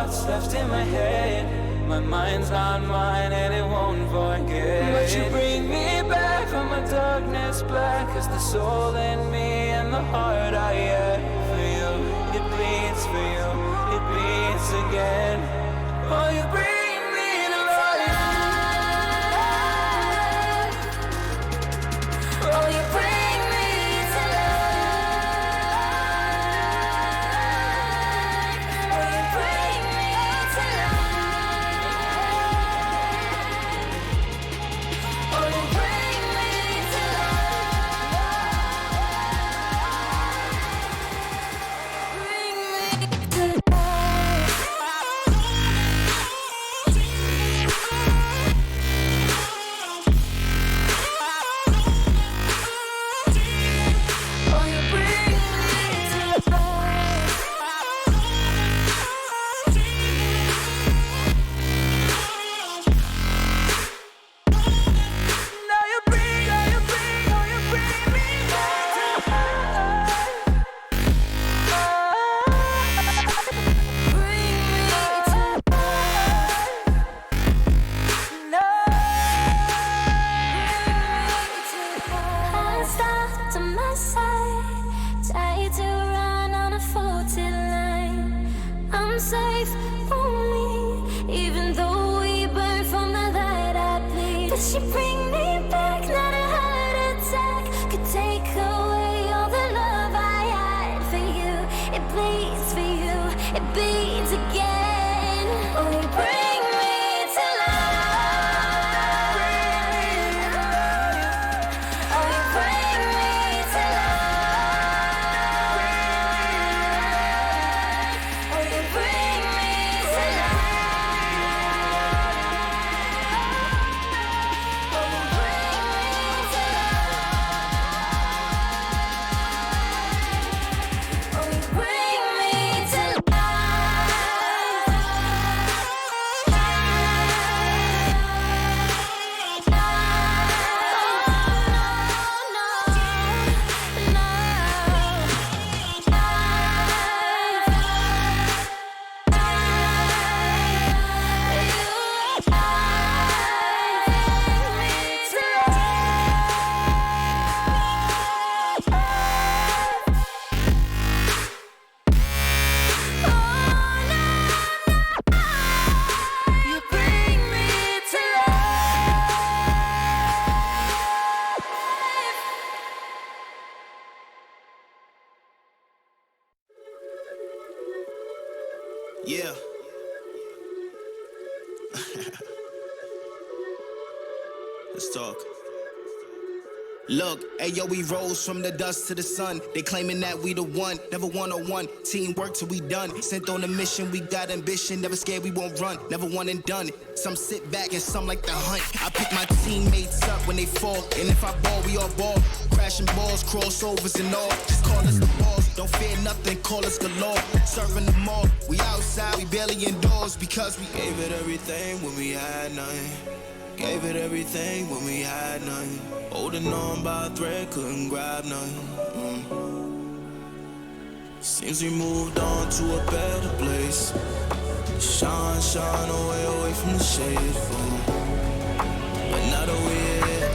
thoughts left in my head. My mind's not mine and it won't forget. But you bring me back from my darkness black. Cause the soul in me and the heart I have for you, it bleeds for you, it bleeds again. Oh, you bring me to life. Oh, you bring me to life. Oh, you bring me to life. Oh, you bring me to life. Bring me to life. I'm safe only, even though we burn from the light I bleed. But she bring me back, not a heart attack could take away all the love I had for you. It bleeds for you, it bleeds again. Oh, you bring me to life. Oh, you bring me to life. Oh, you bring me to life. Oh, you bring me to life. Oh, you bring me to Yeah. Let's talk. Look, ayo, we rose from the dust to the sun. They claiming that we the one, never one-on-one. Teamwork till we done. Sent on a mission, we got ambition. Never scared, we won't run. Never one and done. Some sit back and some like the hunt. I pick my teammates up when they fall. And if I ball, we all ball. Crashing balls, crossovers and all. Just call us the balls. Don't fear nothing, call us galore. Serving them all. We outside, we barely indoors because we gave it everything when we had nothing. Gave it everything when we had nothing. Holding on by a thread, couldn't grab nothing. Seems we moved on to a better place. Shine, shine away from the shade. But now that we're here,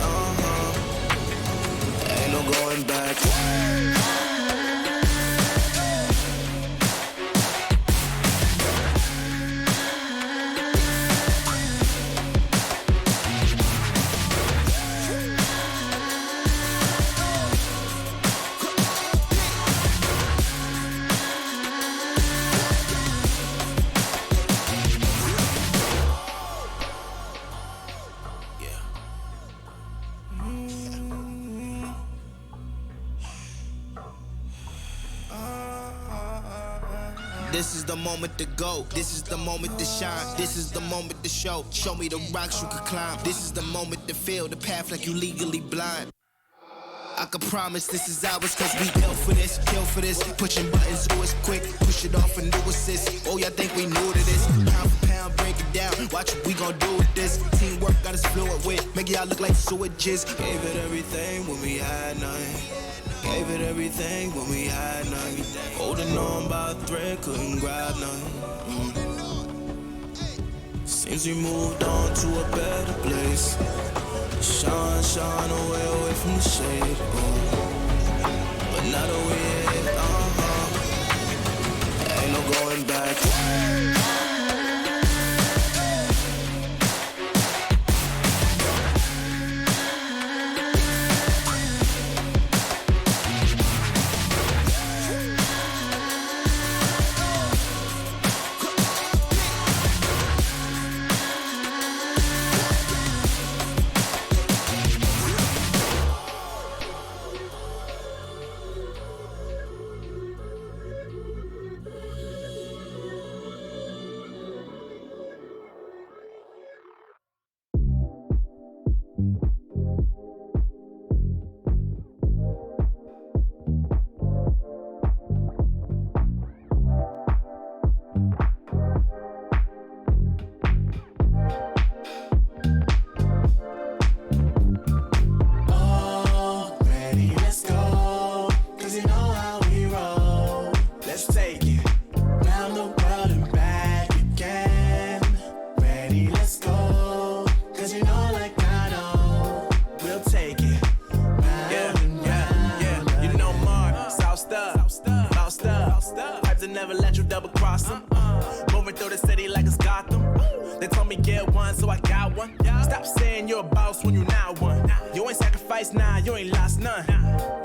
ain't no going back. This is the moment to go. This is the moment to shine. This is the moment to show. Show me the rocks you could climb. This is the moment to feel the path like you legally blind. I can promise this is ours cause we built for this, kill for this. Pushing buttons, do it quick, push it off and do assist. Oh, y'all think we new to this? Pound for pound, break it down. Watch what we gon' do with this. Teamwork got us fluent with. Make y'all look like sewages. Gave it everything when we had nothing. Gave it everything when we had nothing. Holding on by a thread, couldn't grab nothing. Seems we moved on to a better place. Shine, shine away from the shade. But now that we're here, ain't no going back. Never let you double cross them. Moving through the city like it's Gotham. They told me get one, so I got one. Stop saying you're a boss when you not one. You ain't sacrificed, nah, you ain't lost none.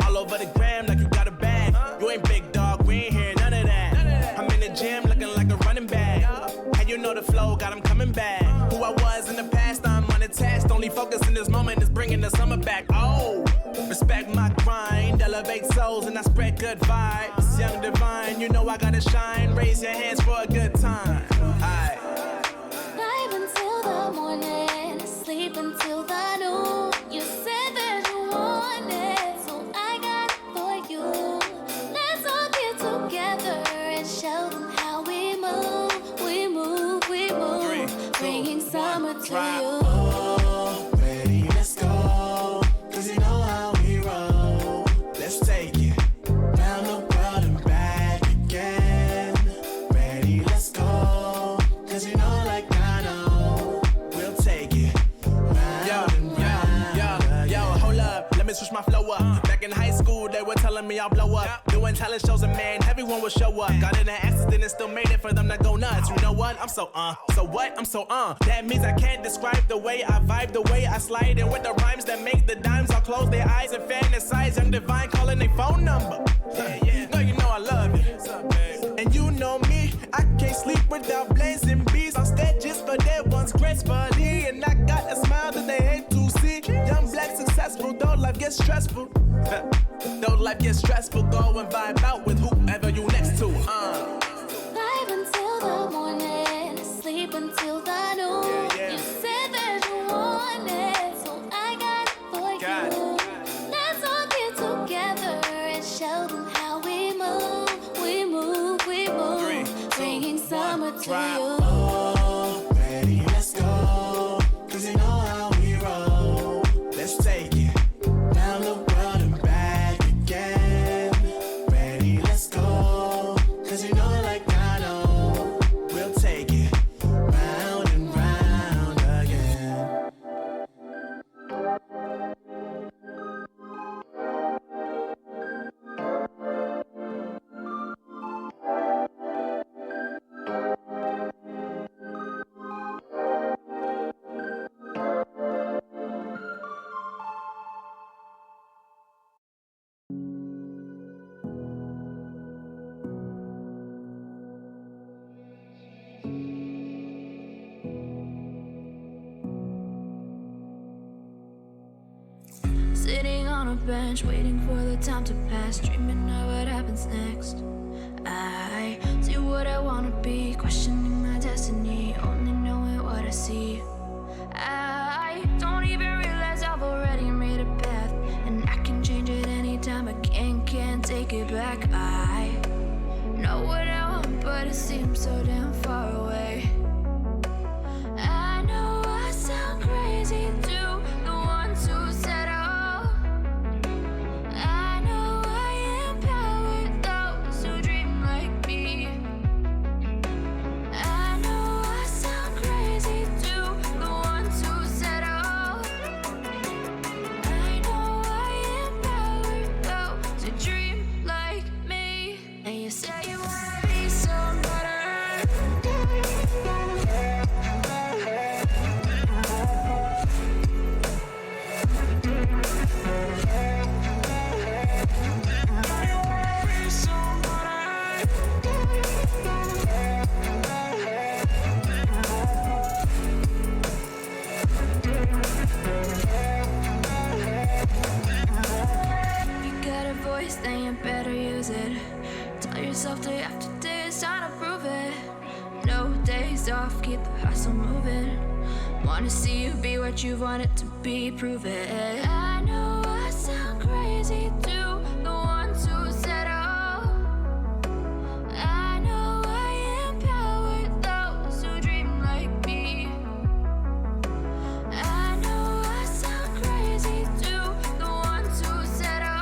All over the gram like you got a bag. You ain't big dog, we ain't hear none of that. I'm in the gym looking like a running back. And you know the flow, got 'em coming back. Who I was in the past, I'm unattached. Only focus in this moment is bringing the summer back. Oh, respect my grind, elevate souls and I spread good vibes. Young divine, you know I gotta shine. Raise your hands for a good time. Aye. Live until the morning, sleep until the noon. You said that you want it, so I got it for you. Let's all get together and show them how we move. We move, we move. 3, 2, bringing summer to drop. you. Oh, ready, let's go. 'Cause you know how we roll. Let's take it round the world and back again. Ready, let's go. 'Cause you know like I know, we'll take it round and round. Yo, hold up, let me switch my flow up. Back in high school, they were telling me I'll blow up. Doing talent shows and man, everyone will show up. Got in an accident and still made it for them to go nuts. You know what? I'm so so what? I'm so That means I can't describe the way I vibe, the way I slide. And with the rhymes that make the dimes, I'll close their eyes and fantasize. Young divine calling their phone number. No, you know I love it. And you know me, I can't sleep without blazing beats. On stages for their ones gracefully. And I got a smile that they hate to see. Young black successful, though life gets stressful. Though life gets stressful, go and vibe out with whoever you next to. Live until the morning, sleep until the noon. You said that you want it, so I got it for you. Let's all get together and show them how we move. We move, we move. 3, 2, bringing summer to you. Oh, ready, let's go. 'Cause you know how we roll. Let's take it round the world and back again. Ready, let's go. 'Cause you know like I know, we'll take it round and round again. Sitting on a bench, waiting for the time to pass, dreaming of what happens next. I see what I wanna be, questioning my destiny, only knowing what I see. I don't even realize I've already made a path, and I can change it anytime. I can't take it back. I know what I want, but it seems so damn far away. I know I sound crazy to the ones who said I know I empower those who dream like me. I know I sound crazy say you wanna be somebody. Then you better use it. Tell yourself day after day it's time to prove it. No days off, keep the hustle moving. Wanna see you be what you wanted to be, prove it. I know I sound crazy to the ones who said oh. I know I empower those who dream like me. I know I sound crazy to the ones who said oh.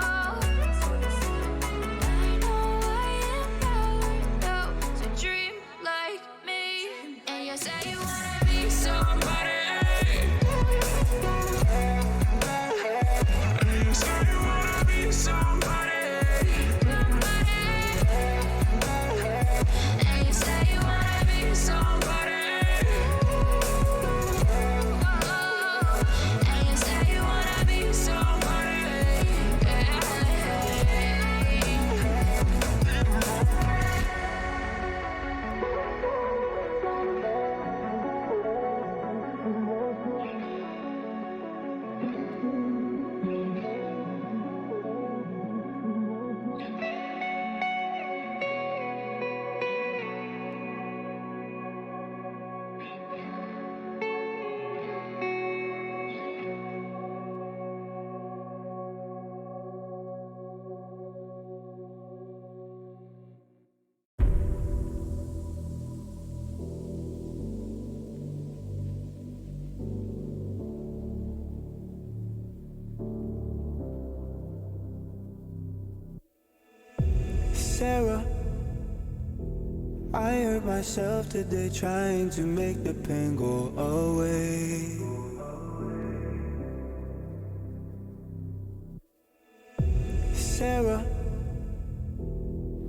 Sarah, I hurt myself today trying to make the pain go away. Sarah,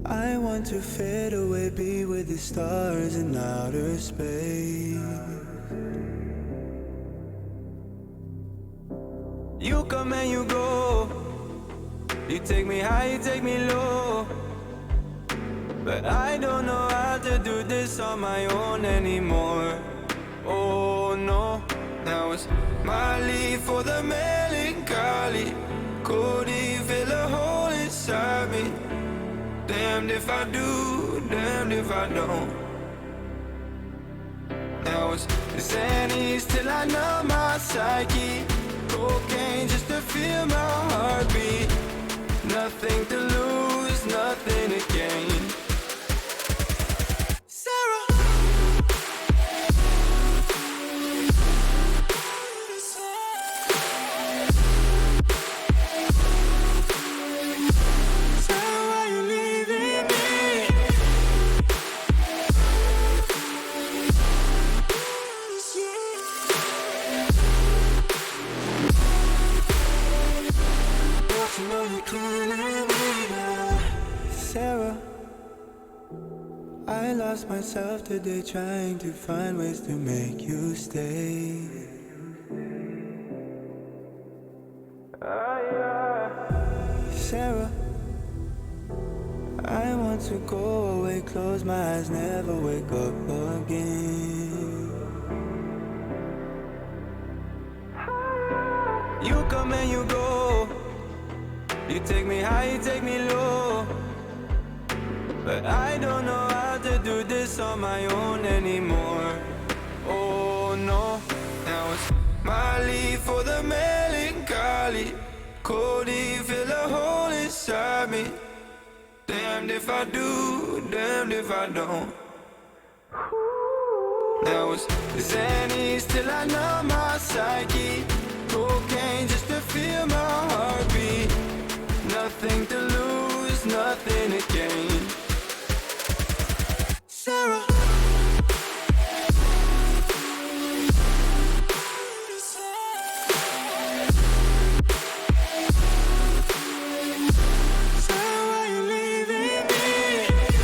I want to fade away, be with the stars in outer space. You come and you go, you take me high, you take me low. But I don't know how to do this on my own anymore. Oh no, now it's my leave for the melancholy. Could he fill a hole inside me? Damned if I do, damned if I don't. Now it's Xannies till I numb my psyche. Cocaine just to feel my heartbeat. Nothing to lose, nothing to gain. Sarah, I lost myself today trying to find ways to make you stay. Sarah, I want to go away, close my eyes, never wake up again. You come and you go, you take me high, you take me low. But I don't know how to do this on my own anymore. Oh no, now it's my leave for the melancholy. Could he fill a hole inside me? Damned if I do, damned if I don't. Now it's Xannies till I numb my psyche. Cocaine just to feel my heartbeat. Nothing to lose, nothing to gain. Sarah, why you leaving me?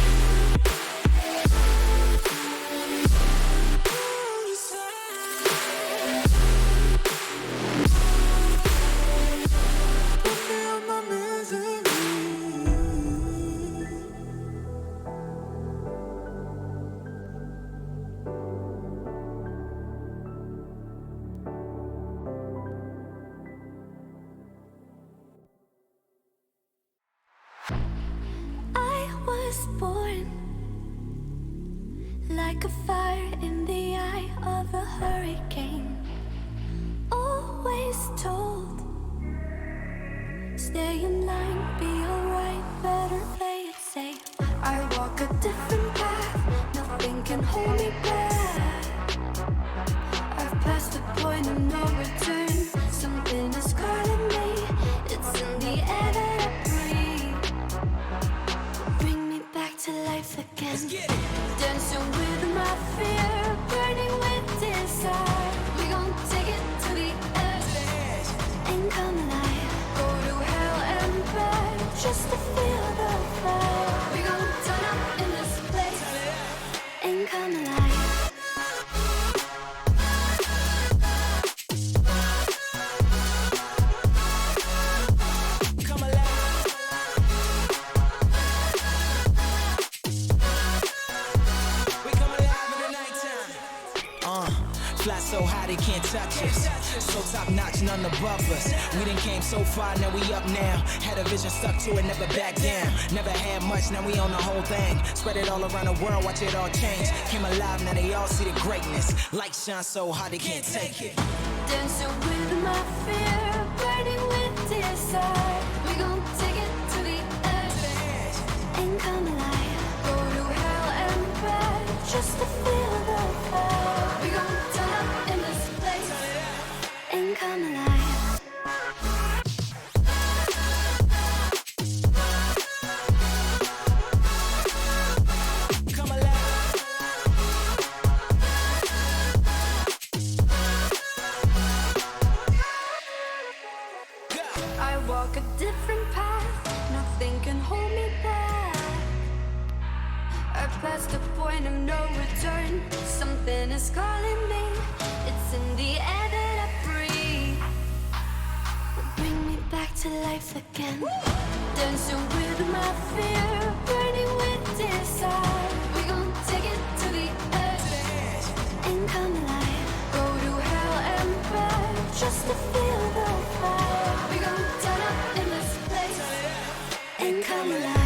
was born like a fire in the eye of a hurricane. Always told, stay in line, be alright, better play it safe. I walk a different path, nothing can hold me back. I've passed the point of no return, something is calling me, it's in the air that I breathe. Bring me back to life again. Dancing with my fear, burning with desire. We gon' take it to the edge and come alive. Go to hell and back just to feel the fire. We gon' turn up in this place and come alive. Fly so high they can't touch us. So top notch, none above us. We done came so far, now we up now. Had a vision, stuck to it, never back down. Never had much, now we on the whole thing. Spread it all around the world, watch it all change. Came alive, now they all see the greatness. Light shine so hard they can't take it. Dancing with my fear, burning with desire. We gon' take it to the edge and come alive. Go to hell and back just to feel the fire. We gon' turn up in this place and come alive. Come alive. I walk a different path, nothing can hold me back. I passed the point of no return, something is calling me, it's in the air that I breathe. Bring me back to life again. Dancing with my fear, burning with desire. We gon' take it to the edge and come alive. Go to hell and back just to feel the fire. We gon' turn up in this place and come alive.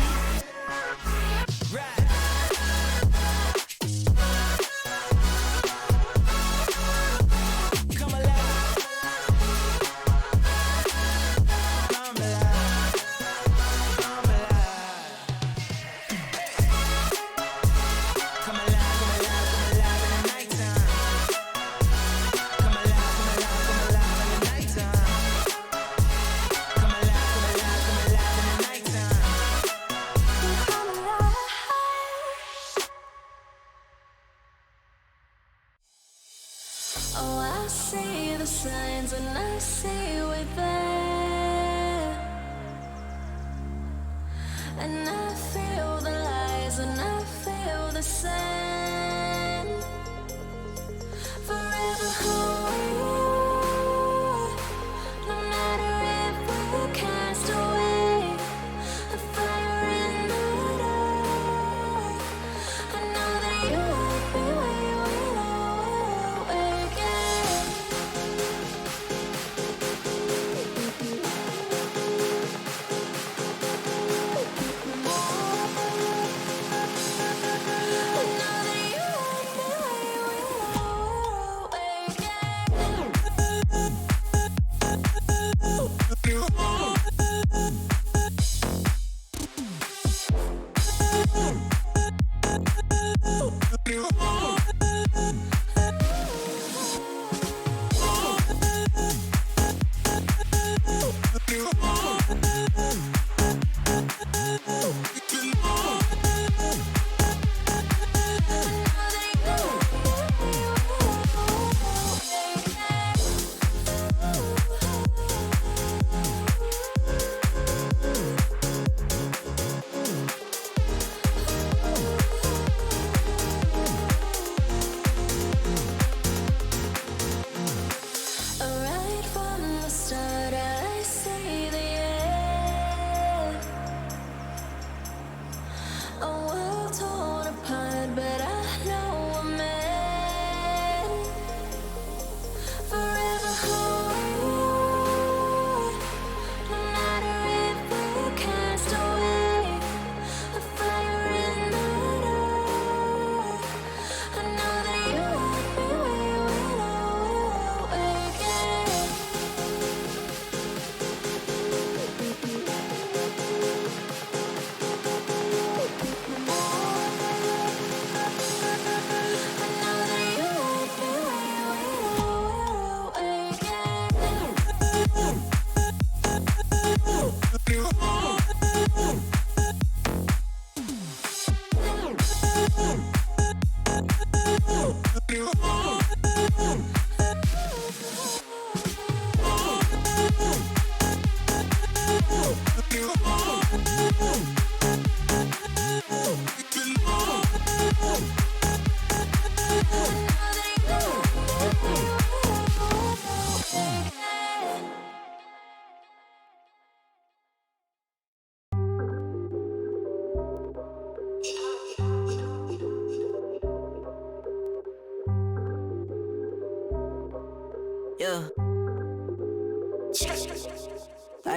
Oh, I see the signs and I see we're there. And I feel the lies and I feel the same. Forever hold, no matter if we're cast away. A fire in the dark. I know that you won't be where you will again.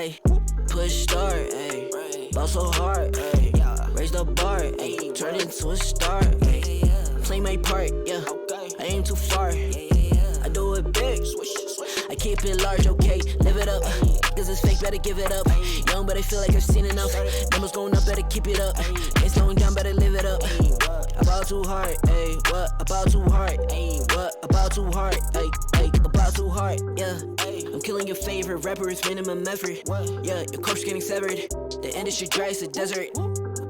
ayy. Push start, ayy. Ball so hard, ayy. Raise the bar, ayy. Turn into a star, ayy. Play my part, yeah. I aim too far. I do it big. I keep it large, okay. Live it up. Cause it's fake, better give it up. Young, but I feel like I've seen enough. Numbers going up, better keep it up. Ain't slowing down, better live it up. About too hard, ayy. What about too hard? Ayy. What about too hard? Ayy. About too hard, yeah. I'm killing your favorite rapper, it's minimum effort. Yeah, your corpse getting severed. The industry dry, it's a desert.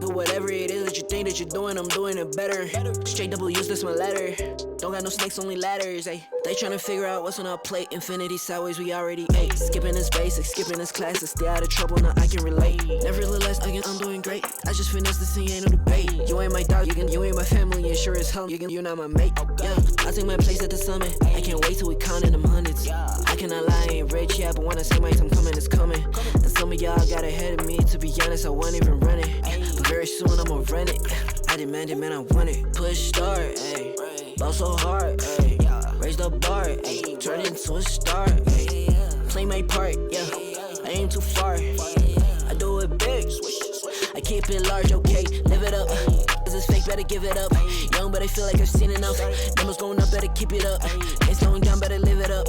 Do whatever it is that you think that you're doing, I'm doing it better. Straight double use, that's my letter. Don't got no snakes, only ladders, ayy. They tryna figure out what's on our plate. Infinity sideways, we already ate. Skipping this basics, skipping this classes. Stay out of trouble, now I can relate. Nevertheless, again, I'm doing great. I just finished this thing, ain't no debate. You ain't my dog, you ain't my family, and sure as hell, you're not my mate. Yeah, I take my place at the summit. I can't wait till we countin' them hundreds. I cannot lie, I ain't rich, yeah, but when I say my time coming, it's coming. And some of y'all got ahead of me, to be honest, I wasn't even running. But very soon I'ma run it. I demand it, man, I want it. Push start, ayy. Ball so hard, ayy. Raise the bar, ayy. Turn into a star, ayy. Play my part, yeah. I aim too far. I do it big. I keep it large, okay. Live it up. Cause it's fake, better give it up. Young, but I feel like I've seen enough. Numbers going up, better keep it up. Ain't slowing down, better live it up.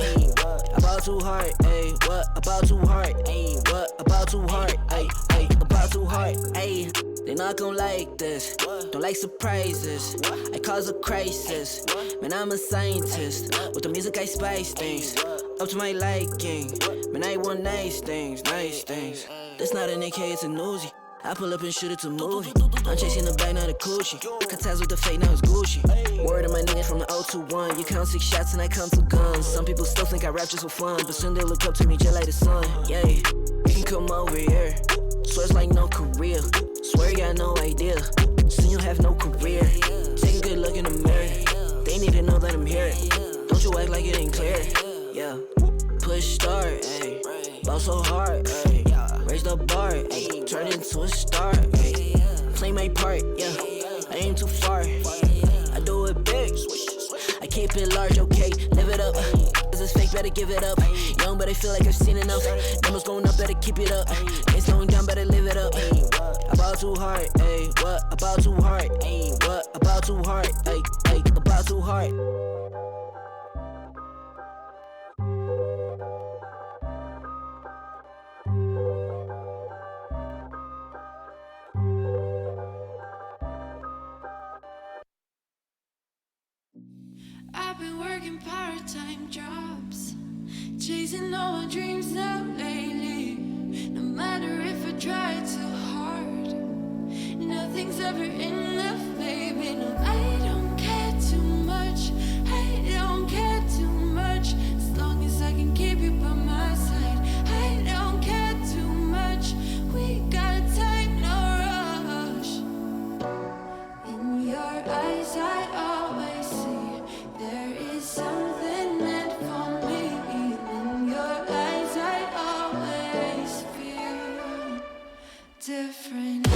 About too hard, ayy. What about too hard? Ayy. What about too hard? Ayy. About too hard, ayy. They not gon' like this, don't like surprises. I cause a crisis, man, I'm a scientist. With the music I spice things, up to my liking. Man, I want nice things, nice things. That's not an AK, it's a Uzi. I pull up and shoot it to movie. I'm chasing the bag, not a coochie. Cut ties with the fake, now it's Gucci. Word of my niggas from the 021. You count 6 shots and I count 2 guns. Some people still think I rap just for fun, but soon they look up to me just like the sun. Yeah, you can come over here. Swear it's like no career. Swear you got no idea. Soon you'll have no career. Take a good look in the mirror. They need to know that I'm here. Don't you act like it ain't clear. Yeah. Push start, ayy. Ball so hard, ayy. Raise the bar, ayy. Turn into a star, ayy. Play my part, yeah. I aim too far. I do it big. I keep it large, okay. Live it up. Cause it's fake, better give it up. Young, but I feel like I've seen enough. Numbers going up, better keep it up. Ain't slowing down, better live it up. About too hard, ayy. What about too hard? Ayy. What about too hard? Ayy. About too hard. I've been working part-time jobs, chasing all my dreams out lately. No matter if I try too hard, nothing's ever enough, baby. No, I don't care too much. I don't care too much. As long as I can keep you by my side, I don't care too much. We got time, no rush. In your eyes, I always see there is something meant for me. In your eyes, I always feel different.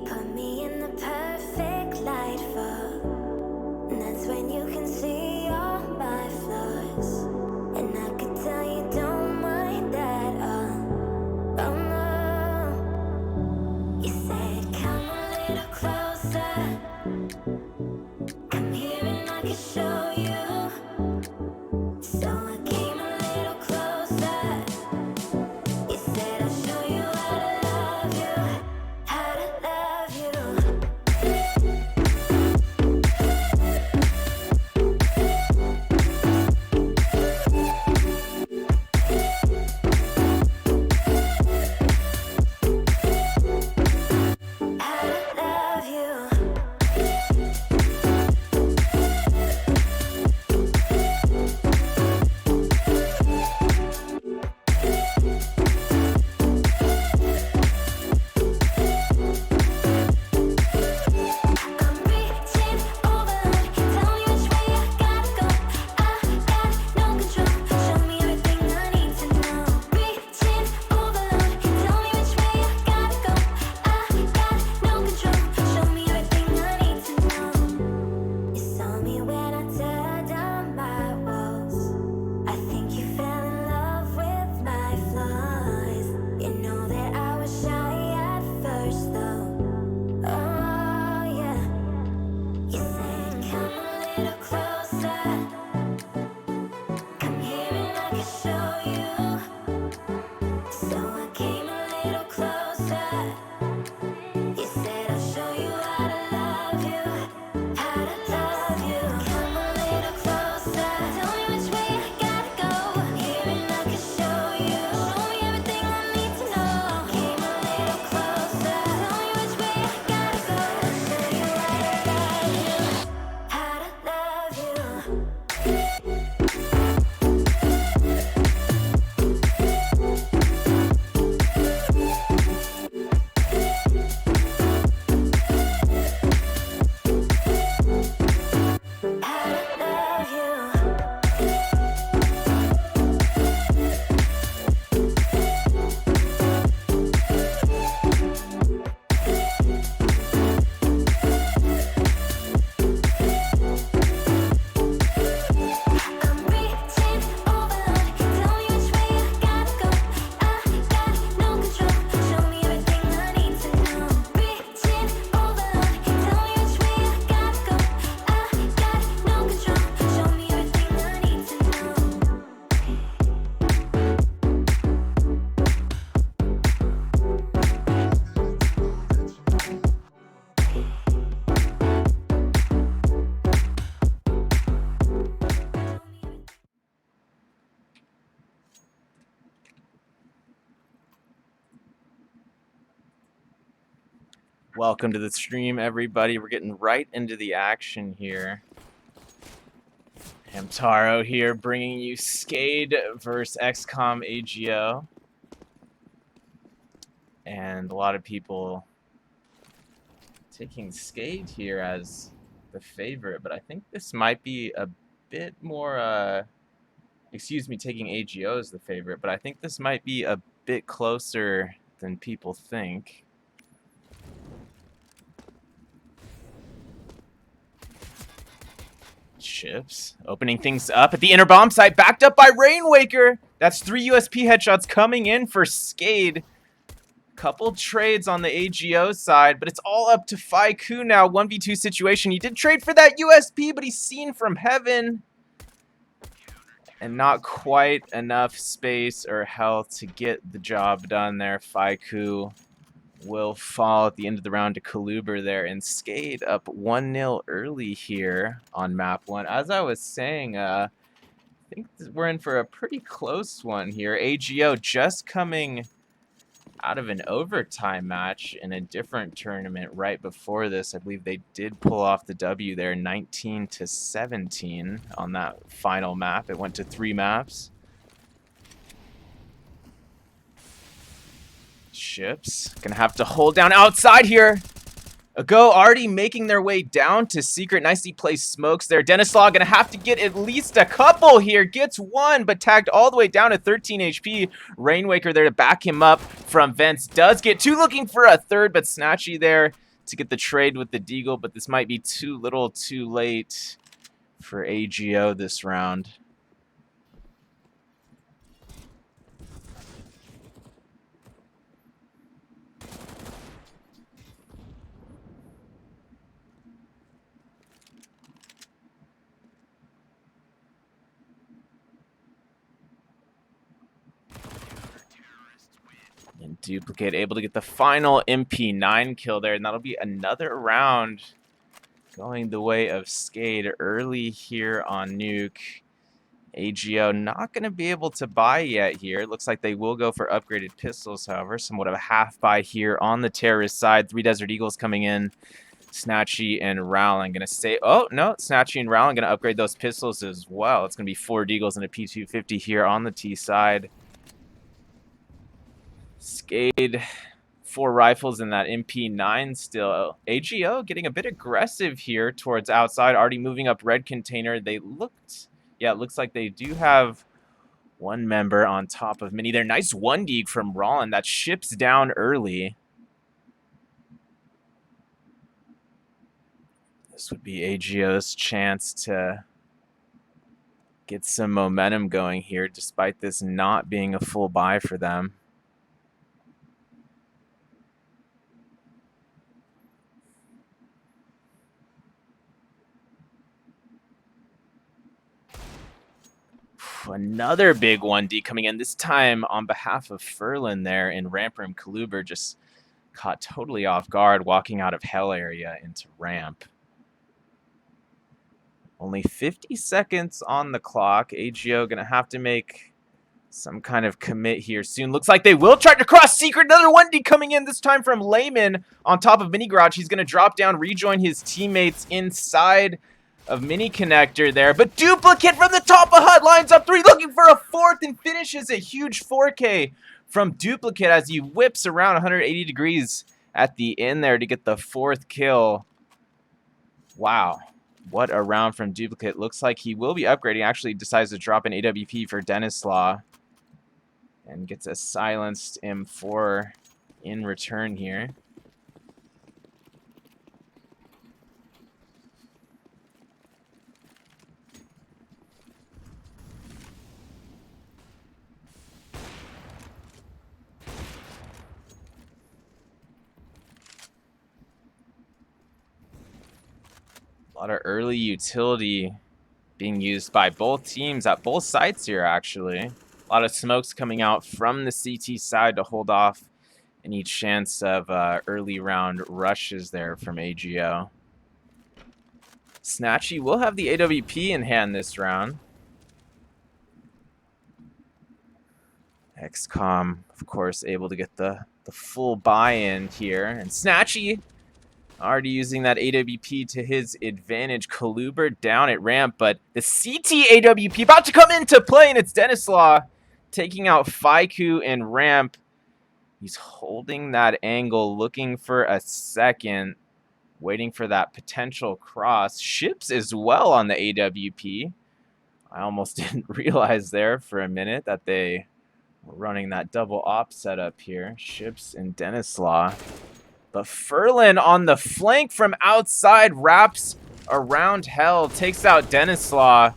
put me in the perfect light for, and that's when you can see all my flaws. And I could tell you don't mind that, oh no. You said come a little closer, come here and I can show you. So I came a little closer. You said I'll show you how to love you, how to love you. How to love you. I'm reaching over, tell me which way I gotta go. I got no control, show me everything I need to know. Reaching over, tell me which way I gotta go. I got no control, show me everything I need to know. You saw me when I tear down my walls. I think you fell in love with my flaws. You know that I was shy at first though. Oh yeah. You said come a little closer, come here and I can show you. So I came a little closer. You said I'll show you how to love you, how to love you. Come a little closer, tell me which way I gotta go. I'm here and I can show you, show me everything I need to know. Came a little closer, tell me which way I gotta go. I'll show you how to love you, how to love you, how to love you. I'm reaching over, tell me which way I gotta go. I got no control, show me everything I need to know. Reaching over, tell me which way I gotta go. I got no control, show me everything I need to know. Welcome to the stream, everybody. We're getting right into the action here. Hamtaro here, bringing you SKADE versus x-kom AGO. And a lot of people taking SKADE here as the favorite, but I think this might be a bit more, excuse me, taking AGO as the favorite, but I think this might be a bit closer than people think. Chips opening things up at the inner bomb site, backed up by Rainwaker. That's 3 USP headshots coming in for SKADE. Couple trades on the AGO side, but it's all up to Faiku now. 1v2 situation. He did trade for that USP, but he's seen from heaven. And not quite enough space or health to get the job done there. Faiku will fall at the end of the round to Kaluber there, and SKADE up 1-0 early here on map 1. As I was saying, I think we're in for a pretty close one here. AGO just coming out of an overtime match in a different tournament right before this. I believe they did pull off the W there, 19-17 on that final map. It went to 3 maps. Ships gonna have to hold down outside here. Ago already making their way down to secret. Nicely placed smokes there. Denislaw gonna have to get at least a couple here. Gets one, but tagged all the way down to 13 HP. Rainwaker there to back him up from vents. Does get two, looking for a third, but Snatchy there to get the trade with the Deagle, but this might be too little too late for AGO this round. And Duplicate able to get the final MP9 kill there, and that'll be another round going the way of SKADE early here on Nuke. AGO not going to be able to buy yet here. It looks like they will go for upgraded pistols, however. Somewhat of a half buy here on the terrorist side. 3 Desert Eagles coming in. Snatchy and Rowling going to stay. Oh, no. Snatchy and Rowling going to upgrade those pistols as well. It's going to be 4 Deagles and a P250 here on the T side. SKADE, 4 rifles and that MP9 still. AGO getting a bit aggressive here towards outside. Already moving up red container. They looked... Yeah, it looks like they do have one member on top of Mini there. Nice 1D from Rollin. That ships down early. This would be AGO's chance to get some momentum going here, despite this not being a full buy for them. Another big 1D coming in, this time on behalf of Furlan there in Ramp Room. Kaluber just caught totally off guard walking out of Hell area into Ramp. Only 50 seconds on the clock. AGO going to have to make some kind of commit here soon. Looks like they will try to cross secret. Another 1D coming in, this time from Layman on top of Mini Garage. He's going to drop down, rejoin his teammates inside of Mini Connector there, but Duplicate from the top of HUD lines up 3, looking for a 4th and finishes a huge 4K from Duplicate as he whips around 180 degrees at the end there to get the 4th kill. Wow, what a round from Duplicate. Looks like he will be upgrading. Actually decides to drop an AWP for Denislaw and gets a silenced M4 in return here. A lot of early utility being used by both teams at both sites here, actually. A lot of smokes coming out from the CT side to hold off any chance of early round rushes there from AGO. Snatchy will have the AWP in hand this round. x-kom, of course, able to get the full buy-in here. And Snatchy already using that AWP to his advantage. Kaluber down at ramp, but the CT AWP about to come into play, and it's Denislaw taking out Faiku and ramp. He's holding that angle, looking for a second, waiting for that potential cross. Ships as well on the AWP. I almost didn't realize there for a minute that they were running that double op setup here. Ships and Denislaw. But Furlan on the flank from outside wraps around Hell, takes out Denislaw.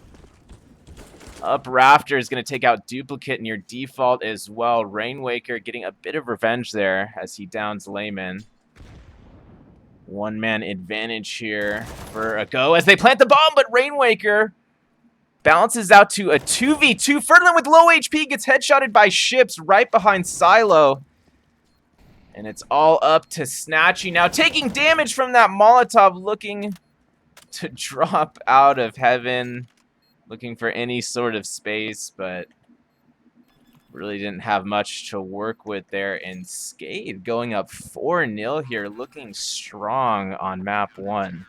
Up Rafter is going to take out Duplicate near default as well. Rainwaker getting a bit of revenge there as he downs Layman. One-man advantage here for a go as they plant the bomb, but Rainwaker balances out to a 2v2. Furlan with low HP gets headshotted by Ships right behind Silo. And it's all up to Snatchy now, taking damage from that Molotov, looking to drop out of heaven, looking for any sort of space, but really didn't have much to work with there. And SKADE going up 4-0 here, looking strong on map 1.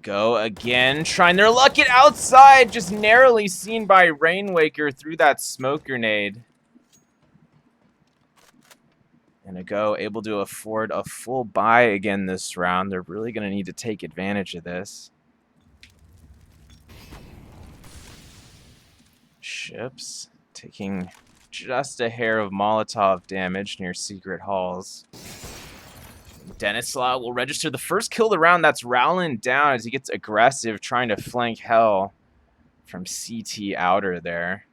Go again, trying their luck at outside, just narrowly seen by Rainwaker through that smoke grenade. And a go able to afford a full buy again this round. They're really going to need to take advantage of this. Ships taking just a hair of Molotov damage near Secret Halls. Denislaw will register the first kill of the round. That's Rowland down as he gets aggressive, trying to flank Hell from CT outer there.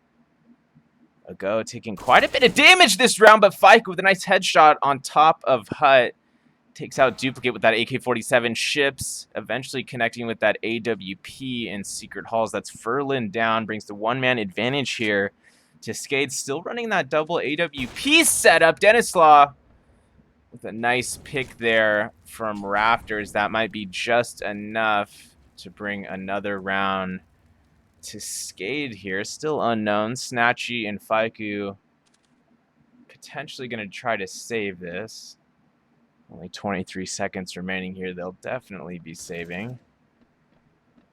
A go taking quite a bit of damage this round, but Fike with a nice headshot on top of Hut. Takes out Duplicate with that AK-47. Ships eventually connecting with that AWP in Secret Halls. That's Furlan down, brings the one-man advantage here to SKADE. Still running that double AWP setup. Denislaw with a nice pick there from Rafters. That might be just enough to bring another round to SKADE here. Still unknown. Snatchy and Faiku potentially going to try to save this. Only 23 seconds remaining here. They'll definitely be saving.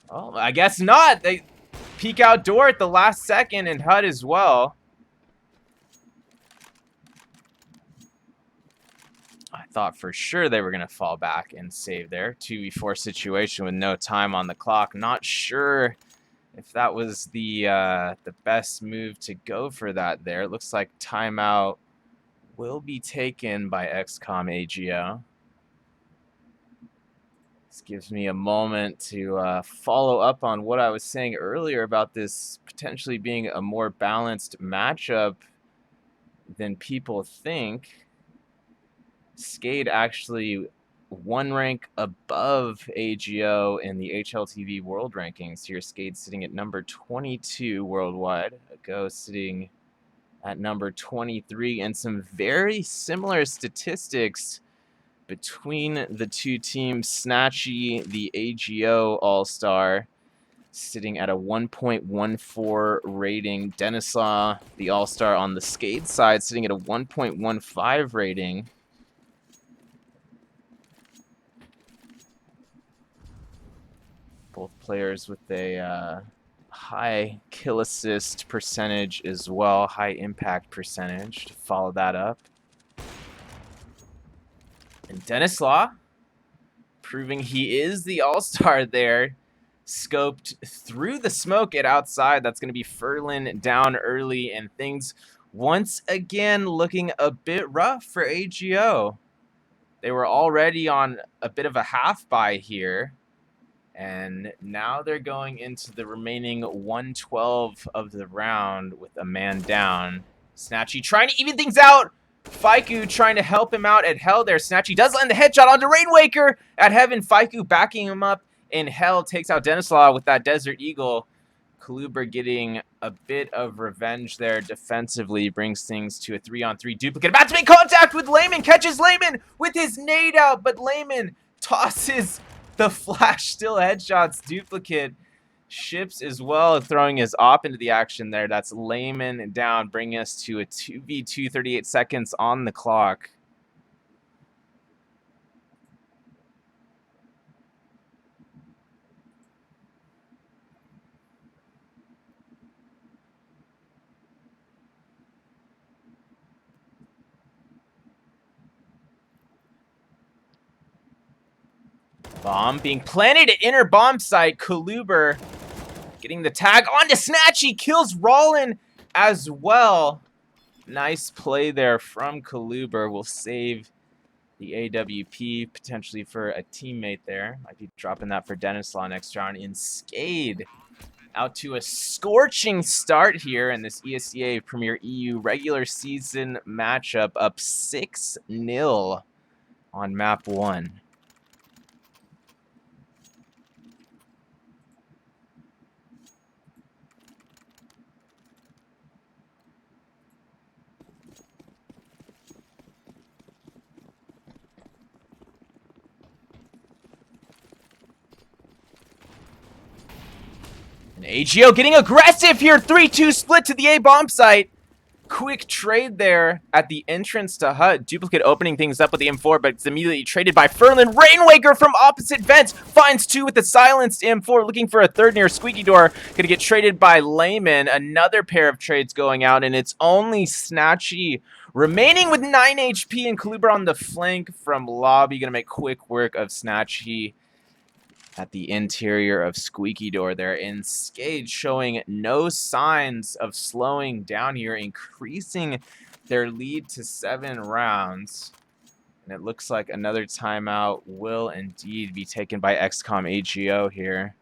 Oh, I guess not. They peek out door at the last second, and Hut as well. I thought for sure they were going to fall back and save there. 2v4 situation with no time on the clock. Not sure if that was the best move to go for that there. It looks like timeout will be taken by x-kom AGO. This gives me a moment to follow up on what I was saying earlier about this potentially being a more balanced matchup than people think. SKADE actually one rank above AGO in the HLTV world rankings. Here, SKADE sitting at number 22 worldwide. A go sitting at number 23, and some very similar statistics between the two teams. Snatchy, the AGO All-Star, sitting at a 1.14 rating. Denislaw, the All-Star on the SKADE side, sitting at a 1.15 rating. Both players with a high kill assist percentage as well, high impact percentage to follow that up. And Denislaw proving he is the all-star there. Scoped through the smoke at outside. That's going to be Furlan down early, and things once again looking a bit rough for AGO. They were already on a bit of a half buy here. And now they're going into the remaining 112 of the round with a man down. Snatchy trying to even things out. Faiku trying to help him out at Hell there. Snatchy does land the headshot onto Rainwaker at Heaven. Faiku backing him up in Hell. Takes out Denislaw with that Desert Eagle. Kaluber getting a bit of revenge there defensively. Brings things to a 3-on-3 Duplicate. About to make contact with Lehman. Catches Lehman with his nade out. But Lehman tosses the flash, still headshots Duplicate. Ships as well, throwing his op into the action there. That's Lehman down, bringing us to a 2v2, 38 seconds on the clock. Bomb being planted at inner bomb site. Kaluber getting the tag onto Snatchy. Kills Rollin as well. Nice play there from Kaluber. Will save the AWP potentially for a teammate there. Might be dropping that for Denislaw next round. In SKADE, out to a scorching start here in this ESEA Premier EU regular season matchup. Up 6-0 on map 1. And AGO getting aggressive here. 3-2 split to the A bomb site. quick trade there at the entrance to Hut. Duplicate opening things up with the M4, but it's immediately traded by Furlan. Rainwaker from opposite vents finds 2 with the silenced M4, looking for a third near Squeaky Door. Gonna get traded by Layman. Another pair of trades going out, and it's only Snatchy remaining with 9 HP, and Kaluber on the flank from Lobby. Gonna make quick work of Snatchy at the interior of Squeaky Door there. And SKADE showing no signs of slowing down here, increasing their lead to 7 rounds. And it looks like another timeout will indeed be taken by x-kom AGO here.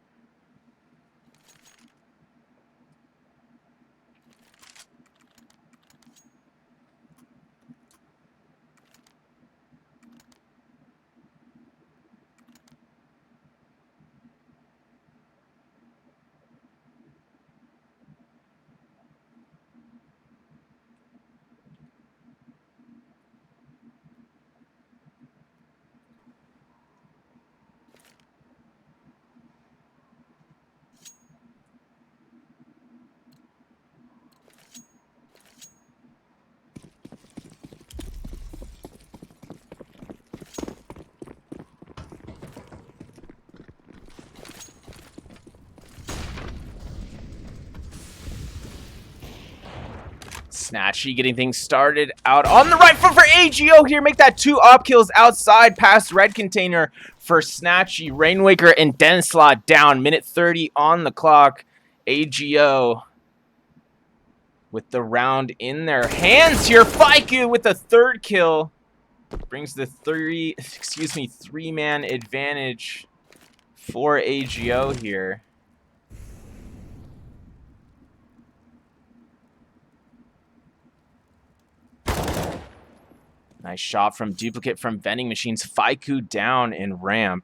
Snatchy getting things started out on the right foot for AGO here. Make that 2 op kills outside past red container for Snatchy. Rainwaker and Denslot down. Minute 30 on the clock. AGO with the round in their hands here. Faiku with the 3rd kill. Brings the 3-man advantage for AGO here. Nice shot from Duplicate from vending machines. Faiku down in ramp.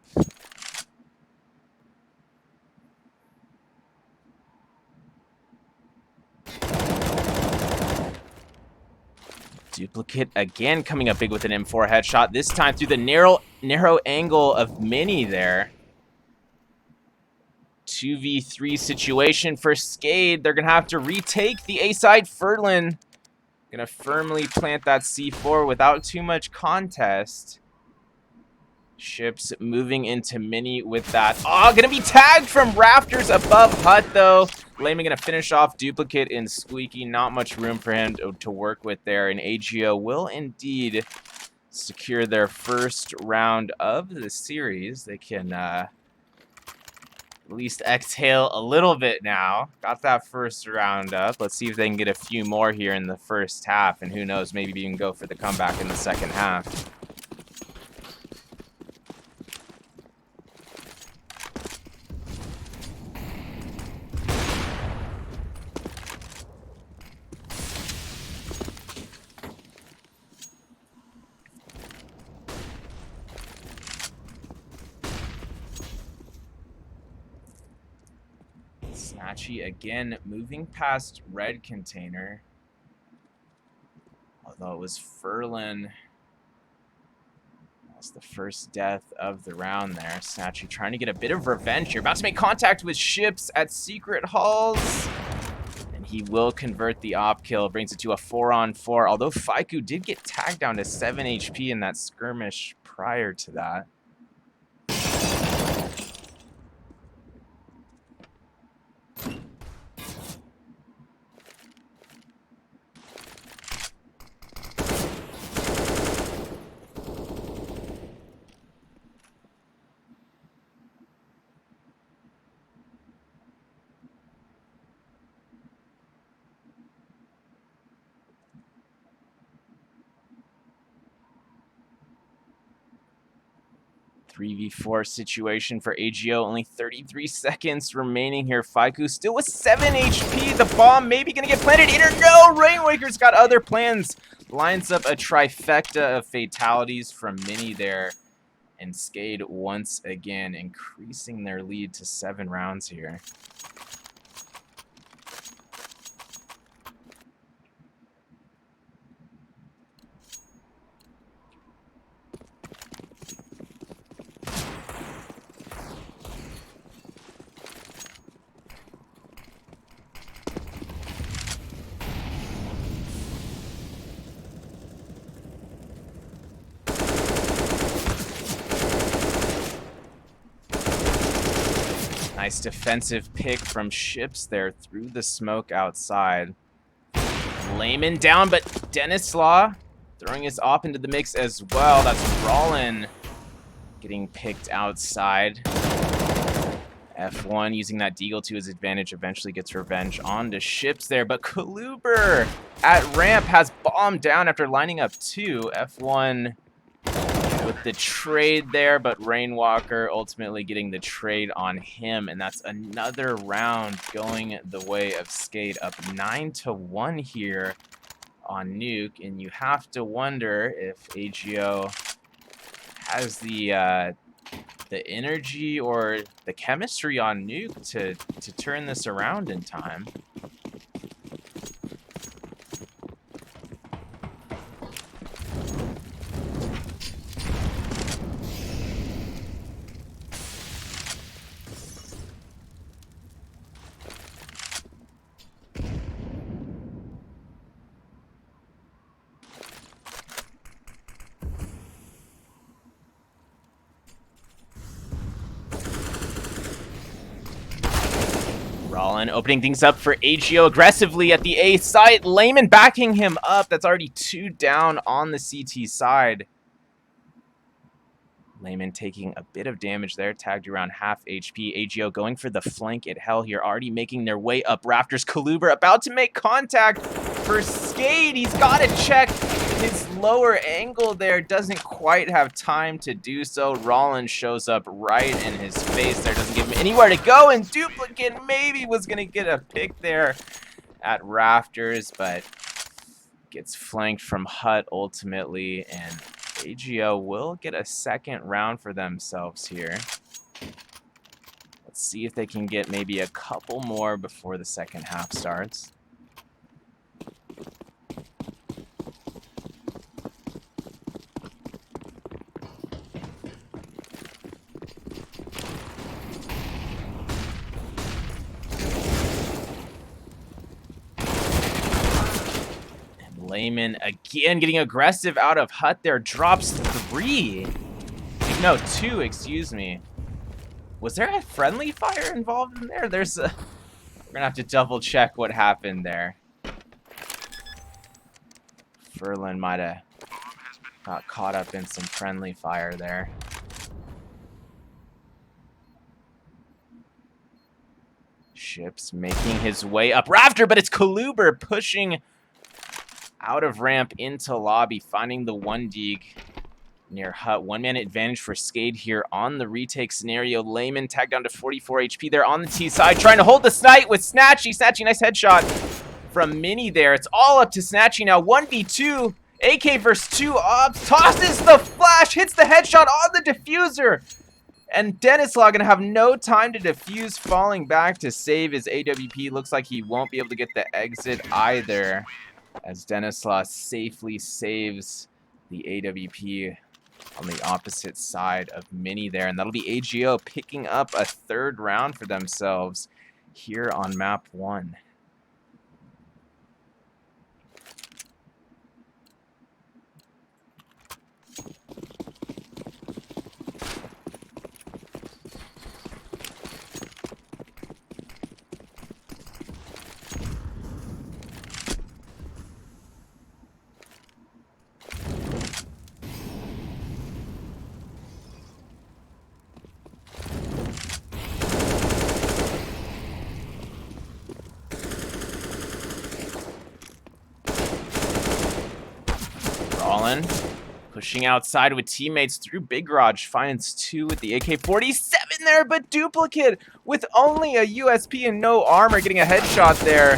Duplicate again coming up big with an M4 headshot. This time through the narrow angle of Mini there. 2v3 situation for SKADE. They're going to have to retake the A-side. Furlan gonna firmly plant that C4 without too much contest. Ships moving into Mini with that. Oh, gonna be tagged from rafters above Hut though. Layman gonna finish off Duplicate and Squeaky. Not much room for him to work with there. And AGO will indeed secure their first round of the series. They can at least exhale a little bit now. Got that first round up. Let's see if they can get a few more here in the first half. And who knows, maybe even go for the comeback in the second half. Snatchy again moving past red container. Although it was Furlan. That's the first death of the round there. Snatchy trying to get a bit of revenge here. About to make contact with ships at secret halls. And he will convert the op kill. Brings it to a 4-on-4. Although Faiku did get tagged down to 7 HP in that skirmish prior to that. .3v4 situation for AGO. Only 33 seconds remaining here. Faiku still with 7 HP. The bomb maybe going to get planted in or no. Rainwaker's got other plans. Lines up a trifecta of fatalities from Mini there. And SKADE once again increasing their lead to 7 rounds here. Nice defensive pick from Ships there through the smoke outside. Layman down, but Denislaw throwing his op into the mix as well. That's Rollin getting picked outside. F1 using that deagle to his advantage, eventually gets revenge onto Ships there, but Kaluber at ramp has bombed down after lining up 2. F1 with the trade there, but Rainwalker ultimately getting the trade on him, and that's another round going the way of SKADE, up 9-1 here on Nuke, and you have to wonder if AGO has the energy or the chemistry on Nuke to turn this around in time. Rollin opening things up for AGO aggressively at the A site. Layman backing him up. That's already 2 down on the CT side. Layman taking a bit of damage there, tagged around half HP. AGO going for the flank at hell here, already making their way up rafters. Kaluber about to make contact for SKADE. He's got to check his lower angle there, doesn't quite have time to do so. Rollin shows up right in his face there, doesn't give him anywhere to go, and Duplicate maybe was going to get a pick there at rafters, but gets flanked from Hut ultimately, and AGO will get a second round for themselves here. Let's see if they can get maybe a couple more before the second half starts. Layman again getting aggressive out of Hut there, drops 3. No, 2, excuse me. Was there a friendly fire involved in there? We're gonna have to double check what happened there. Furlan might have got caught up in some friendly fire there. Ships making his way up rafter, but it's Kaluber pushing out of ramp into lobby, finding the 1 dig near Hut. 1-man advantage for SKADE here on the retake scenario. Layman tagged down to 44 HP there on the T side, trying to hold the snipe with Snatchy. Snatchy, nice headshot from Mini there. It's all up to Snatchy now. 1v2, AK versus 2 ops, tosses the flash, hits the headshot on the diffuser. And Denislaw gonna have no time to defuse, falling back to save his AWP. Looks like he won't be able to get the exit either, as Denislaw safely saves the AWP on the opposite side of Mini there. And that'll be AGO picking up a 3rd round for themselves here on map 1. Pushing outside with teammates through Big Garage, finds 2 with the AK-47 there, but Duplicate with only a USP and no armor getting a headshot there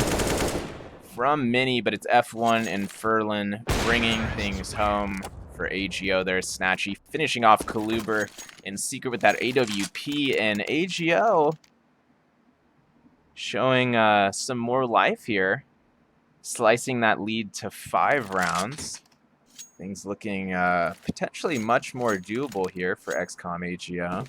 from Mini, but it's F1 and Furlan bringing things home for AGO there. Snatchy finishing off Kaluber in secret with that AWP, and AGO showing some more life here, slicing that lead to 5 rounds. Things looking potentially much more doable here for x-kom AGO.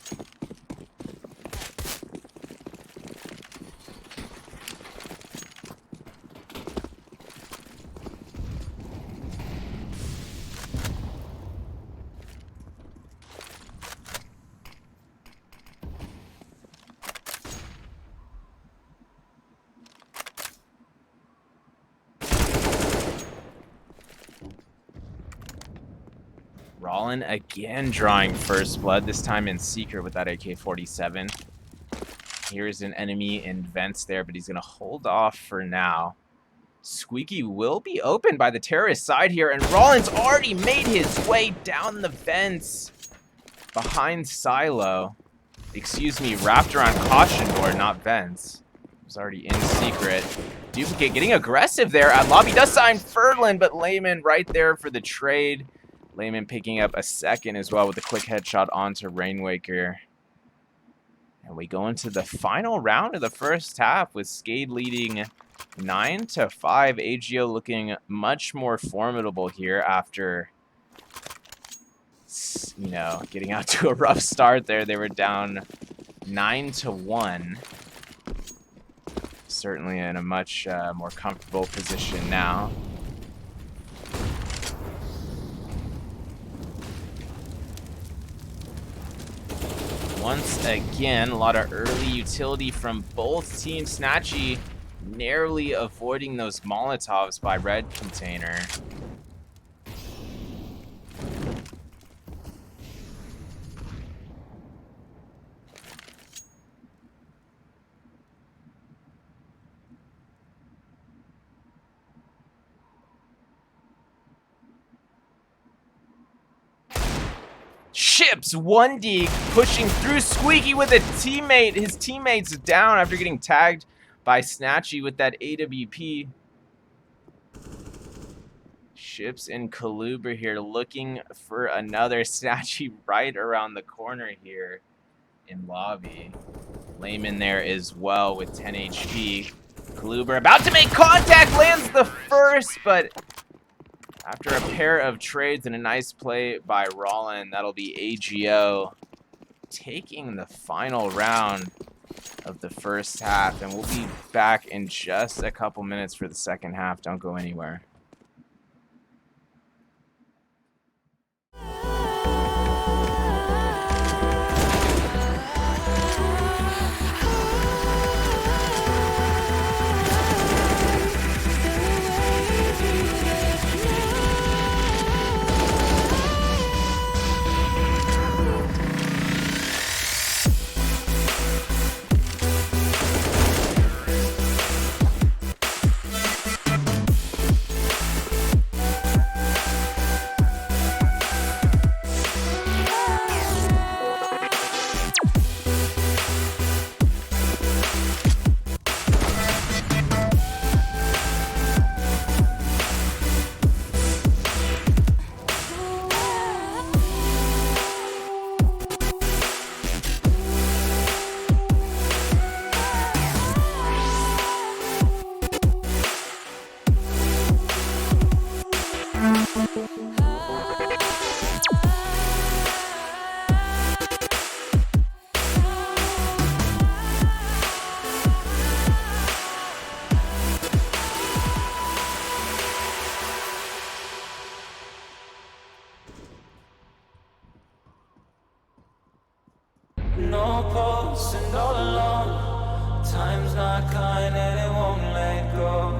Rollin again drawing first blood, this time in secret with that AK-47. Here's an enemy in vents there, but he's going to hold off for now. Squeaky will be opened by the terrorist side here, and Rollin's already made his way down the vents behind Silo. Excuse me, wrapped around caution door, not vents. He was already in secret. Duplicate getting aggressive there at lobby. Does sign Furlan, but Layman right there for the trade. Layman picking up a second as well with a quick headshot onto Rainwaker. And we go into the final round of the first half with SKADE leading 9-5. AGO looking much more formidable here after, you know, getting out to a rough start there. They were down 9-1. Certainly in a much more comfortable position now. Once again, a lot of early utility from both teams. Snatchy narrowly avoiding those Molotovs by red container. Chips 1D pushing through. Squeaky with a teammate. His teammate's down after getting tagged by Snatchy with that AWP. Chips and Kaluba here looking for another. Snatchy right around the corner here in lobby. Layman there as well with 10 HP. Kaluba about to make contact, lands the first, but after a pair of trades and a nice play by Rollin, that'll be AGO taking the final round of the first half. And we'll be back in just a couple minutes for the second half. Don't go anywhere. No pulse and all alone. Time's not kind and it won't let go.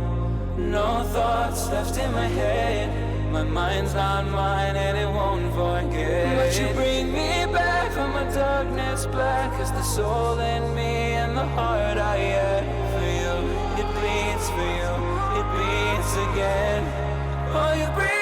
No thoughts left in my head. My mind's not mine and it won't forget. But you bring me back from my darkness black. Cause the soul in me and the heart I had for you. It bleeds for you, it beats again. Oh, you bring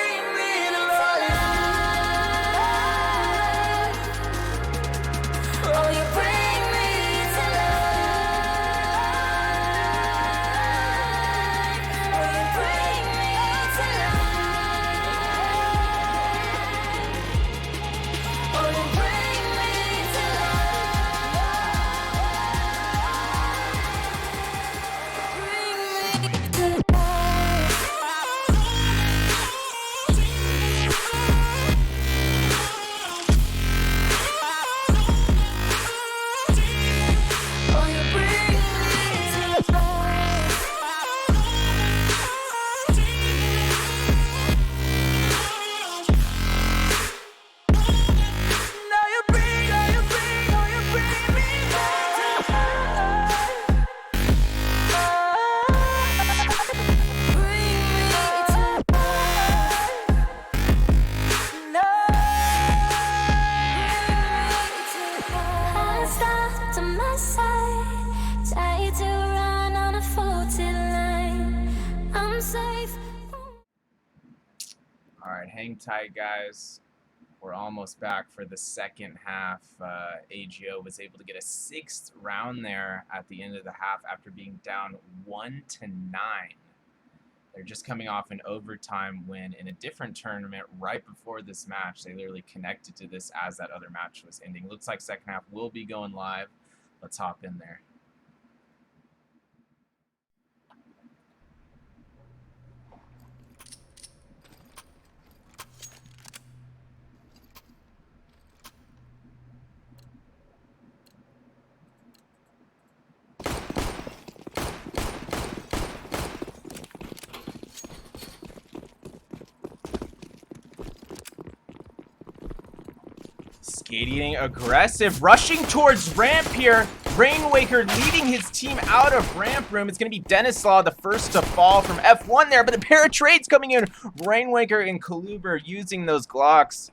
hang tight, guys. We're almost back for the second half. AGO was able to get a 6th round there at the end of the half after being down 1-9. They're just coming off an overtime win in a different tournament right before this match. They literally connected to this as that other match was ending. Looks like second half will be going live. Let's hop in there. Skating aggressive, rushing towards ramp here. Rainwaker leading his team out of ramp room. It's going to be Denislaw, the first to fall from F1 there, but a pair of trades coming in. Rainwaker and Kaluber using those Glocks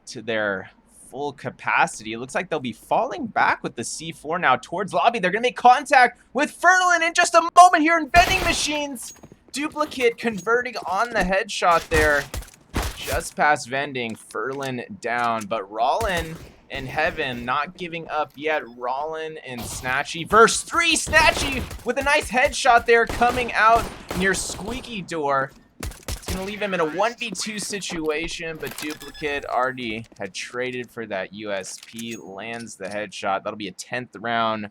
to their full capacity. It looks like they'll be falling back with the C4 now towards lobby. They're going to make contact with Ferlin in just a moment here in vending machines. Duplicate converting on the headshot there. Just past vending, Ferlin down, but Rollin and Heaven not giving up yet. Rollin and Snatchy verse 3. Snatchy with a nice headshot there coming out near Squeaky Door. It's going to leave him in a 1v2 situation, but Duplicate already had traded for that USP. Lands the headshot. That'll be a 10th round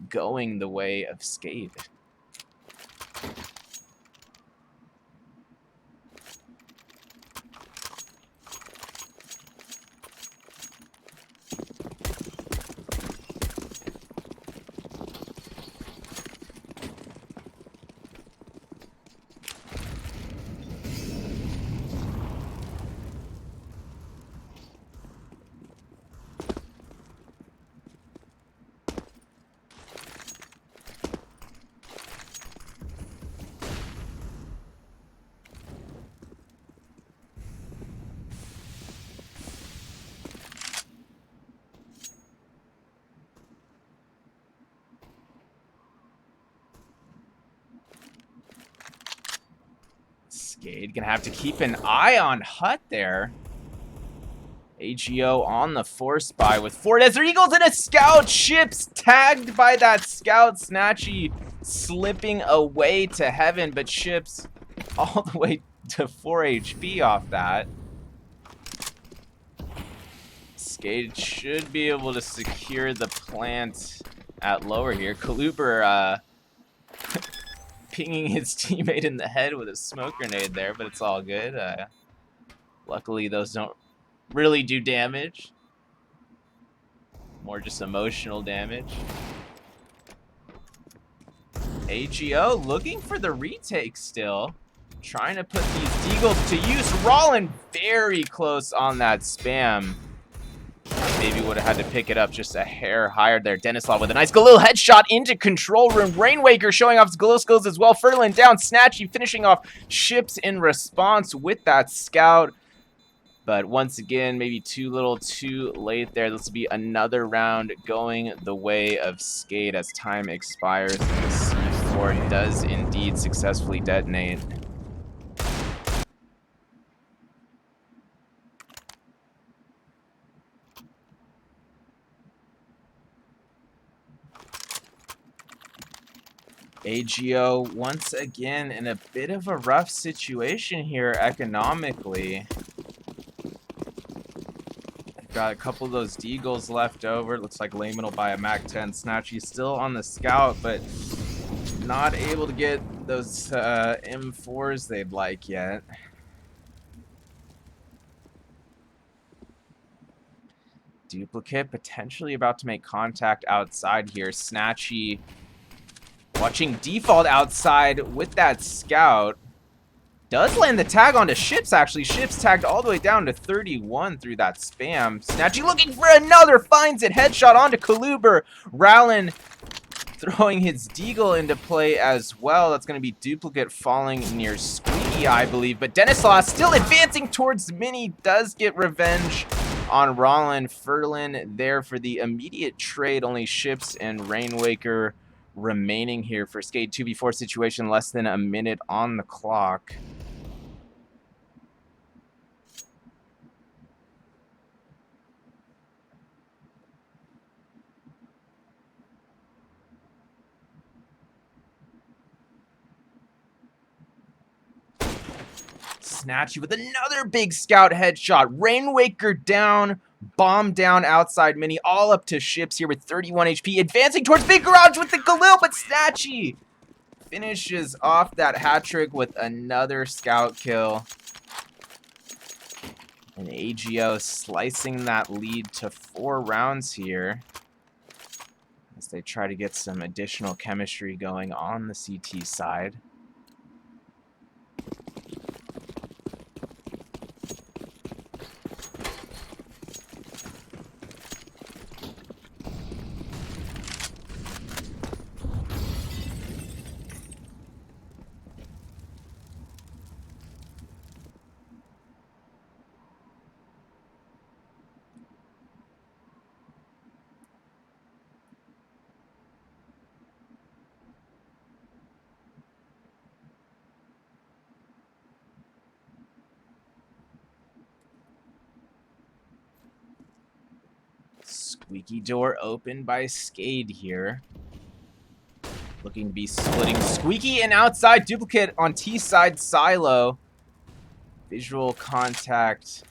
going the way of SKADE. SKADE gonna have to keep an eye on Hut there. AGO on the force buy with 4 Desert Eagles and a scout. Ships tagged by that scout. Snatchy slipping away to Heaven, but Ships all the way to 4 HP off that. SKADE should be able to secure the plant at lower here. Kaluber pinging his teammate in the head with a smoke grenade there, but it's all good. Luckily, those don't really do damage. More just emotional damage. AGO looking for the retake still. Trying to put these Deagles to use. Rollin very close on that spam. Maybe would have had to pick it up just a hair higher there. Denislaw with a nice Galil headshot into control room. Rainwaker showing off his Galil skills as well. Ferlin down. Snatchy finishing off Ships in response with that scout. But once again, maybe too little too late there. This will be another round going the way of SKADE as time expires. And the C4 does indeed successfully detonate. AGO once again in a bit of a rough situation here economically. Got a couple of those Deagles left over. Looks like Layman will buy a MAC-10. Snatchy still on the scout, but not able to get those M4s they'd like yet. Duplicate potentially about to make contact outside here. Snatchy watching default outside with that scout. Does land the tag onto Ships, actually. Ships tagged all the way down to 31 through that spam. Snatchy looking for another, finds it. Headshot onto Kaluber. Rowlin throwing his Deagle into play as well. That's going to be Duplicate falling near Squeaky, I believe. But Denislaw still advancing towards Mini. Does get revenge on Rollin. Ferlin there for the immediate trade. Only Ships and Rainwaker remaining here for SKADE 2v4 situation. Less than a minute on the clock. Snatchy with another big scout headshot. Rainwaker down, bomb down outside Mini, all up to Ships here with 31 HP. Advancing towards Big Garage with the Galil, but Snatchy finishes off that hat trick with another scout kill. And AGO slicing that lead to 4 rounds here as they try to get some additional chemistry going on the CT side. Squeaky door open by SKADE here. Looking to be splitting Squeaky and outside duplicate on T-side silo. Visual contact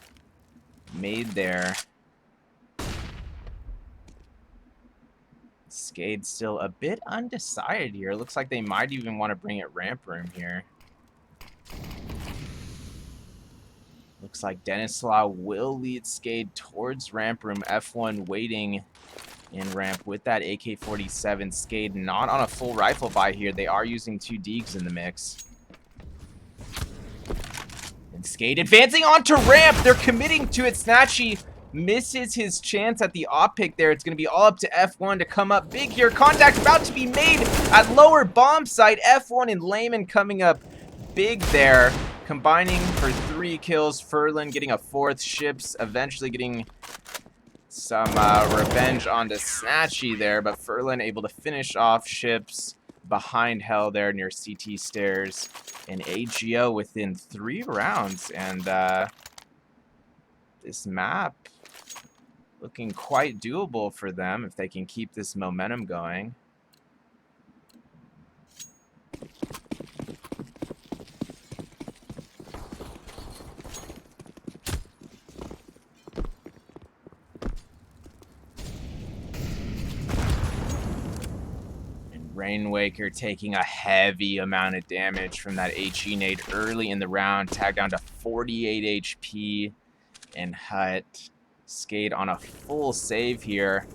made there. SKADE still a bit undecided here. Looks like they might even want to bring it ramp room here. Looks like Denislaw will lead SKADE towards ramp room. F1 waiting in ramp with that AK-47. SKADE not on a full rifle buy here. They are using 2 Deegs in the mix. And SKADE advancing onto ramp. They're committing to it. Snatchy misses his chance at the op pick there. It's going to be all up to F1 to come up big here. Contact about to be made at lower bomb site. F1 and Layman coming up big there. Combining for 3 kills. Furlan getting a 4th. Ships eventually getting some revenge onto Snatchy there. But Furlan able to finish off Ships behind Hell there near CT stairs. And AGO within 3 rounds. And this map looking quite doable for them if they can keep this momentum going. Rainwaker taking a heavy amount of damage from that HE nade early in the round. Tagged down to 48 HP. And Hut SKADE on a full save here.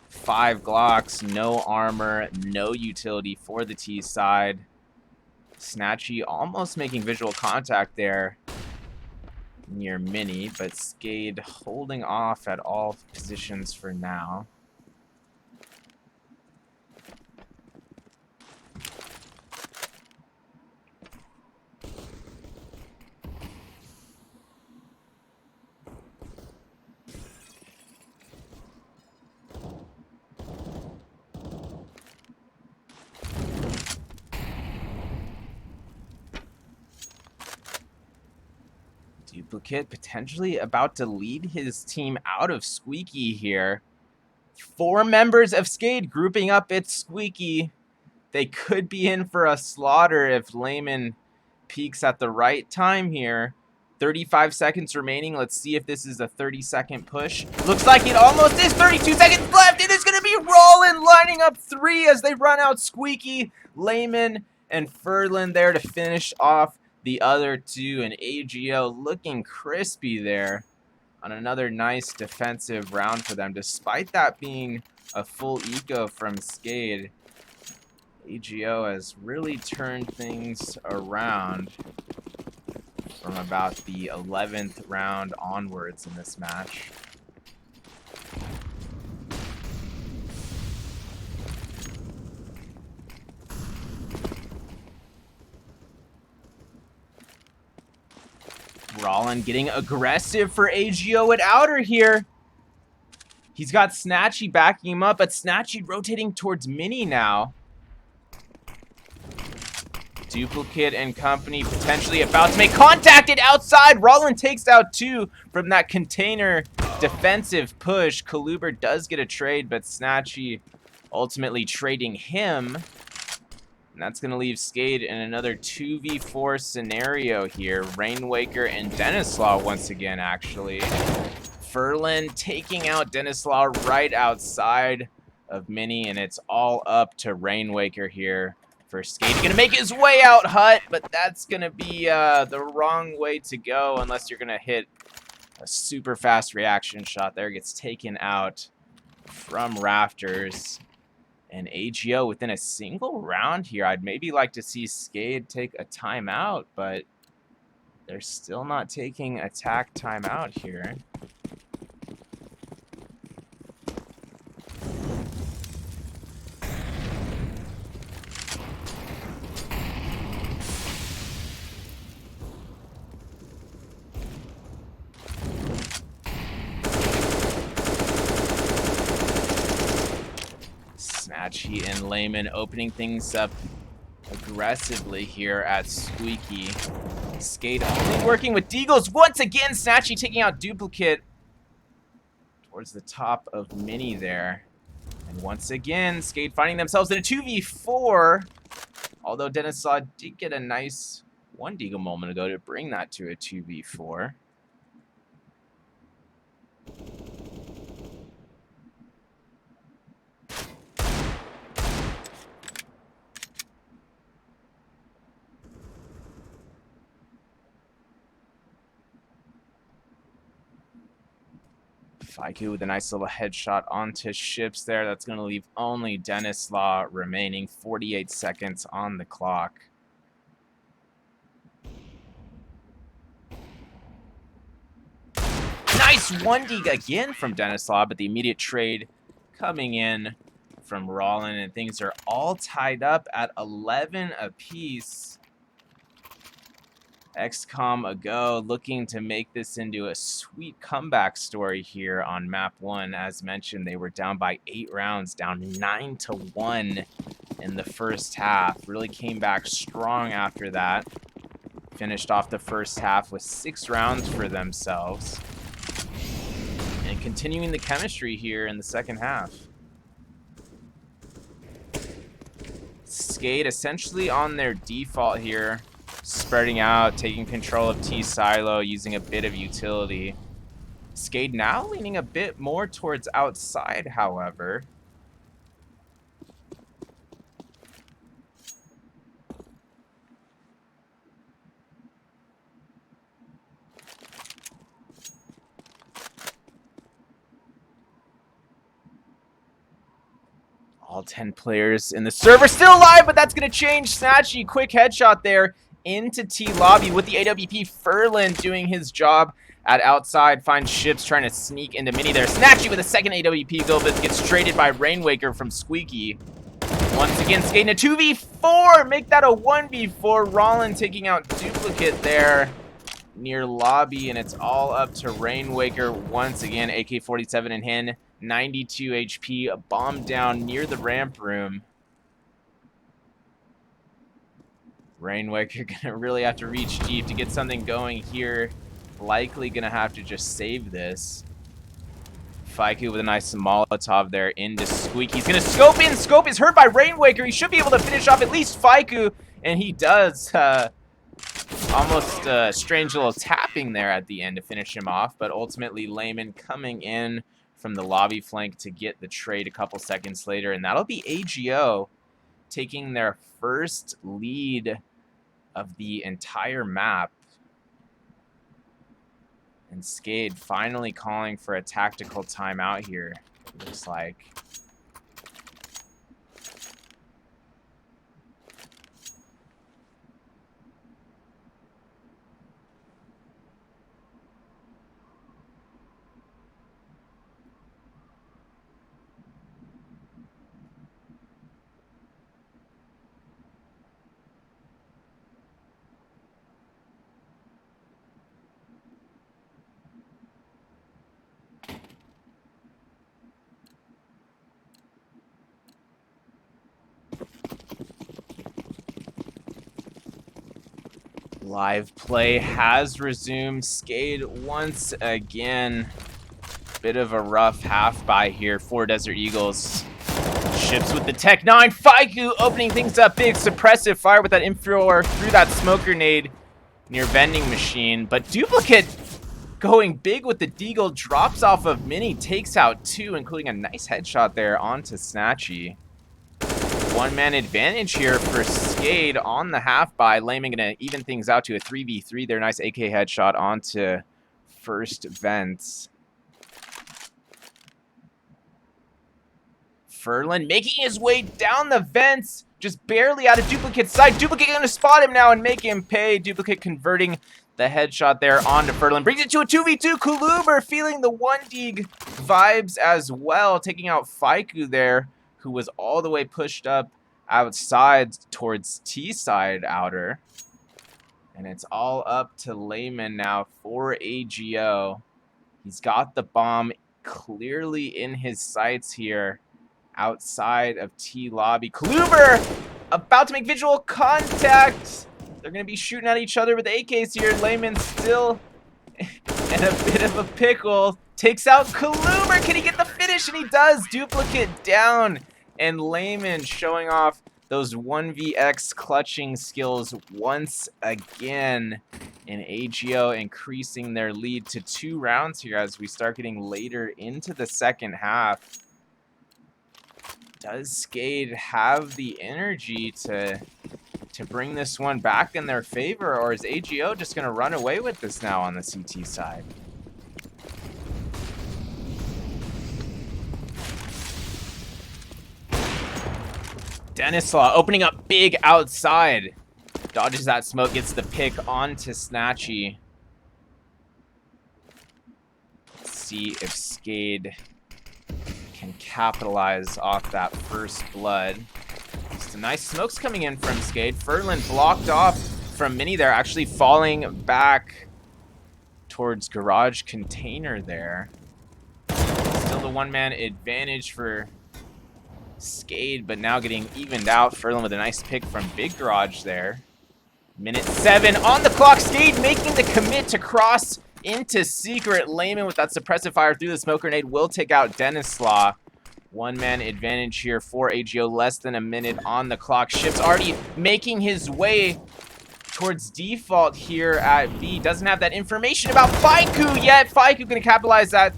5 Glocks, no armor, no utility for the T side. Snatchy almost making visual contact there near Mini, but SKADE holding off at all positions for now. Duplicate potentially about to lead his team out of Squeaky here. 4 members of SKADE grouping up at Squeaky. They could be in for a slaughter if Layman peaks at the right time here. 35 seconds remaining. Let's see if this is a 30-second push. Looks like it almost is. 32 seconds left. It is going to be Rollin lining up 3 as they run out Squeaky, Layman, and Furlan there to finish off the other 2, and AGO looking crispy there on another nice defensive round for them. Despite that being a full eco from SKADE, AGO has really turned things around from about the 11th round onwards in this match. Rollin getting aggressive for AGO at outer here. He's got Snatchy backing him up, but Snatchy rotating towards Mini now. Duplicate and company potentially about to make contact at outside. Rollin takes out 2 from that container defensive push. Kaluber does get a trade, but Snatchy ultimately trading him. And that's going to leave SKADE in another 2v4 scenario here. Rainwaker and Denislaw once again, actually. Furlan taking out Denislaw right outside of Mini, and it's all up to Rainwaker here for SKADE. Gonna make his way out Hut, but that's gonna be the wrong way to go unless you're gonna hit a super fast reaction shot there. Gets taken out from Rafters. And AGO within a single round here. I'd maybe like to see SKADE take a timeout, but they're still not taking attack timeout here. Snatchy and Layman opening things up aggressively here at Squeaky. SKADE only working with Deagles. Once again, Snatchy taking out Duplicate towards the top of Mini there. And once again, SKADE finding themselves in a 2v4. Although Denislaw did get a nice one Deagle moment ago to bring that to a 2v4. Faiku with a nice little headshot onto Ships there. That's going to leave only Denislaw remaining. 48 seconds on the clock. Nice 1D again from Denislaw, but the immediate trade coming in from Rollin, and things are all tied up at 11 apiece. X-kom a go, looking to make this into a sweet comeback story here on map 1. As mentioned, they were down by 8 rounds, down 9-1 in the first half. Really came back strong after that. Finished off the first half with 6 rounds for themselves. And continuing the chemistry here in the second half. SKADE essentially on their default here. Spreading out, taking control of T-Silo, using a bit of utility. SKADE now leaning a bit more towards outside, however. All 10 players in the server still alive, but that's going to change. Snatchy, quick headshot there into T-Lobby with the AWP. Furlan doing his job at outside. Finds Ships trying to sneak into Mini there. Snatchy with a second AWP go, but gets traded by Rainwaker from Squeaky. Once again, skating a 2v4. Make that a 1v4. Rollin taking out Duplicate there near Lobby, and it's all up to Rainwaker once again. AK-47 in hand. 92 HP. A bomb down near the ramp room. Rainwaker gonna really have to reach deep to get something going here. Likely gonna have to just save this. Faiku with a nice Molotov there into Squeak. He's gonna scope in. Scope is hurt by Rainwaker. He should be able to finish off at least Faiku, and he does. Almost a strange little tapping there at the end to finish him off, but ultimately Layman coming in from the lobby flank to get the trade a couple seconds later, and that'll be AGO taking their first lead of the entire map. And SKADE finally calling for a tactical timeout here, it looks like. Live play has resumed. SKADE once again. Bit of a rough half by here for Desert Eagles. Ships with the Tech 9. Faiku opening things up big. Suppressive fire with that infrared through that smoker nade near vending machine. But Duplicate going big with the Deagle. Drops off of Mini. Takes out 2, including a nice headshot there onto Snatchy. One-man advantage here for SKADE on the half-by. Layman gonna even things out to a 3v3 there. Nice AK headshot onto first vents. Furlan making his way down the vents, just barely out of Duplicate's sight. Duplicate gonna spot him now and make him pay. Duplicate converting the headshot there onto Furlan. Brings it to a 2v2. Kuluber feeling the 1D vibes as well, taking out Faiku there, who was all the way pushed up outside towards T-side outer. And it's all up to Layman now for AGO. He's got the bomb clearly in his sights here outside of T lobby. Kluber about to make visual contact. They're going to be shooting at each other with AKs here. Layman still in a bit of a pickle. Takes out Kluber. Can he get the finish? And he does. Duplicate down. And Layman showing off those 1vx clutching skills once again. And AGO increasing their lead to 2 rounds here as we start getting later into the second half. Does SKADE have the energy to bring this one back in their favor, or is AGO just going to run away with this now on the CT side? Denislaw opening up big outside. Dodges that smoke, gets the pick onto Snatchy. Let's see if SKADE can capitalize off that first blood. Some nice smokes coming in from SKADE. Furlan blocked off from Mini there, actually falling back towards garage container there. Still the one-man advantage for SKADE, but now getting evened out. Furlan with a nice pick from Big Garage there. Minute 7 on the clock. SKADE making the commit to cross into Secret. Layman with that suppressive fire through the smoke grenade will take out Denislaw. One-man advantage here for AGO. Less than a minute on the clock. Ship's already making his way towards default here at B. Doesn't have that information about Faiku yet. Faiku gonna capitalize that.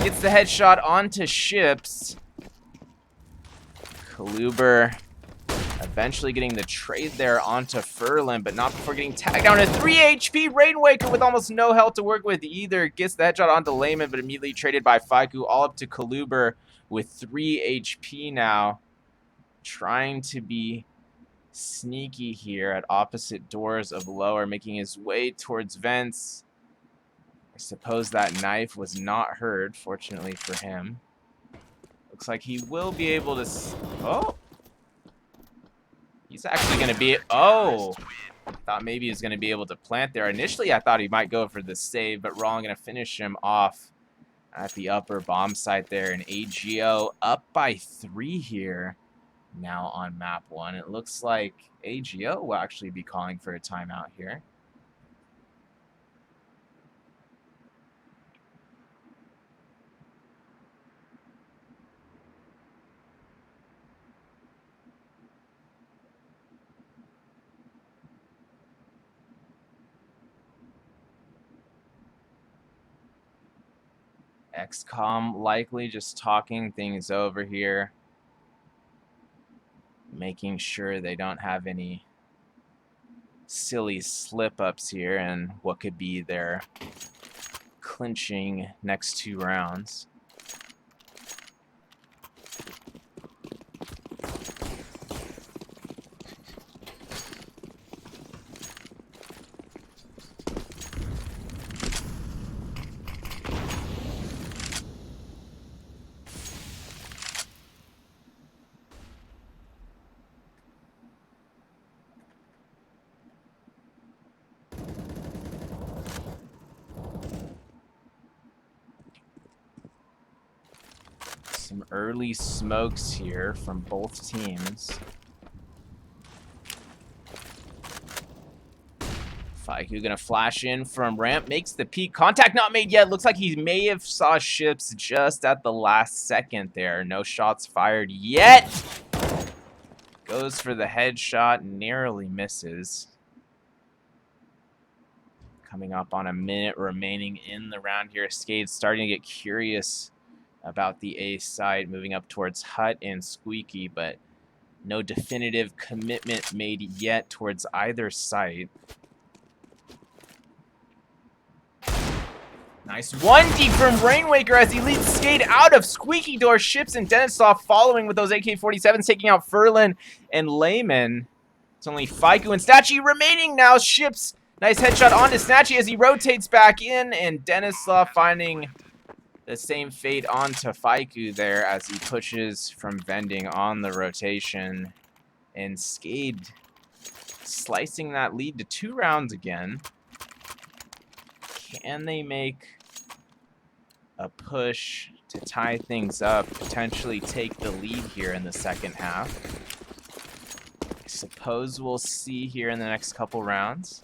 Gets the headshot onto Ships. Kluber eventually getting the trade there onto Furlan, but not before getting tagged down to 3 HP. Rainwaker with almost no health to work with either. Gets the headshot onto Layman, but immediately traded by Faiku, all up to Kluber with 3 HP now. Trying to be sneaky here at opposite doors of lower, making his way towards vents. I suppose that knife was not heard, fortunately for him. Looks like he will be able to... Oh! He's actually going to be... Oh! Thought maybe he was going to be able to plant there. Initially, I thought he might go for the save, but wrong. Going to finish him off at the upper bomb site there. And AGO up by 3 here now on map 1. It looks like AGO will actually be calling for a timeout here. X-kom likely just talking things over here, making sure they don't have any silly slip-ups here and what could be their clinching next 2 rounds. Some early smokes here from both teams. Faiku gonna flash in from ramp, makes the peak. Contact not made yet. Looks like he may have saw ships just at the last second there. No shots fired yet. Goes for the headshot, narrowly misses. Coming up on a minute remaining in the round here. SKADE starting to get curious about the A side, moving up towards Hut and Squeaky, but no definitive commitment made yet towards either site. Nice 1D from Rainwaker as he leads SKADE out of Squeaky Door. Ships and Denisoft following with those AK-47s, taking out Furlan and Layman. It's only Faiku and Snatchy remaining now. Ships, nice headshot onto Snatchy as he rotates back in, and Denisoft finding the same fate onto Faiku there as he pushes from vending on the rotation. And SKADE slicing that lead to 2 rounds again. Can they make a push to tie things up, potentially take the lead here in the second half? I suppose we'll see here in the next couple rounds.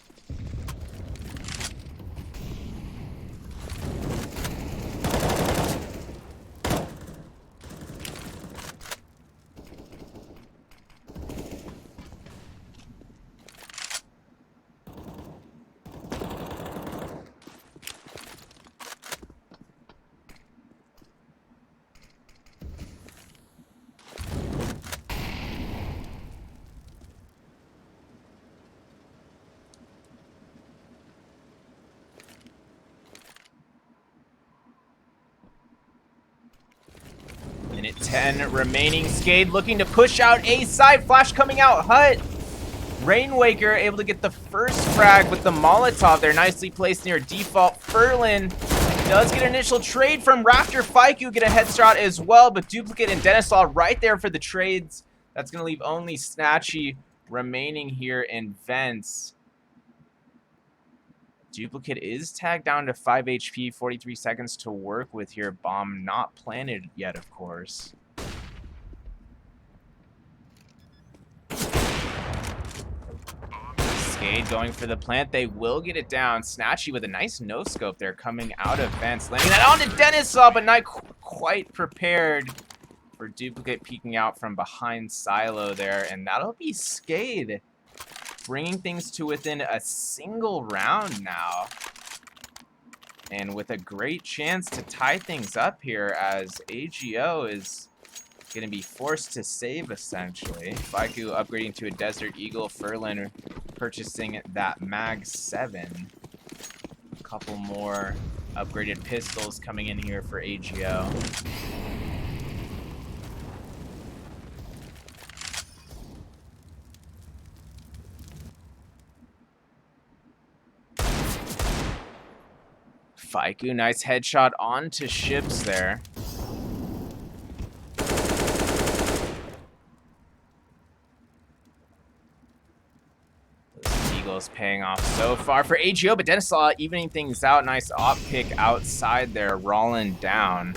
Minute 10 remaining. SKADE looking to push out A side. Flash coming out. Hut. Rainwaker able to get the first frag with the Molotov there. Nicely placed near default. Furlan does get an initial trade from Raptor. Faiku get a headshot as well, but Duplicate and Denisaw right there for the trades. That's going to leave only Snatchy remaining here in vents. Duplicate is tagged down to 5 HP, 43 seconds to work with here. Bomb not planted yet, of course. SKADE going for the plant. They will get it down. Snatchy with a nice no-scope there coming out of vents. Landing that onto Denisaw, but not quite prepared for Duplicate peeking out from behind Silo there. And that'll be SKADE bringing things to within a single round now. And with a great chance to tie things up here as AGO is going to be forced to save, essentially. Faiku upgrading to a Desert Eagle. Furlan purchasing that Mag 7. A couple more upgraded pistols coming in here for AGO. Faiku, nice headshot onto ships there. Those Eagles paying off so far for AGO, but Denisaw evening things out. Nice op pick outside there, Rollin down.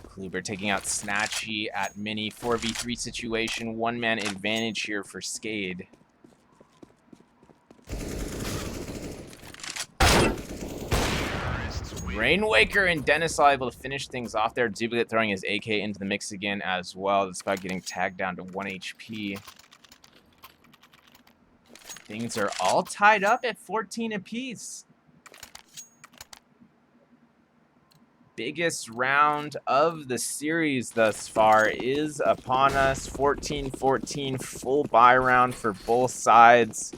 Kluber taking out Snatchy at mini 4v3 situation. One-man advantage here for SKADE. Rainwaker and Denisaw able to finish things off there. Duplicate throwing his AK into the mix again as well, despite getting tagged down to 1 HP. Things are all tied up at 14 apiece. Biggest round of the series thus far is upon us. 14-14, full buy round for both sides.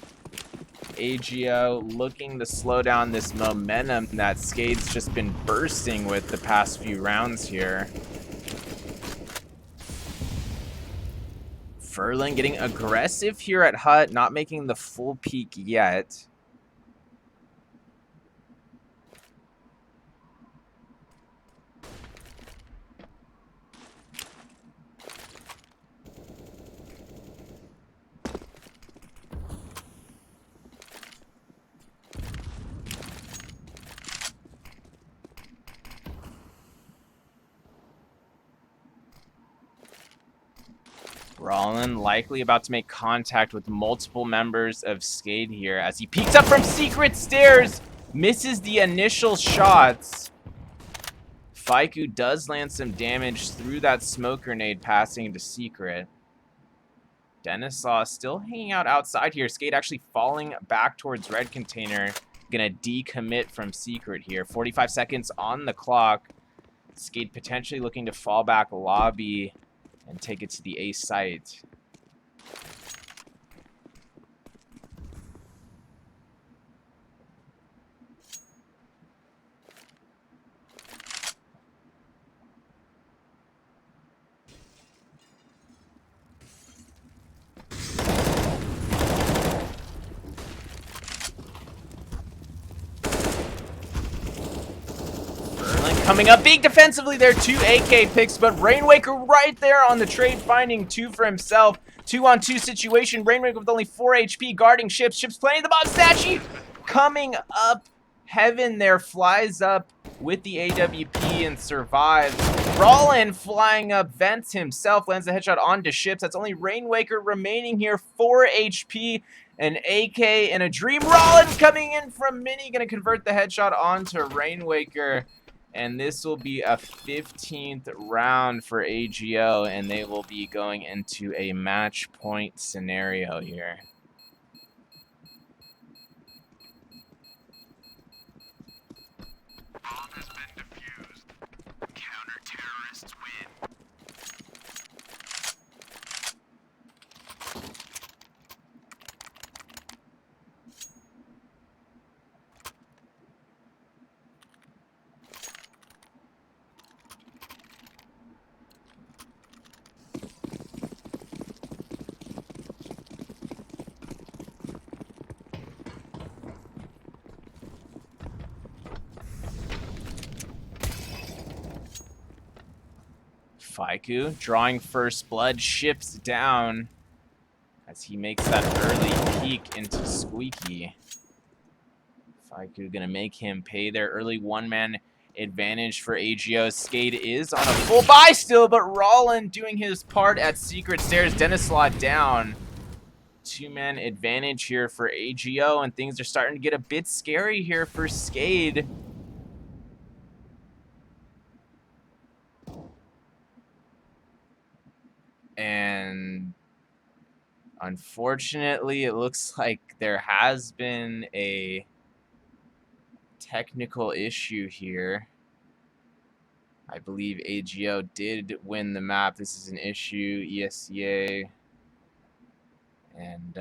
AGO looking to slow down this momentum that SKADE's just been bursting with the past few rounds here. Furlan getting aggressive here at Hut, not making the full peak yet. Rollin likely about to make contact with multiple members of SKADE here as he peeks up from secret stairs, misses the initial shots. Faiku does land some damage through that smoke grenade passing into secret. Denislaw still hanging out outside here. SKADE actually falling back towards red container. Gonna decommit from secret here. 45 seconds on the clock. SKADE potentially looking to fall back lobby and take it to the A site. Coming up big defensively there, 2 AK picks, but Rainwaker right there on the trade, finding 2 for himself. 2-on-2 situation, Rainwaker with only 4 HP, guarding ships. Ships playing the bomb, Snatchy coming up heaven there, flies up with the AWP and survives. Rollin flying up, vents himself, lands a headshot onto ships. That's only Rainwaker remaining here, 4 HP. An AK and a dream. Rollin coming in from mini, gonna convert the headshot onto Rainwaker. And this will be a 15th round for AGO, and they will be going into a match point scenario here. Bomb has been defused. Counter-terrorists win. Faiku drawing first blood, ships down as he makes that early peek into Squeaky. Faiku gonna make him pay their early one-man advantage for AGO. SKADE is on a full buy still, but Rollin doing his part at secret stairs. Denislaw down. 2-man advantage here for AGO, and things are starting to get a bit scary here for SKADE. And unfortunately, it looks like there has been a technical issue here. I believe AGO did win the map. This is an issue ESEA and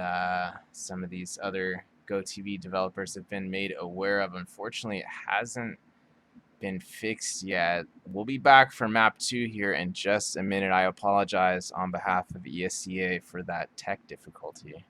some of these other GoTV developers have been made aware of. Unfortunately, it hasn't been fixed yet. We'll be back for map 2 here in just a minute. I apologize on behalf of ESEA for that tech difficulty.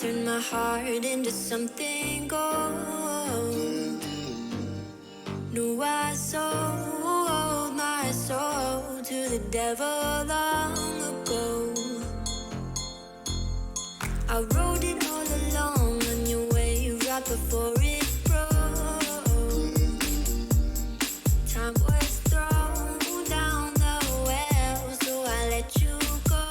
Turn my heart into something gold. Knew I sold my soul to the devil long ago. I rode it all along on your way right before it broke. Time was thrown down the well, so I let you go.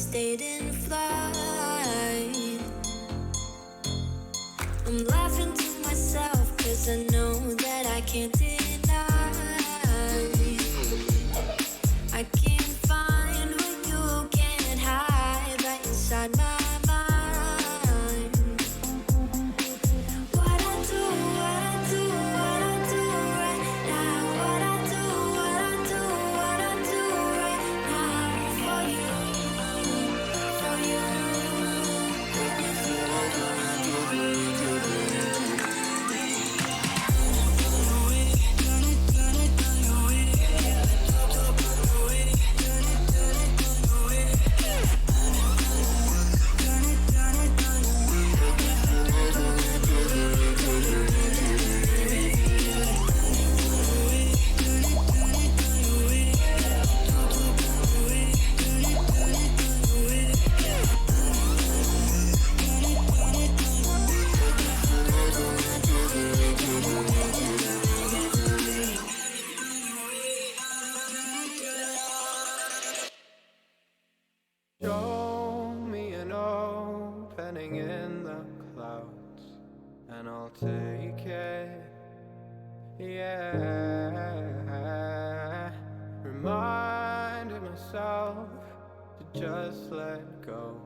stayed in flight. I'm laughing to myself, cause I know that I can't deny. I can't find what you can't hide right inside my mind. What I do right now. What I do right now for you. Show me an opening in the clouds, and I'll take it. Yeah, reminding myself to just let go.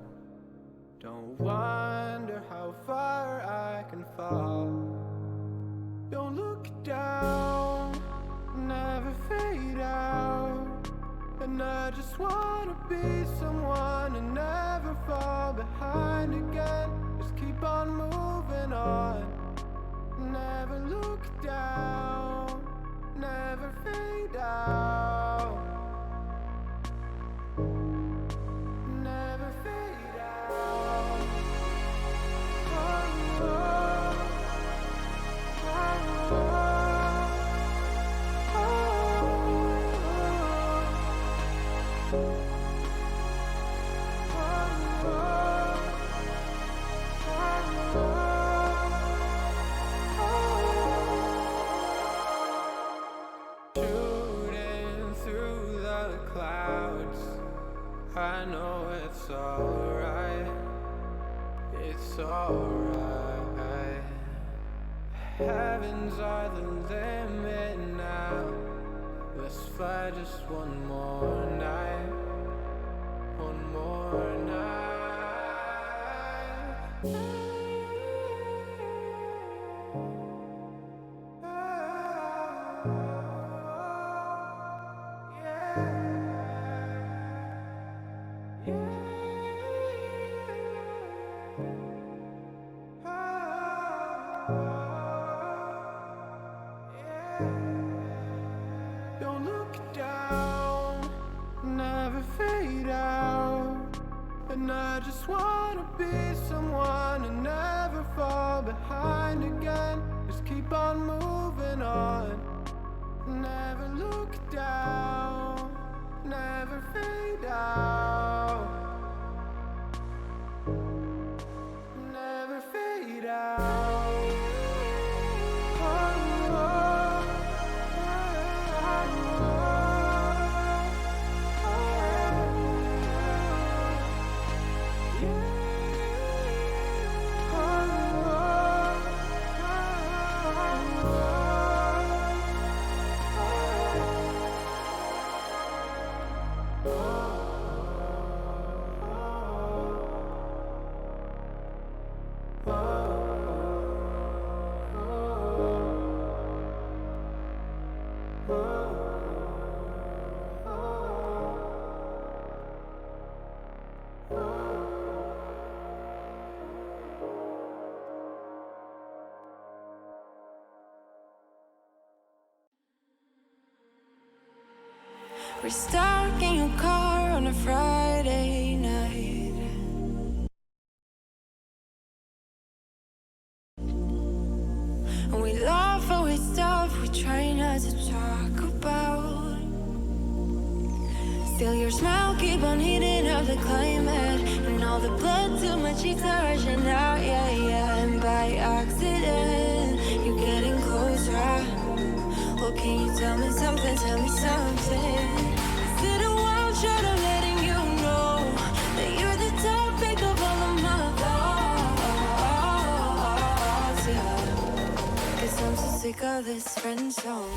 Don't wonder how far I can fall. Don't look down, never fade out. And I just wanna be someone and never fall behind again. Just keep on moving on. Never look down, never fade out. Never fade out. Oh, oh, oh, oh, oh. Shooting through the clouds, I know it's alright. It's alright. Heavens are the limit now. Let's fly just one more night. One more night. Don't look down, never fade out. And I just wanna be someone and never fall behind again. Just keep on moving on. Never look down, never fade out. Never fade out. Oh, oh, We're stuck in your car on a Friday night. And we laugh away stuff we try not to talk about. Still your smile keep on heating up the climate. And all the blood to my cheeks are rushing out, yeah, yeah. And by accident, you're getting closer. Well, can you tell me something, tell me something? Is it a wild shot of letting you know that of this friend zone.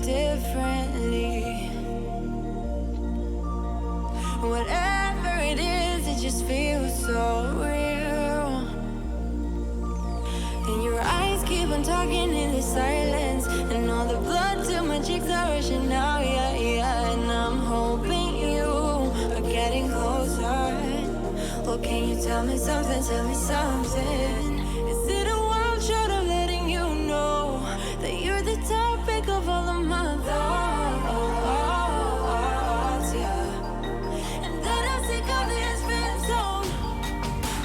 Differently. Whatever it is, it just feels so real. And your eyes keep on talking in the silence, and all the blood to my cheeks are rushing now, yeah, yeah. And I'm hoping you are getting closer. Well, can you tell me something, tell me something? Is it a wild shot of letting you know that you're the topic of all of my thoughts, yeah? And that I'm sick of this friend zone.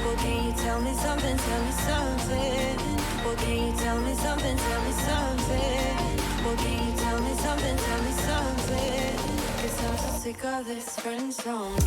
Well, can you tell me something, tell me something? Well, can you tell me something, tell me something? Well, can you tell me something, tell me something? 'Cause I'm so sick of this friend zone.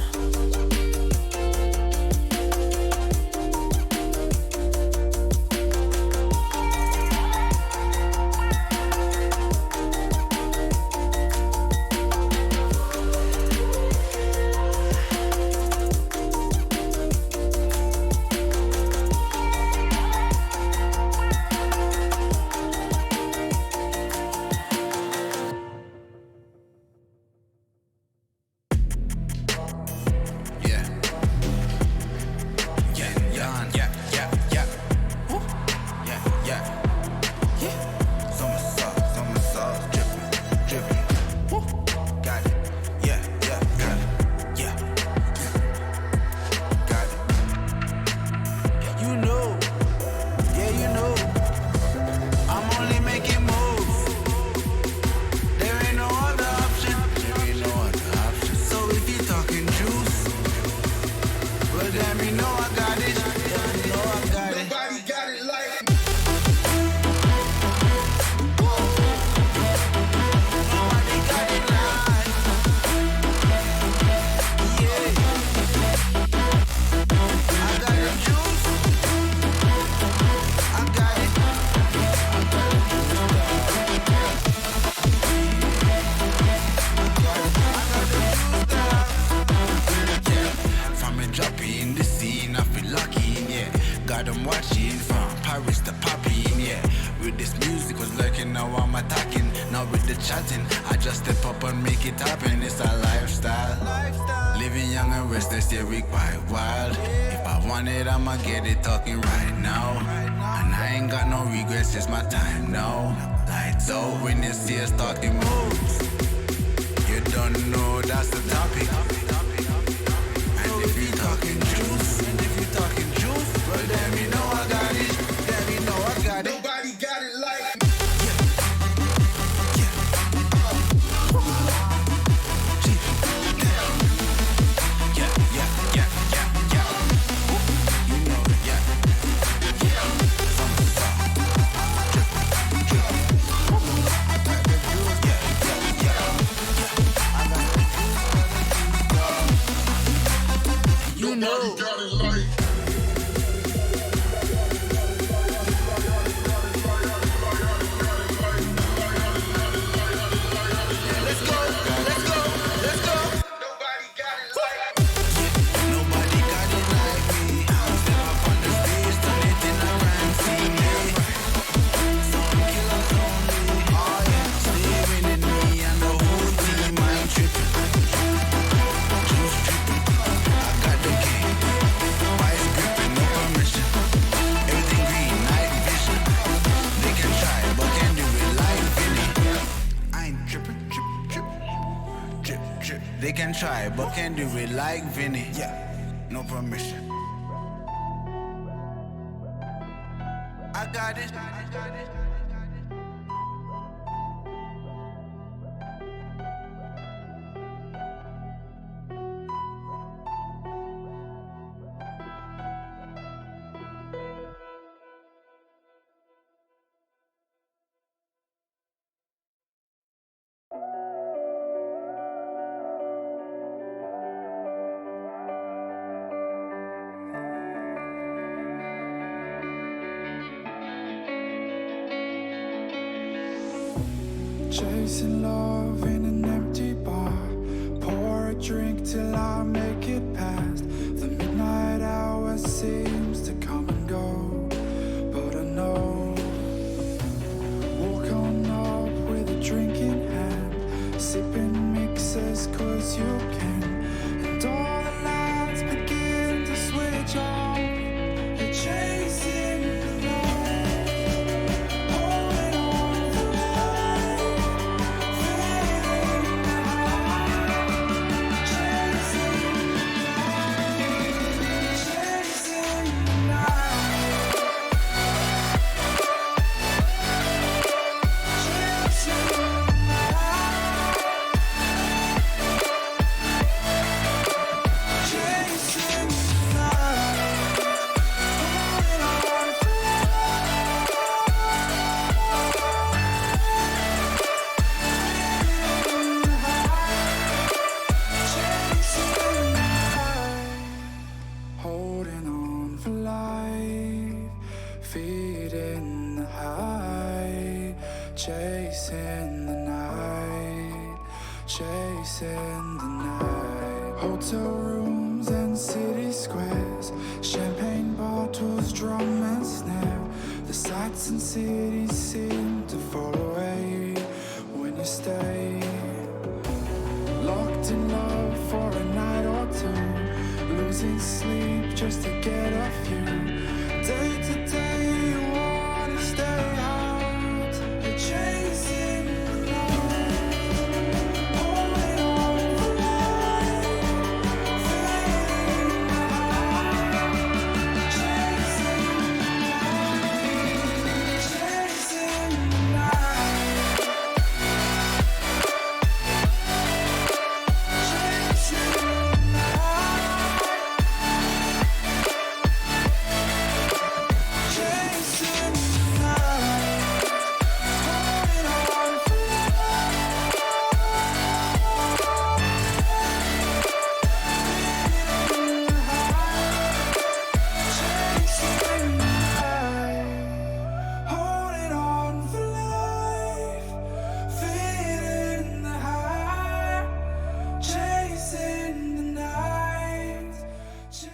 They can try, but can't do it like Vinny. Yeah, no permission. I got it. Chasing love in an empty bar. Pour a drink till I make it past. The midnight hour seems to come and go, but I know. Walk on up with a drink in hand, sipping mixers cause you can. And all the lights begin to switch off. You're chasing the light, holding on for life, fading in the night. Chasing the light, chasing the night, chasing the night, chasing the night, holding on for holding on for life, feet in the high, chasing the night, chasing the night. Hotel rooms and city squares, champagne bottles, drum and snare. The sights and cities seem to fall away when you stay. Locked in love for a night or two, losing sleep just to get off you. Day to day you wanna stay out. You're chasing the light, holding on for life, fading in the night. Chasing the light, chasing the night, chasing the night, chasing the night, holding on for chasing the night, holding on for life, feeling the high, chasing the night, chasing.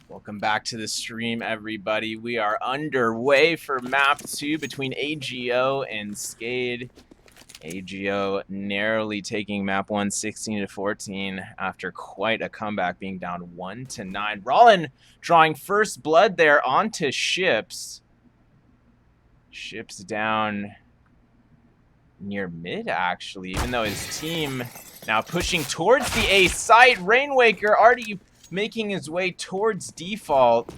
Welcome back to the stream, everybody. We are underway for map 2 between AGO and SKADE. AGO narrowly taking map 1 16-14 after quite a comeback, being down 1-9. Rollin drawing first blood there onto Ships. Ships down near mid, actually, even though his team now pushing towards the A site. Rainwaker already making his way towards default.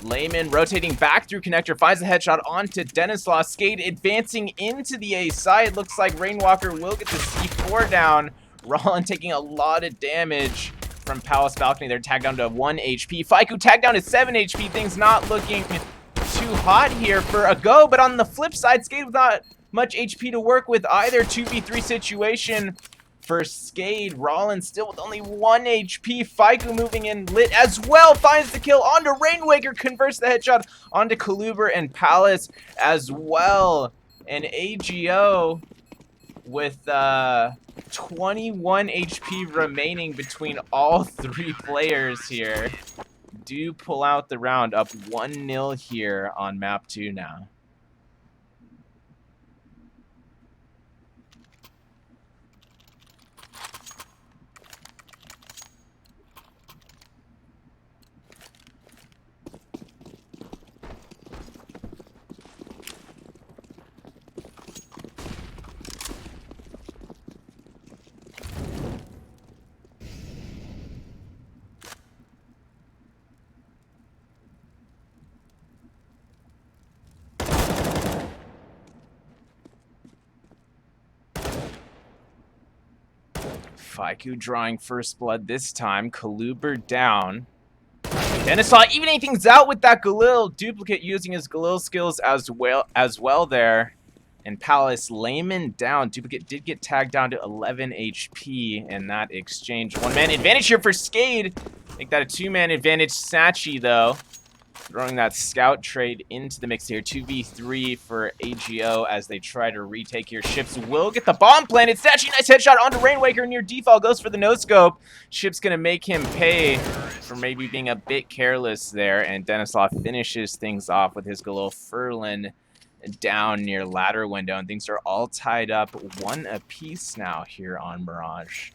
Layman rotating back through connector, finds the headshot onto Denislaw. SKADE advancing into the A side. Looks like Rainwalker will get the C4 down. Rollin taking a lot of damage from Palace Balcony. They're tagged down to 1 HP. Faiku tagged down to 7 HP. Things not looking too hot here for a go, but on the flip side, SKADE with not much HP to work with either. 2v3 situation for SKADE. Rollins still with only 1 HP. Faiku moving in lit as well. Finds the kill onto Rainwaker. Converts the headshot onto Kaluber and Palace as well. And AGO with 21 HP remaining between all 3 players here. Do pull out the round, up 1-0 here on map 2 now. Faiku drawing first blood this time. Kaluber down. Denislaw evening things out with that Galil duplicate, using his Galil skills as well there. and Palace. Layman down. Duplicate did get tagged down to 11 HP in that exchange. One-man advantage here for SKADE. Make that a two-man advantage. Sachi, though, throwing that scout trade into the mix here. 2v3 for AGO as they try to retake here. Ships will get the bomb planted. Sachi, nice headshot onto Rainwaker near default. Goes for the no-scope. Ship's going to make him pay for maybe being a bit careless there. And Denislav finishes things off with his Galil Furlan down near ladder window. And things are all tied up 1 apiece now here on Mirage.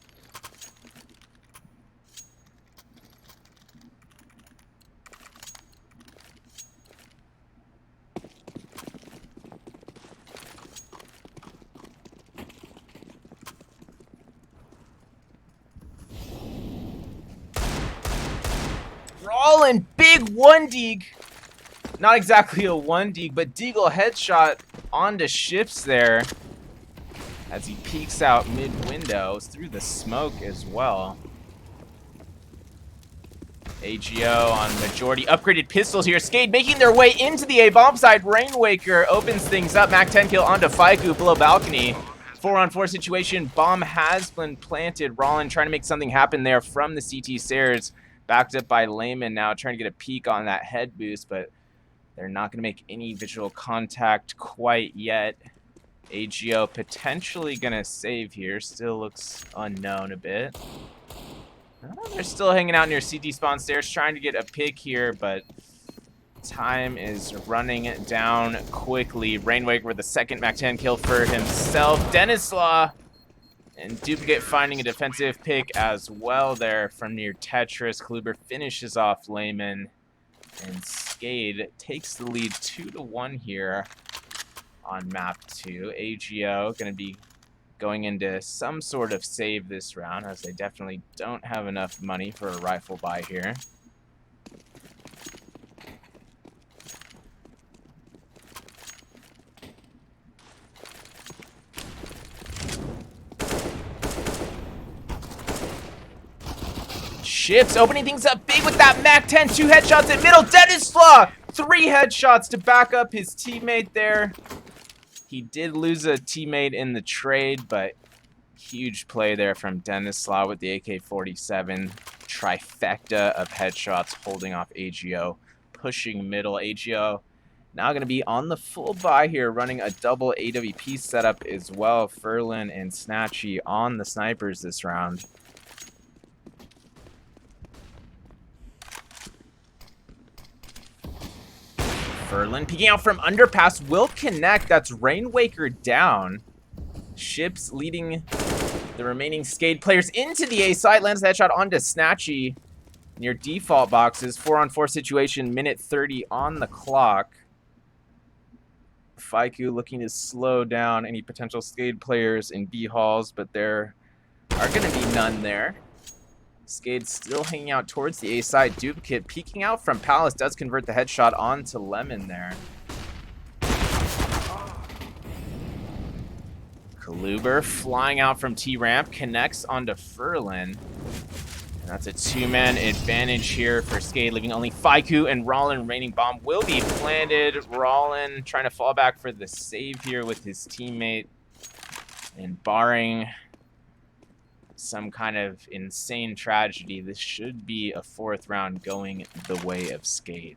Rollin, big one deeg. Not exactly a one deeg, but Deagle headshot onto Ships there as he peeks out mid-window through the smoke as well. AGO on majority upgraded pistols here. SKADE making their way into the A-bomb side. Rainwaker opens things up. Mac 10 kill onto Faiku below balcony. 4-on-4 situation. Bomb has been planted. Rollin trying to make something happen there from the CT stairs. Backed up by Layman now, trying to get a peek on that head boost, but they're not going to make any visual contact quite yet. AGO potentially going to save here. Still looks unknown a bit. They're still hanging out near CT spawn stairs, trying to get a pick here, but time is running down quickly. Rainwaker with the second Mac 10 kill for himself. Denislav and Duplicate finding a defensive pick as well there from near Tetris. Kluber finishes off Layman, and SKADE takes the lead 2-1 here on map 2. AGO going to be going into some sort of save this round, as they definitely don't have enough money for a rifle buy here. Ships opening things up big with that Mac 10. 2 headshots in middle. Denislav! 3 headshots to back up his teammate there. He did lose a teammate in the trade, but huge play there from Denislav with the AK-47. Trifecta of headshots holding off AGO. Pushing middle. AGO now going to be on the full buy here, running a double AWP setup as well. Furlan and Snatchy on the snipers this round. Furlan peeking out from underpass will connect. That's Rainwaker down. Ships leading the remaining SKADE players into the A side. Lands the headshot onto Snatchy near default boxes. 4-on-4 situation, minute 30 on the clock. Faiku looking to slow down any potential SKADE players in B halls, but there are going to be none there. SKADE still hanging out towards the A side. Duplicate peeking out from Palace does convert the headshot onto Lemon there. Kluber flying out from T-ramp, connects onto Furlan. And that's a 2-man advantage here for SKADE, leaving only Faiku and Rollin remaining. Bomb will be planted. Rollin trying to fall back for the save here with his teammate. And barring some kind of insane tragedy, this should be a 4th round going the way of SKADE.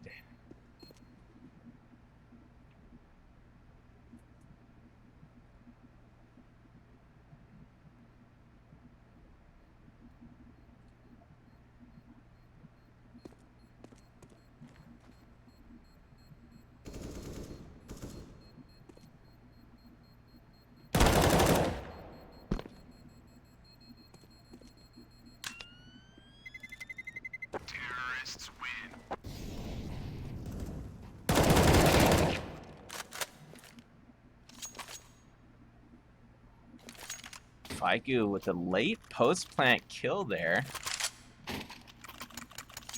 Terrorists win. Faiku with a late post-plant kill there.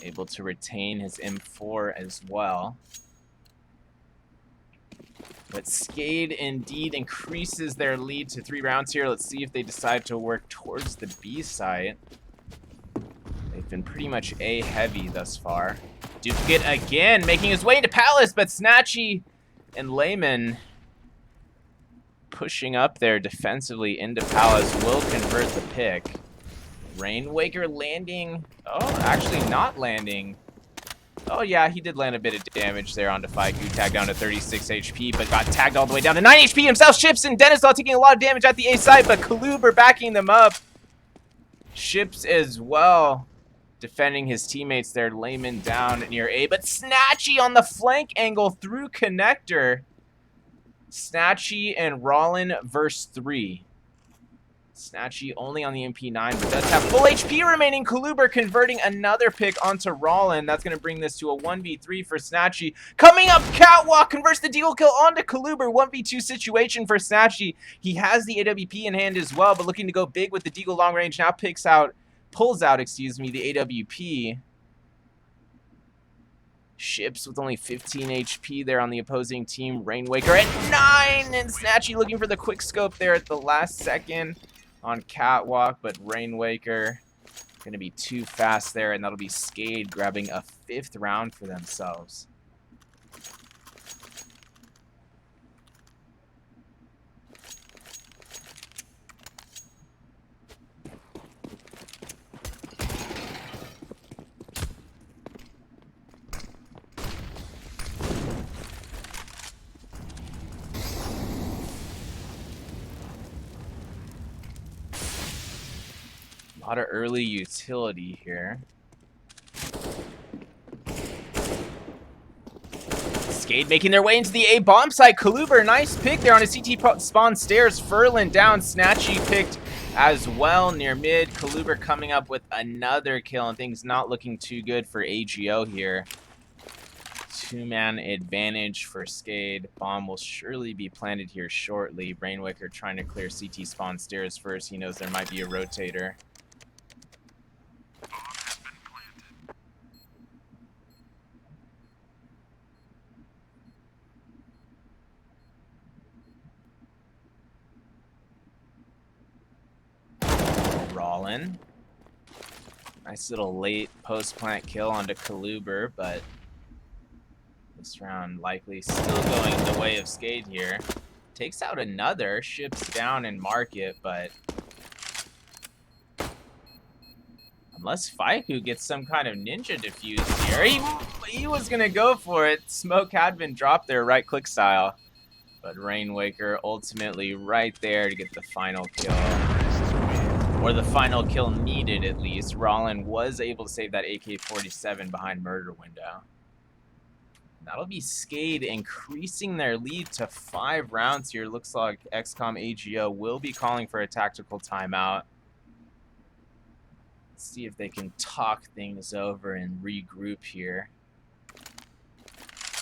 Able to retain his M4 as well. But SKADE indeed increases their lead to 3 rounds here. Let's see if they decide to work towards the B site. They've been pretty much A heavy thus far. Duplicate again making his way into Palace, but Snatchy and Layman pushing up there defensively into Palace will convert the pick. Rainwaker landing. Oh, actually not landing. Oh, yeah, he did land a bit of damage there onto Faiku. Tagged down to 36 HP, but got tagged all the way down to 9 HP himself. Ships and Dennis taking a lot of damage at the A side, but Kaluber backing them up. Ships as well, defending his teammates there. Layman down near A, but Snatchy on the flank angle through connector. Snatchy and Rollin versus 3. Snatchy only on the MP9, but does have full HP remaining. Kaluber converting another pick onto Rollin. That's going to bring this to a 1v3 for Snatchy. Coming up, Catwalk converts the deagle kill onto Kaluber. 1v2 situation for Snatchy. He has the AWP in hand as well, but looking to go big with the deagle long range. Now pulls out, excuse me, the AWP. Ships with only 15 HP there on the opposing team. Rainwaker at 9, and Snatchy looking for the quick scope there at the last second on Catwalk, but Rainwaker going to be too fast there, and that'll be SKADE grabbing a 5th round for themselves. A lot of early utility here. SKADE making their way into the A bomb site. Kaluber, nice pick there on a CT spawn stairs. Furlan down. Snatchy picked as well near mid. Kaluber coming up with another kill, and things not looking too good for AGO here. 2-man advantage for SKADE. Bomb will surely be planted here shortly. Rainwaker trying to clear CT spawn stairs first. He knows there might be a rotator. Rollin. Nice little late post-plant kill onto Kaluber, but this round likely still going the way of SKADE here. Takes out another, ships down in market, but unless Faiku gets some kind of ninja defuse here, he was gonna go for it. Smoke had been dropped there, right click style, but Rainwaker ultimately right there to get the final kill. Or the final kill needed, at least. Rollin was able to save that AK-47 behind murder window. That'll be SKADE increasing their lead to 5 rounds here. Looks like x-kom AGO will be calling for a tactical timeout. Let's see if they can talk things over and regroup here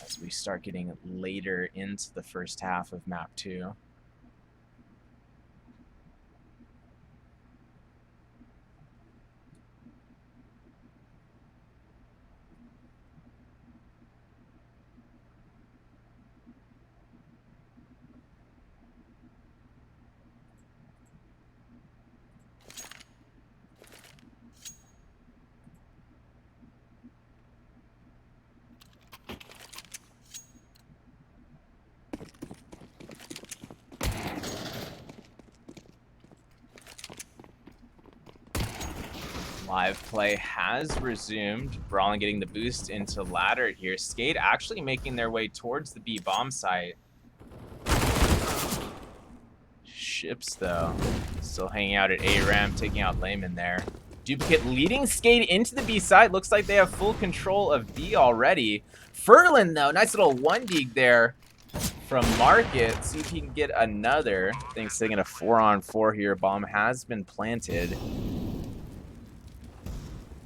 as we start getting later into the first half of map 2. Live play has resumed. Brawlin getting the boost into ladder here. SKADE actually making their way towards the B bomb site. Ships, though, still hanging out at A-Ram, taking out Layman there. Duplicate leading SKADE into the B side. Looks like they have full control of B already. Furlan, though, nice little 1-dig there from Market. See if he can get another. Thinks they get a 4-on-4 here. Bomb has been planted.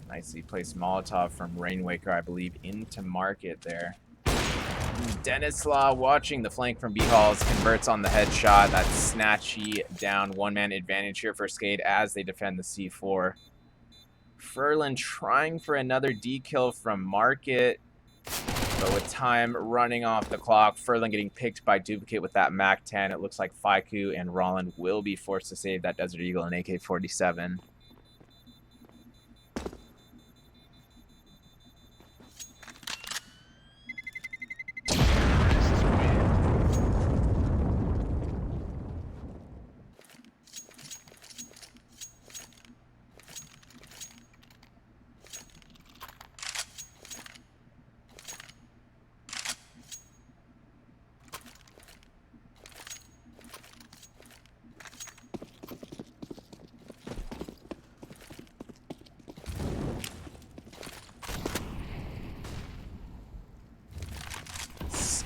Nicely placed Molotov from Rainwaker, I believe, into Market there. Denislaw watching the flank from B-Halls, converts on the headshot. That's Snatchy down. 1-man advantage here for SKADE as they defend the C4. Furlan trying for another D-kill from Market, but with time running off the clock, Furlan getting picked by Duplicate with that MAC-10. It looks like Faiku and Rollin will be forced to save that Desert Eagle and AK-47.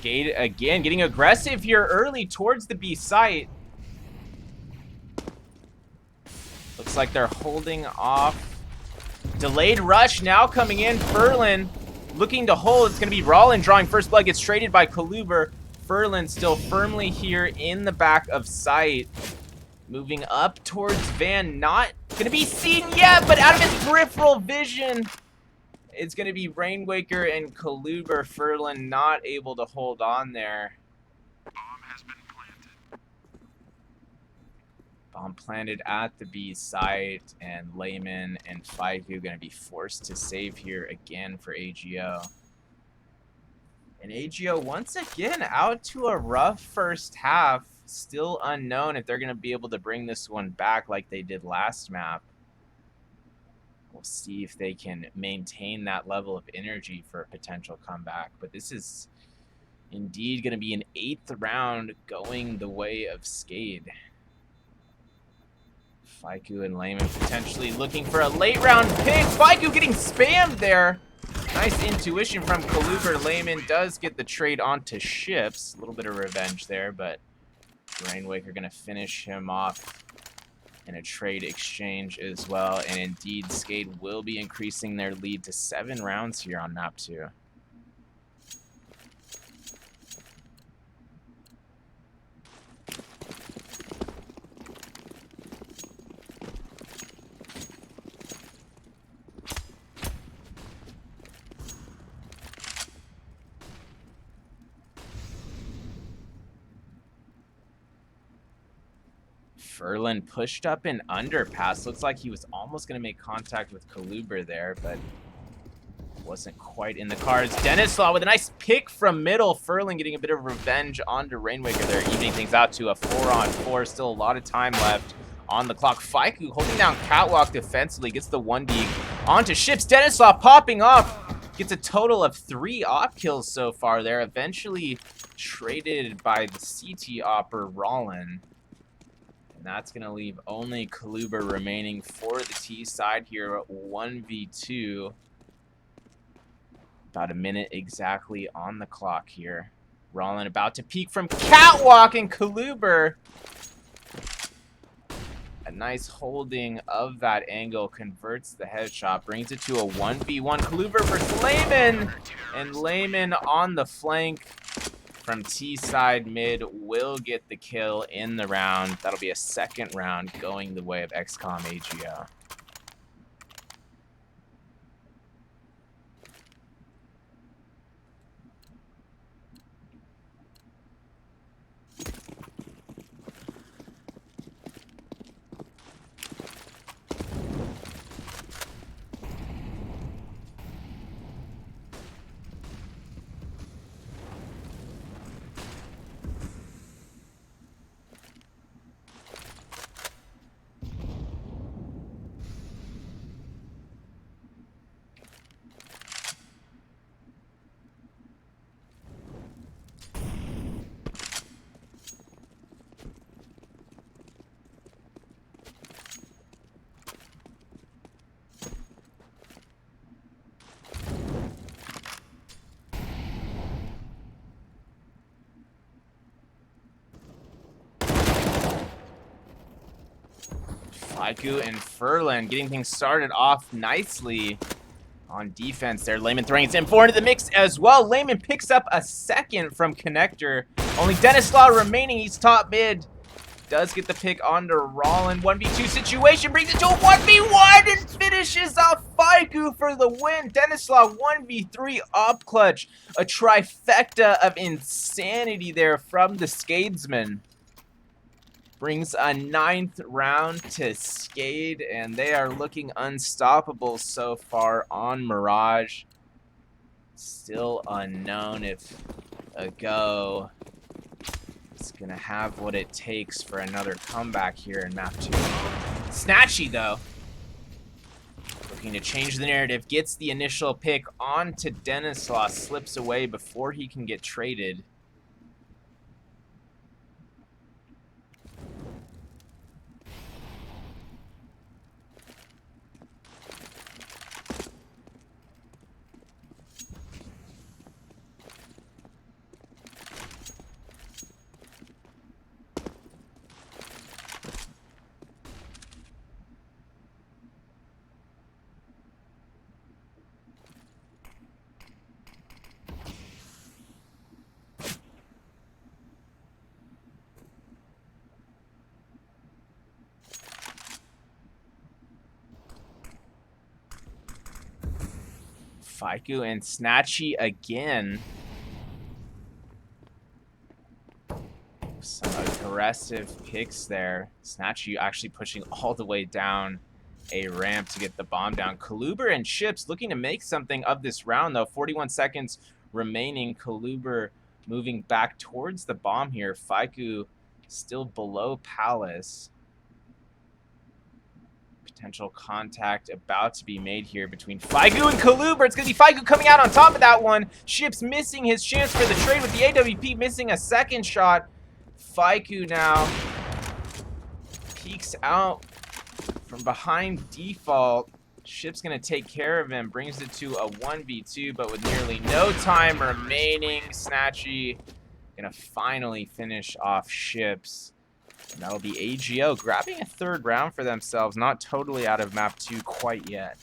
SKADE again, getting aggressive here early towards the B site. Looks like they're holding off. Delayed rush now coming in. Furlan looking to hold. It's going to be Rollin drawing first blood. Gets traded by Kaluber. Furlan still firmly here in the back of sight. Moving up towards Van. Not going to be seen yet, but out of his peripheral vision, it's going to be Rainwaker and Kaluber. Furlan not able to hold on there. Bomb has been planted. Bomb planted at the B site, and Layman and Faiku going to be forced to save here again for AGO. And AGO once again out to a rough first half. Still unknown if they're going to be able to bring this one back like they did last map. We'll see if they can maintain that level of energy for a potential comeback. But this is indeed going to be an 8th round going the way of SKADE. Faiku and Layman potentially looking for a late round pick. Faiku getting spammed there. Nice intuition from Kaluber. Layman does get the trade onto ships. A little bit of revenge there, but Rainwaker going to finish him off in a trade exchange as well. And indeed, SKADE will be increasing their lead to 7 rounds here on map 2. Furlan pushed up an underpass. Looks like he was almost going to make contact with Kaluber there, but wasn't quite in the cards. Denislaw with a nice pick from middle. Furlan getting a bit of revenge onto Rainwaker there, evening things out to a 4-on-4. Still a lot of time left on the clock. Faiku holding down Catwalk defensively, gets the 1D onto ships. Denislaw popping off, gets a total of 3 op kills so far there. Eventually traded by the CT opper Rollin. And that's going to leave only Kaluber remaining for the T side here at 1v2. About a minute exactly on the clock here. Rollin about to peek from Catwalk, and Kaluber. A nice holding of that angle converts the headshot, brings it to a 1v1. Kaluber versus Layman. And Layman on the flank from T side mid will get the kill in the round. That'll be a 2nd round going the way of x-kom AGO. Faiku and Furlan getting things started off nicely on defense there. Layman throwing his M4 into the mix as well. Layman picks up a 2nd from Connector. Only Denislaw remaining. He's top mid. Does get the pick onto Rollin. 1v2 situation. Brings it to a 1v1 and finishes off Faiku for the win. Denislaw 1v3 up clutch. A trifecta of insanity there from the Skadesman. Brings a 9th round to SKADE, and they are looking unstoppable so far on Mirage. Still unknown if a go is going to have what it takes for another comeback here in map 2. Snatchy, though, looking to change the narrative, gets the initial pick onto Denislaw, slips away before he can get traded. Faiku and Snatchy again. Some aggressive picks there. Snatchy actually pushing all the way down a ramp to get the bomb down. Kaluber and Chips looking to make something of this round, though. 41 seconds remaining. Kaluber moving back towards the bomb here. Faiku still below Palace. Potential contact about to be made here between Faiku and Kaluber. It's going to be Faiku coming out on top of that one. Chips missing his chance for the trade with the AWP, missing a second shot. Faiku now peeks out from behind default. Ship's going to take care of him, brings it to a 1v2, but with nearly no time remaining, Snatchy going to finally finish off Ships. And that'll be AGO grabbing a third round for themselves, not totally out of map 2 quite yet.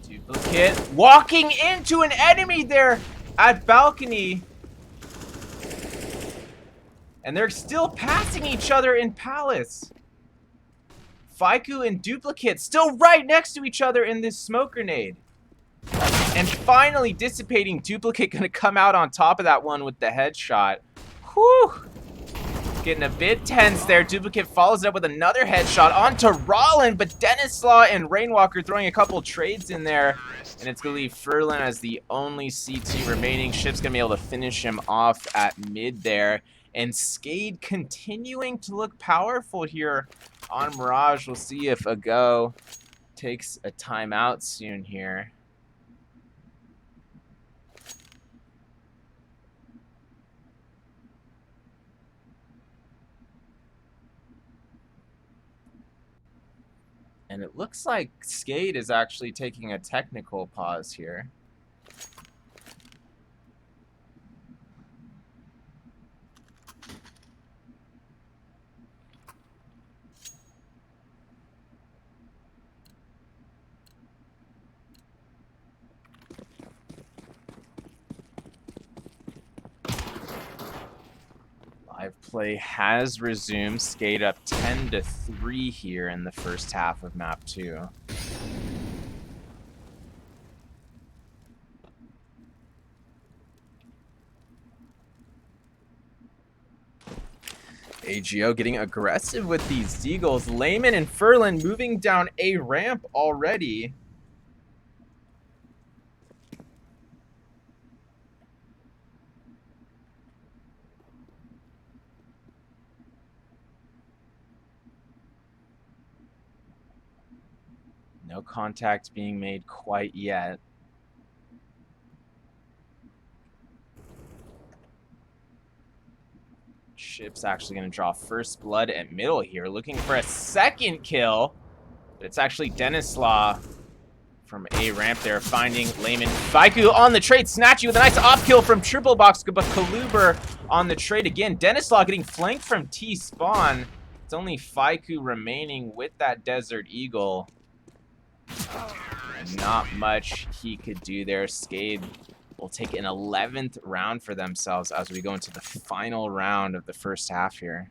Duplicate walking into an enemy there at balcony. And they're still passing each other in Palace. Faiku and Duplicate still right next to each other in this smoke grenade. And finally dissipating. Duplicate gonna come out on top of that one with the headshot. Whew. Getting a bit tense there. Duplicate follows it up with another headshot onto Rollin, but Denislaw and Rainwalker throwing a couple trades in there. And it's going to leave Furlan as the only CT remaining. Ship's going to be able to finish him off at mid there. And SKADE continuing to look powerful here on Mirage. We'll see if Ago takes a timeout soon here. And it looks like SKADE is actually taking a technical pause here. Live play has resumed. SKADE up 10-3 here in the first half of map 2. AGO getting aggressive with these Deagles. Layman and Furlan moving down a ramp already. No contact being made quite yet. Ship's actually going to draw first blood at middle here, looking for a second kill. But it's actually Denislaw from A ramp there, finding Layman. Faiku on the trade, Snatchy with a nice off kill from Triple Box, but Kaluber on the trade again. Denislaw getting flanked from T spawn. It's only Faiku remaining with that Desert Eagle. And not much he could do there. SKADE will take an 11th round for themselves as we go into the final round of the first half here.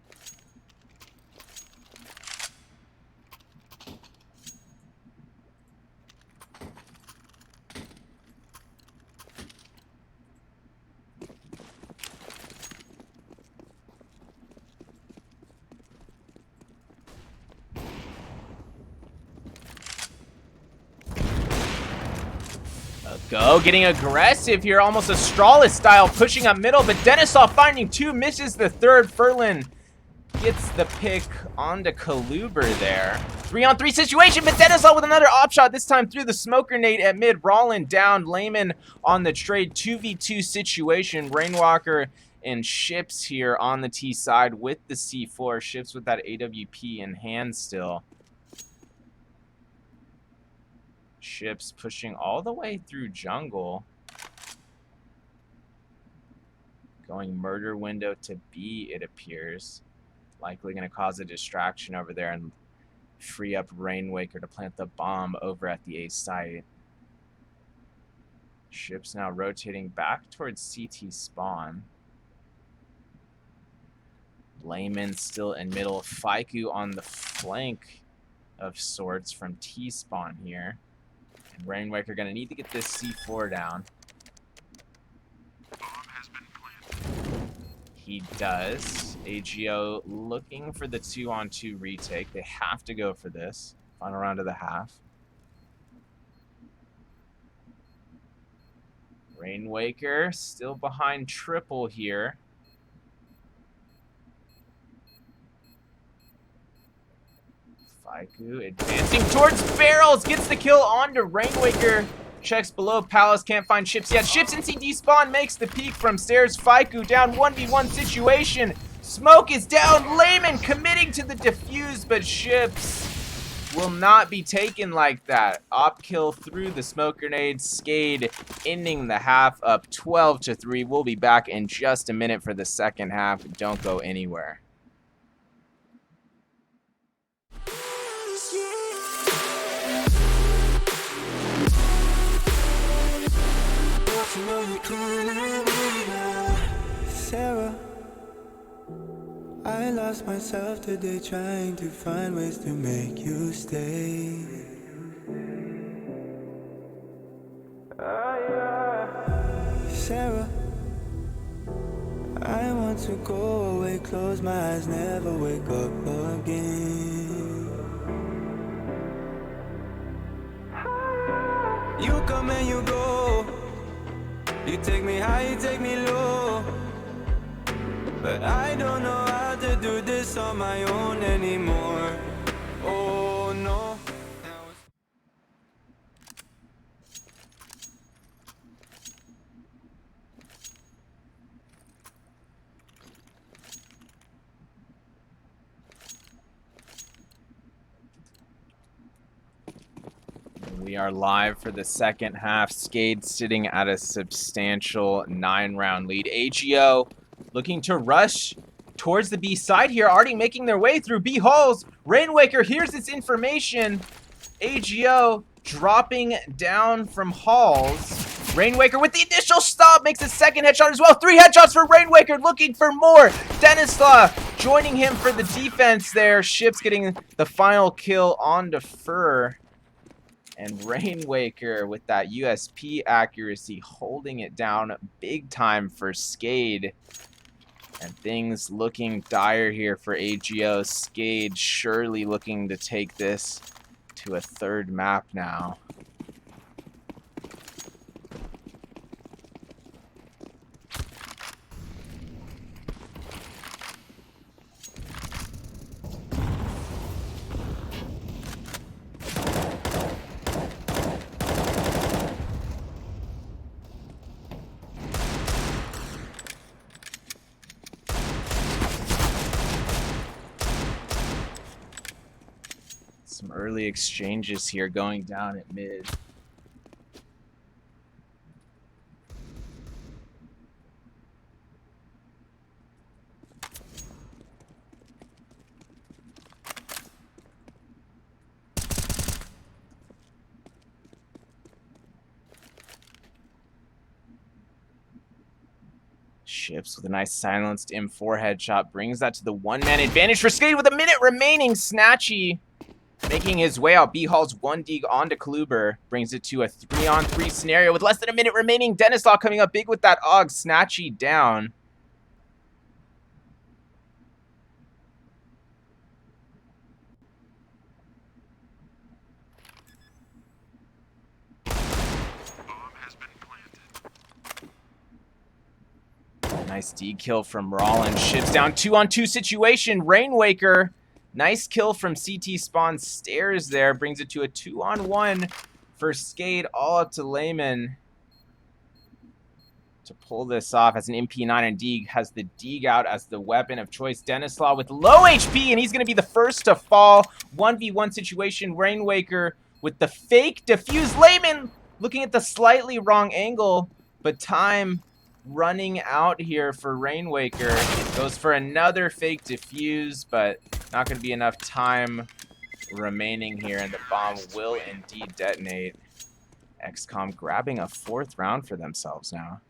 Go getting aggressive here, almost a Strawless style, pushing up middle, but Denislaw finding two, misses the third. Furlan gets the pick onto Kaluber there. 3-on-3 situation, but Denislav with another op shot, this time through the smoker nade at mid. Rollin down, Layman on the trade. 2v2 situation. Rainwalker and Ships here on the T side with the C4. Ships with that AWP in hand still. Ships pushing all the way through jungle. Going murder window to B, it appears. Likely going to cause a distraction over there and free up Rainwaker to plant the bomb over at the A site. Ships now rotating back towards CT spawn. Layman still in middle. Faiku on the flank of sorts from T spawn here. And Rainwaker going to need to get this C4 down. He does. AGO looking for the 2-on-2 retake. They have to go for this. Final round of the half. Rainwaker still behind triple here. Faiku advancing towards barrels. Gets the kill onto Rainwaker. Checks below. Palace can't find Ships yet. Ships in CD spawn makes the peek from stairs. Faiku down 1v1 situation. Smoke is down. Layman committing to the defuse, but Ships will not be taken like that. Op kill through the smoke grenade. SKADE ending the half up 12-3. We'll be back in just a minute for the second half. Don't go anywhere. Sarah, I lost myself today trying to find ways to make you stay. Sarah, I want to go away, close my eyes, never wake up again. You come and you go. You take me high, you take me low. But I don't know how to do this on my own anymore. Oh no. We are live for the second half. SKADE sitting at a substantial 9-round lead. AGO looking to rush towards the B side here, already making their way through B halls. Rainwaker hears this information. AGO dropping down from halls. Rainwaker with the initial stop makes a second headshot as well. 3 headshots for Rainwaker, looking for more. Denislav joining him for the defense there. Ships getting the final kill onto Fur. And Rainwaker with that USP accuracy holding it down big time for SKADE. And things looking dire here for AGO. SKADE surely looking to take this to a third map now. Some early exchanges here going down at mid. Ships with a nice silenced M4 headshot brings that to the one-man advantage for SKADE with a minute remaining. Snatchy making his way out. B hauls 1 dig onto Kluber, brings it to a 3-on-3 scenario with less than a minute remaining. Denislav coming up big with that AUG. Snatchy down. Nice D kill from Rollins. Ships down 2-on-2 situation. Rainwaker. Nice kill from CT spawn stairs there. Brings it to a 2-on-1 for SKADE. All up to Layman to pull this off as an MP9, and Deeg has the Deeg out as the weapon of choice. Denislaw with low HP, and he's going to be the first to fall. 1v1 situation. Rainwaker with the fake defuse. Layman looking at the slightly wrong angle, but time running out here for Rainwaker. Goes for another fake defuse, but not going to be enough time remaining here, and the bomb will indeed detonate. x-kom grabbing a 4th round for themselves now.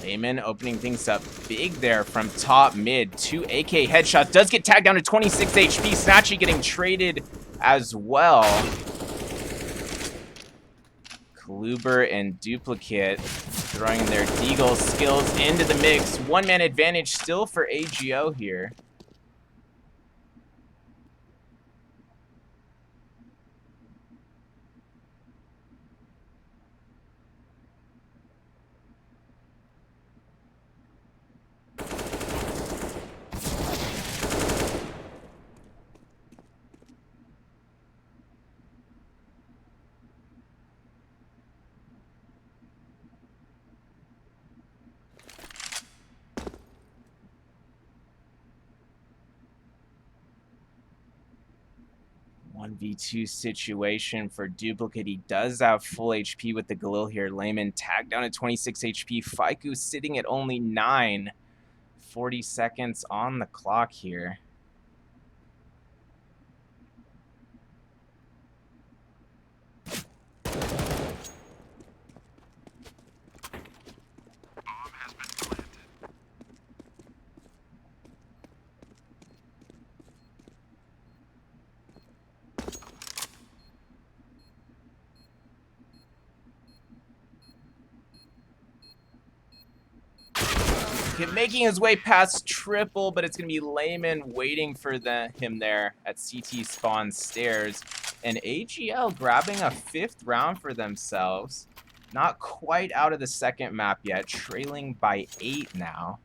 Layman opening things up big there from top mid. 2 AK headshots. Does get tagged down to 26 HP. Snatchy getting traded as well. Kluber and Duplicate throwing their Deagle skills into the mix. 1-man advantage still for AGO here. V2 situation for Duplicate. He does have full HP with the Galil here. Layman tagged down at 26 HP. Faiku sitting at only 9. 40 seconds on the clock here. Making his way past triple, but it's going to be Layman waiting for him there at CT spawn stairs. And AGL grabbing a 5th round for themselves. Not quite out of the second map yet, trailing by 8 now.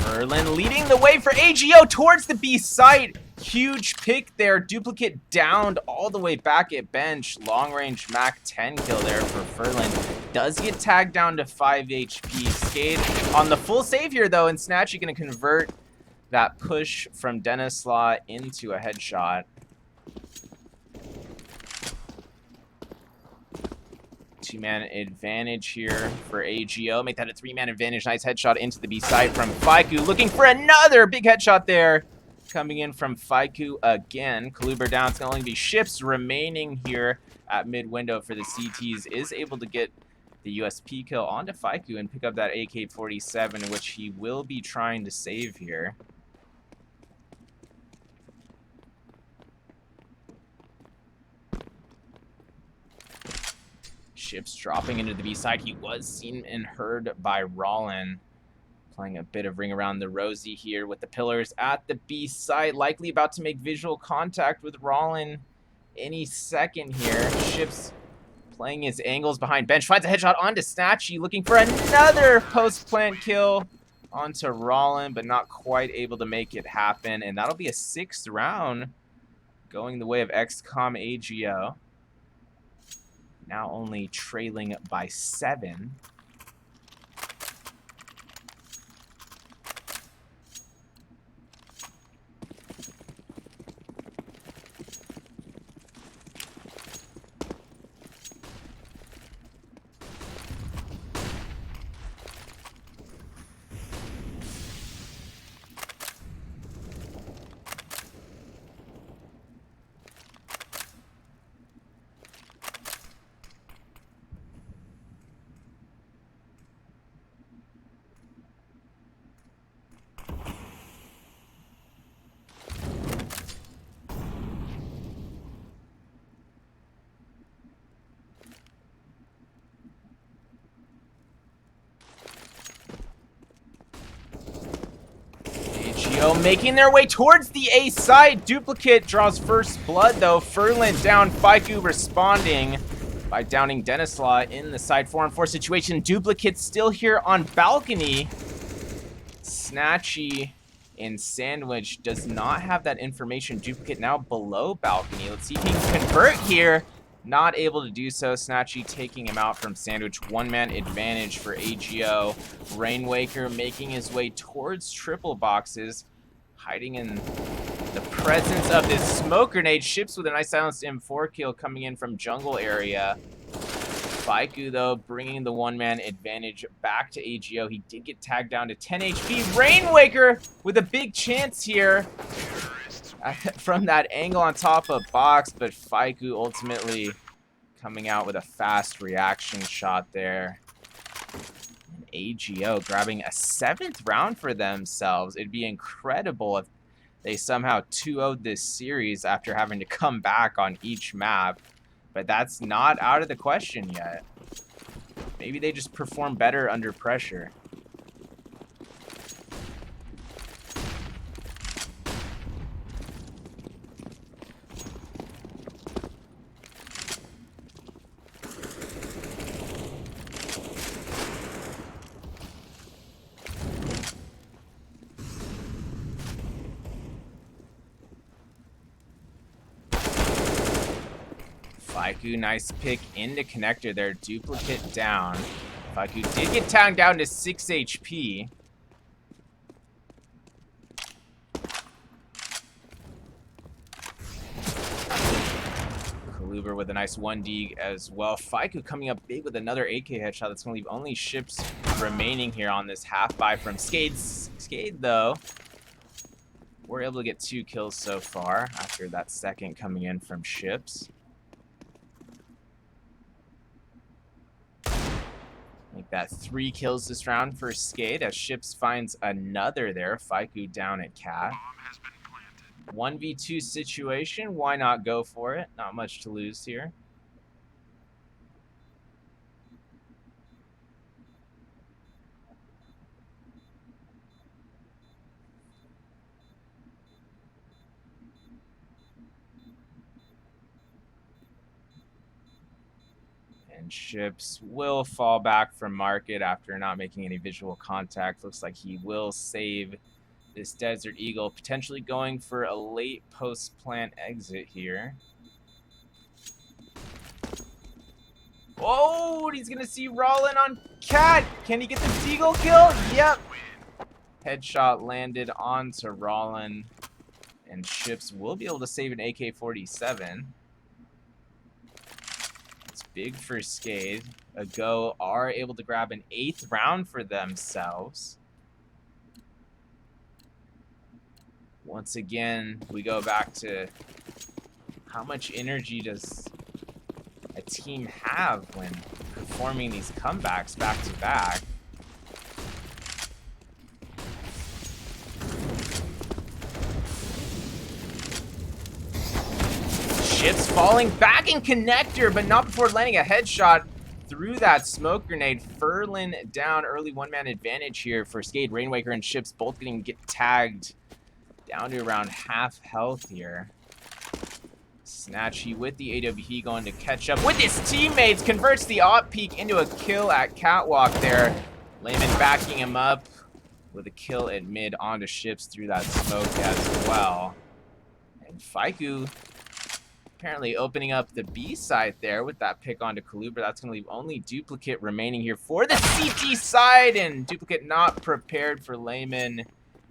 Berlin leading the way for AGO towards the B site. Huge pick there. Duplicate downed all the way back at bench. Long range Mac 10 kill there for Furlan. Does get tagged down to 5 HP. SKADE on the full save here though, and Snatchy going to convert that push from Denislaw into a headshot. Two-man advantage here for AGO. Make that a 3-man advantage. Nice headshot into the B side from Faiku. Looking for another big headshot there. Coming in from Faiku again. Kluber down. It's going to only be Ships remaining here at mid-window for the CTs. Is able to get the USP kill onto Faiku and pick up that AK-47, which he will be trying to save here. Ships dropping into the B side. He was seen and heard by Rollin. Playing a bit of ring around the rosy here with the pillars at the B side. Likely about to make visual contact with Rollin any second here. Ships playing his angles behind bench. Finds a headshot onto Snatchy. Looking for another post-plant kill onto Rollin, but not quite able to make it happen. And that'll be a 6th round going the way of x-kom AGO. Now only trailing by 7. Still making their way towards the A side. Duplicate draws first blood, though. Furlan down. Faiku responding by downing Denislaw in the side 4-on-4 situation. Duplicate still here on balcony. Snatchy and Sandwich does not have that information. Duplicate now below balcony. Let's see if he can convert here. Not able to do so. Snatchy taking him out from Sandwich. One-man advantage for AGO. Rainwaker making his way towards triple boxes. Hiding in the presence of this smoke grenade. Ships with a nice silenced M4 kill coming in from jungle area. Faiku, though, bringing the one-man advantage back to AGO. He did get tagged down to 10 HP. Rainwaker with a big chance here from that angle on top of box, but Faiku ultimately coming out with a fast reaction shot there. And AGO grabbing a 7th round for themselves. It'd be incredible if they somehow 2-0'd this series after having to come back on each map, but that's not out of the question yet. Maybe they just perform better under pressure. Faiku, nice pick into connector there. Duplicate down. Faiku did get tagged down to 6 HP. Kaluber with a nice 1D as well. Faiku coming up big with another AK headshot. That's going to leave only ships remaining here on this half buy from SKADE. SKADE, though, we're able to get 2 kills so far after that second coming in from ships. Make that 3 kills this round for SKADE as Ships finds another there. Faiku down at Cat. 1v2 situation. Why not go for it? Not much to lose here. And Ships will fall back from market after not making any visual contact. Looks like he will save this Desert Eagle, potentially going for a late post-plant exit here. Oh, he's going to see Rollin on Cat. Can he get the Deagle kill? Yep. Headshot landed onto Rollin. And Ships will be able to save an AK-47. Big for SKADE. AGO are able to grab an 8th round for themselves. Once again, we go back to how much energy does a team have when performing these comebacks back to back. Ships falling back in connector, but not before landing a headshot through that smoke grenade. Furlan down, early one-man advantage here for SKADE. Rainwaker and Ships both get tagged down to around half health here. Snatchy with the AWP going to catch up with his teammates. Converts the op peak into a kill at Catwalk there. Layman backing him up with a kill at mid onto Ships through that smoke as well. And Faiku apparently opening up the B side there with that pick onto Kaluber. That's going to leave only Duplicate remaining here for the CT side, and Duplicate not prepared for Layman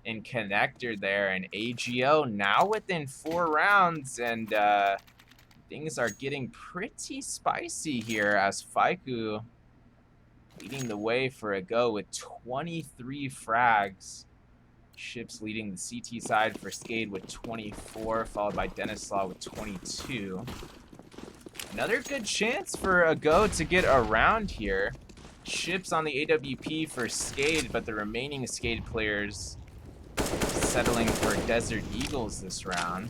and connector there. And AGO now within 4 rounds, and things are getting pretty spicy here as Faiku leading the way for AGO with 23 frags. Ships leading the CT side for SKADE with 24, followed by Denislaw with 22. Another good chance for AGO to get around here. Ships on the AWP for SKADE, but the remaining SKADE players settling for Desert Eagles this round.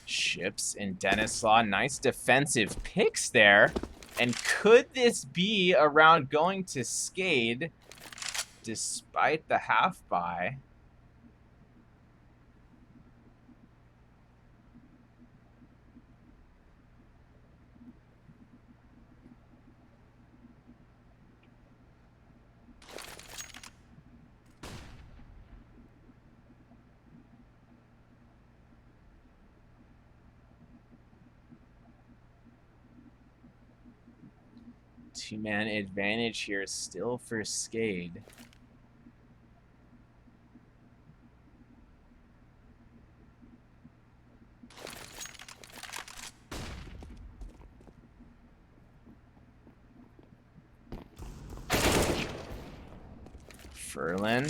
Ships and Denislaw, nice defensive picks there. And could this be a round going to SKADE despite the half buy? Two-man advantage here still for SKADE. Furlan.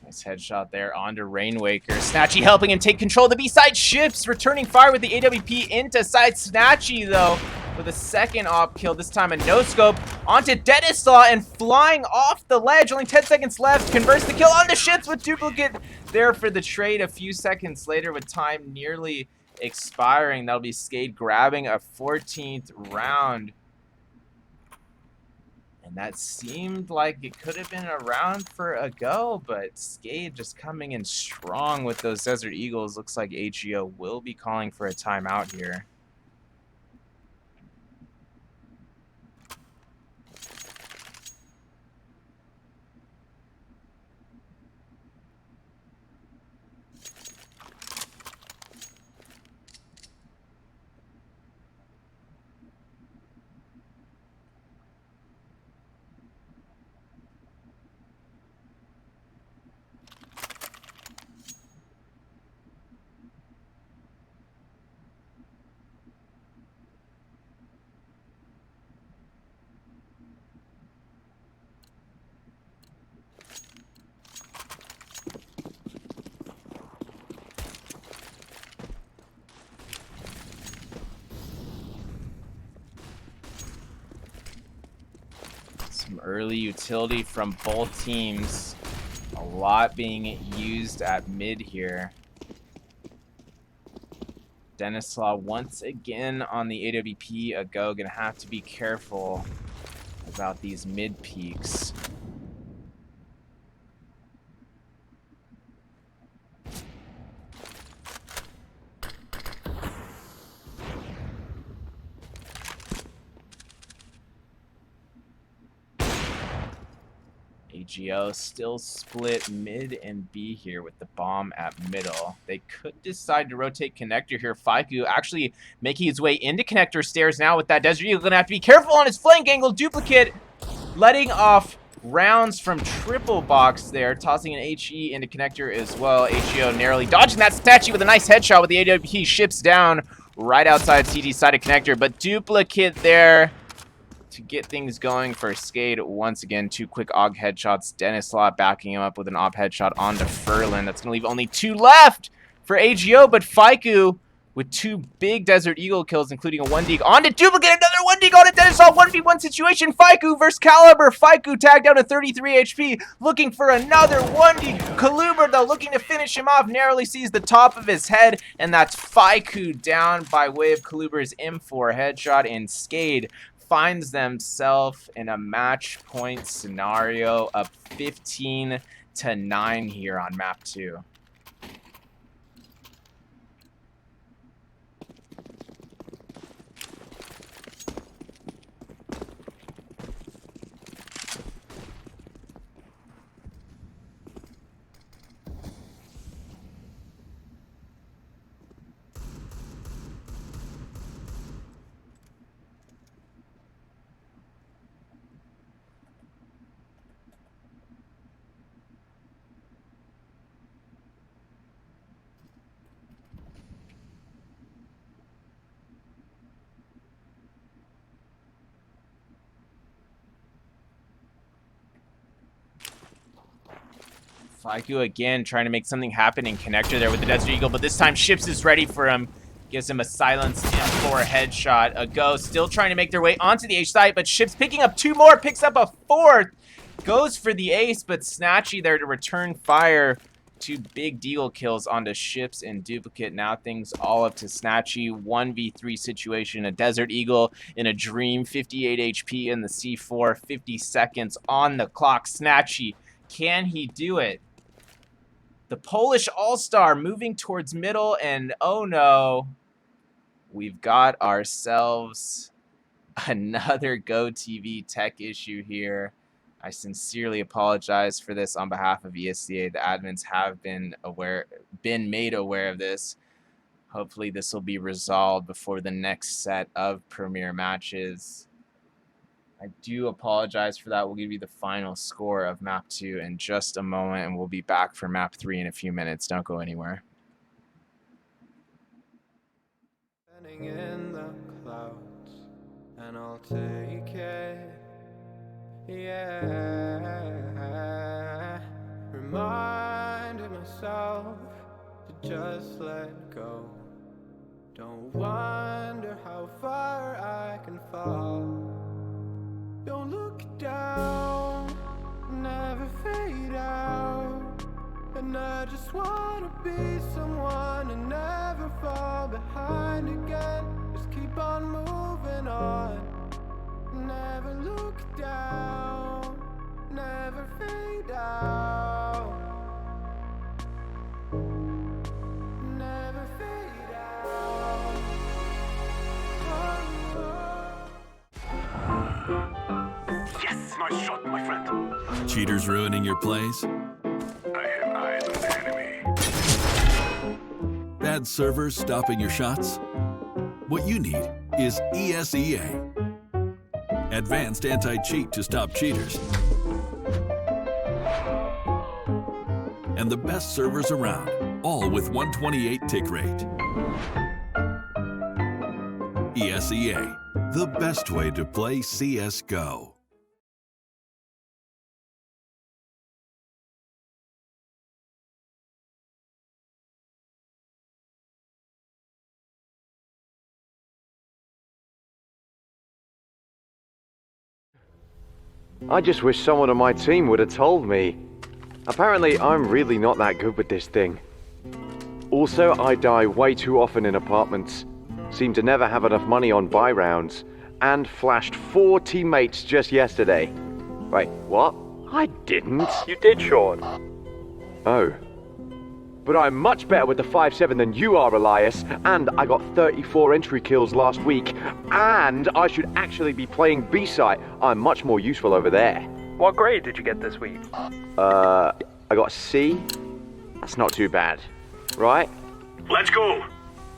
Nice headshot there onto Rainwaker. Snatchy helping him take control of the B-side. Ships returning fire with the AWP into side. Snatchy, though, with a second op kill, this time a no-scope onto Denislaw and flying off the ledge. Only 10 seconds left. Converts the kill onto Ships with duplicate there for the trade a few seconds later with time nearly expiring. That'll be SKADE grabbing a 14th round. And that seemed like it could have been a round for a go, but SKADE just coming in strong with those Desert Eagles. Looks like AGO will be calling for a timeout here. Some early utility from both teams. A lot being used at mid here. Denislaw once again on the AWP. A go, gonna have to be careful about these mid peaks. AGO still split mid and B here with the bomb at middle. They could decide to rotate connector here. Faiku actually making his way into connector stairs now with that Desert Eagle. Gonna have to be careful on his flank angle. Duplicate letting off rounds from triple box there, tossing an HE into connector as well. AGO narrowly dodging that statue with a nice headshot with the AWP. Ships down right outside CT side of connector, but duplicate there to get things going for SKADE. Once again, two quick AUG headshots. Denislaw backing him up with an op headshot onto Furlan. That's going to leave only two left for AGO, but Faiku with two big Desert Eagle kills, including a 1D onto duplicate, another 1D on a Denislaw 1v1 situation. Faiku versus Caliber. Faiku tagged down to 33 HP, looking for another 1D. Kaluber, though, looking to finish him off, narrowly sees the top of his head, and that's Faiku down by way of Kaluber's M4 headshot, and SKADE finds themselves in a match point scenario, up 15-9 here on map 2. Faiku again trying to make something happen in connector there with the Desert Eagle, but this time Ships is ready for him. Gives him a silenced M4 headshot. A go, still trying to make their way onto the H site, but Ships picking up two more, picks up a fourth. Goes for the ace, but Snatchy there to return fire. 2 big deagle kills onto ships in duplicate. Now things all up to Snatchy. 1v3 situation. A Desert Eagle in a Dream. 58 HP in the C4. 50 seconds on the clock. Snatchy, can he do it? The Polish All-Star moving towards middle, and oh no, we've got ourselves another GoTV tech issue here. I sincerely apologize for this on behalf of ESEA. The admins have been made aware of this. Hopefully this will be resolved before the next set of Premier matches. I do apologize for that. We'll give you the final score of map 2 in just a moment, and we'll be back for map 3 in a few minutes. Don't go anywhere. Standing in the clouds, and I'll take it. Yeah, reminding myself to just let go. Don't wonder how far I can fall. Don't look down, never fade out. And I just wanna be someone and never fall behind again. Just keep on moving on. Never look down, never fade out. Never fade out. Yes! Nice shot, my friend. Cheaters ruining your plays? I have eyes on the enemy. Bad servers stopping your shots? What you need is ESEA. Advanced anti-cheat to stop cheaters. And the best servers around, all with 128 tick rate. ESEA, the best way to play CSGO. I just wish someone on my team would have told me. Apparently, I'm really not that good with this thing. Also, I die way too often in apartments. Seem to never have enough money on buy rounds. And flashed 4 teammates just yesterday. Wait, what? I didn't. You did, Sean. Oh. But I'm much better with the 5.7 than you are, Elias. And I got 34 entry kills last week. And I should actually be playing B-site. I'm much more useful over there. What grade did you get this week? I got a C. That's not too bad. Right? Let's go!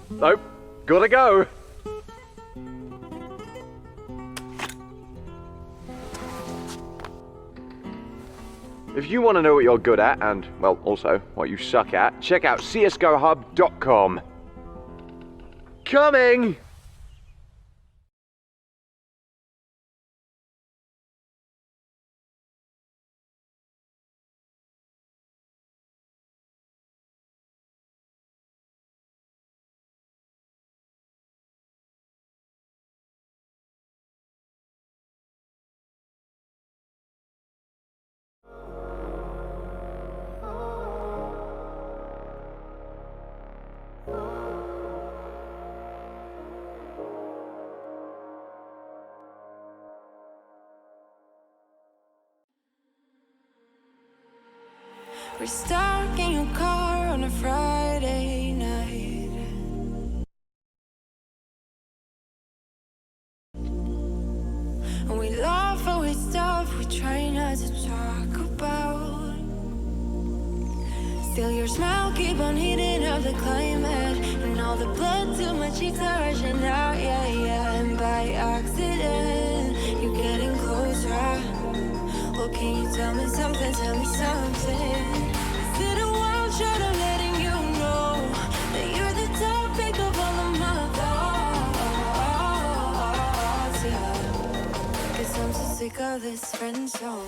Nope. Gotta go. If you want to know what you're good at, and, well, also what you suck at, check out csgohub.com. Coming! We're stuck in your car on a Friday night. And we laugh away stuff we try not to talk about. Still your smile keep on heating up the climate. And all the blood to my cheeks are rushing out, yeah, yeah. And by accident, you're getting closer. Well, can you tell me something, tell me something? Is it a wild shot of letting you know that you're the topic of all of my thoughts, yeah. 'Cause I'm so sick of this friend zone.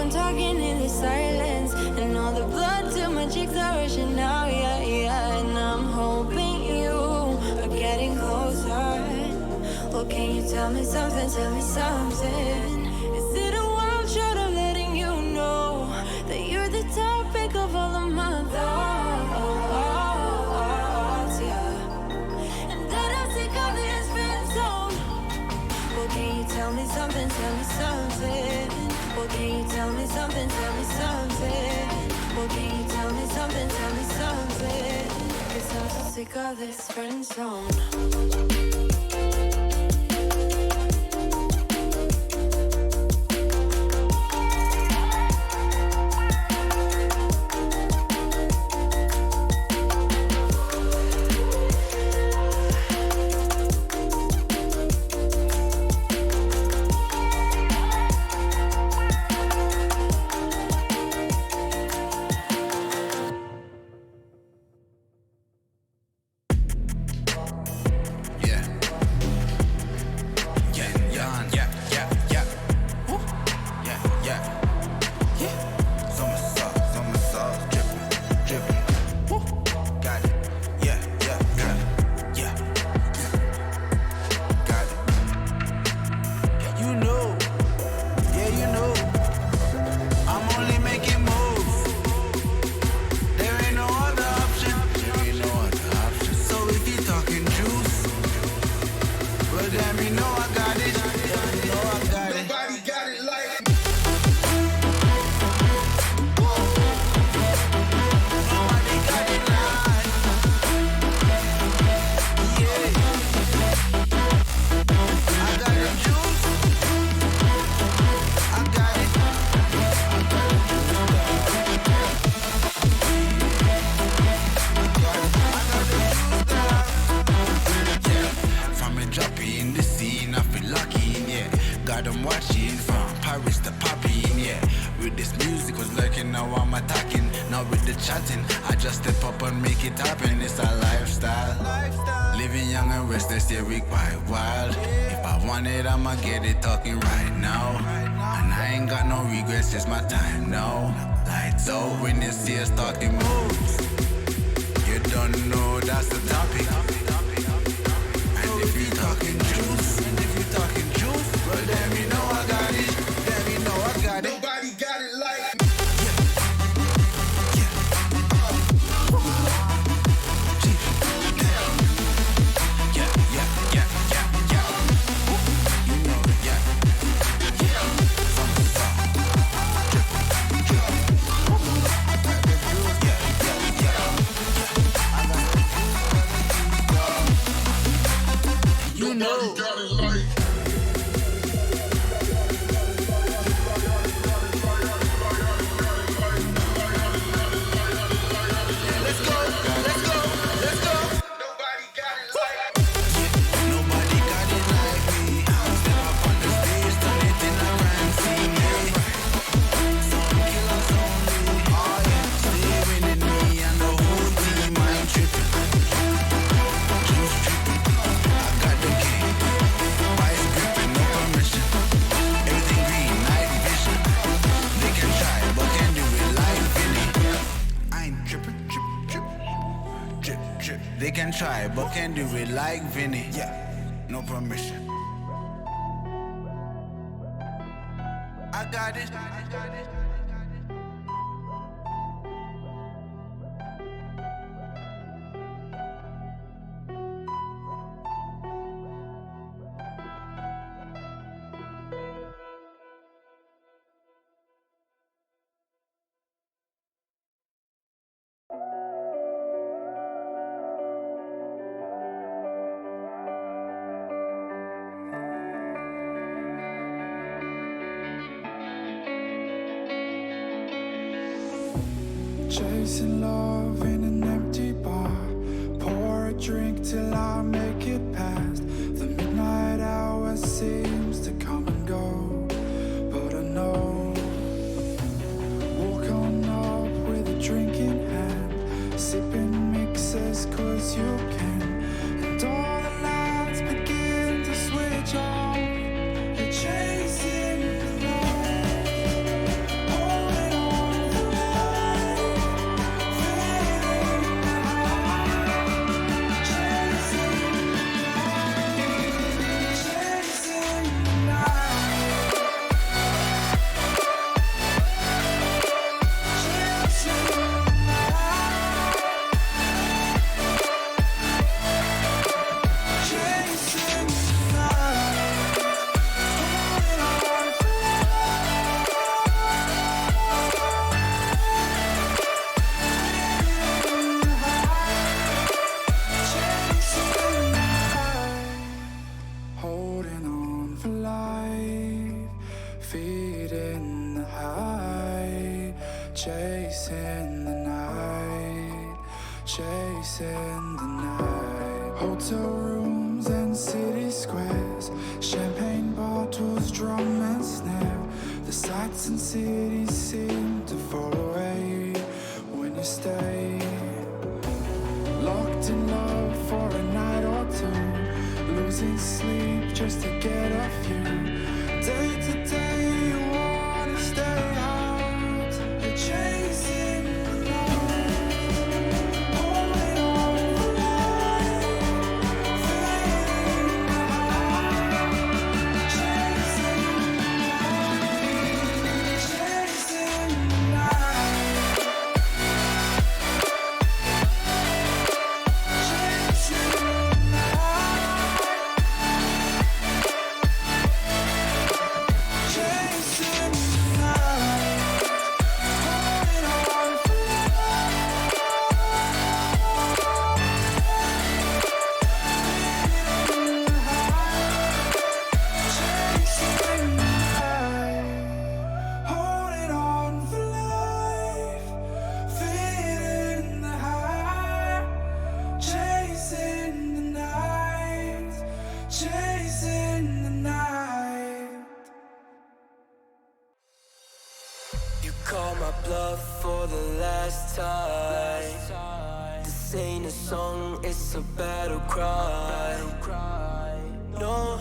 on talking in the silence, and all the blood to my cheeks are rushing now, yeah, yeah. And I'm hoping you are getting closer. Well, can you tell me something, tell me something? Is it a wild shot of letting you know that you're the topic of all of my thoughts, yeah? And that I'm sick of this friend zone. Well, can you tell me something, tell me something? Well, can you tell me something, tell me something? Well, can you tell me something, tell me something? 'Cause I'm so sick of this friend zone. They can try, but can't do it like Vinny. Yeah, no permission. I got it. Chasing love in an empty bar. Pour a drink till I make it past. The midnight hour seems to come and go, but I know. Walk on up with a drink in hand, sipping mixes 'cause you can. And all the lights begin to switch off. You're chasing love. feeding the high, chasing the night, chasing the night. Hotel rooms and city squares, champagne bottles, drum and snare. The sights and cities seem to fall away when you stay. Locked in love for a night or two, losing sleep just to get a few. Day to day you wanna stay out, you're chasing the night, holding on for life, feeling the high, chasing the night, chasing the night, chasing the night. Call my bluff for the last time. This ain't a song, it's a battle cry. No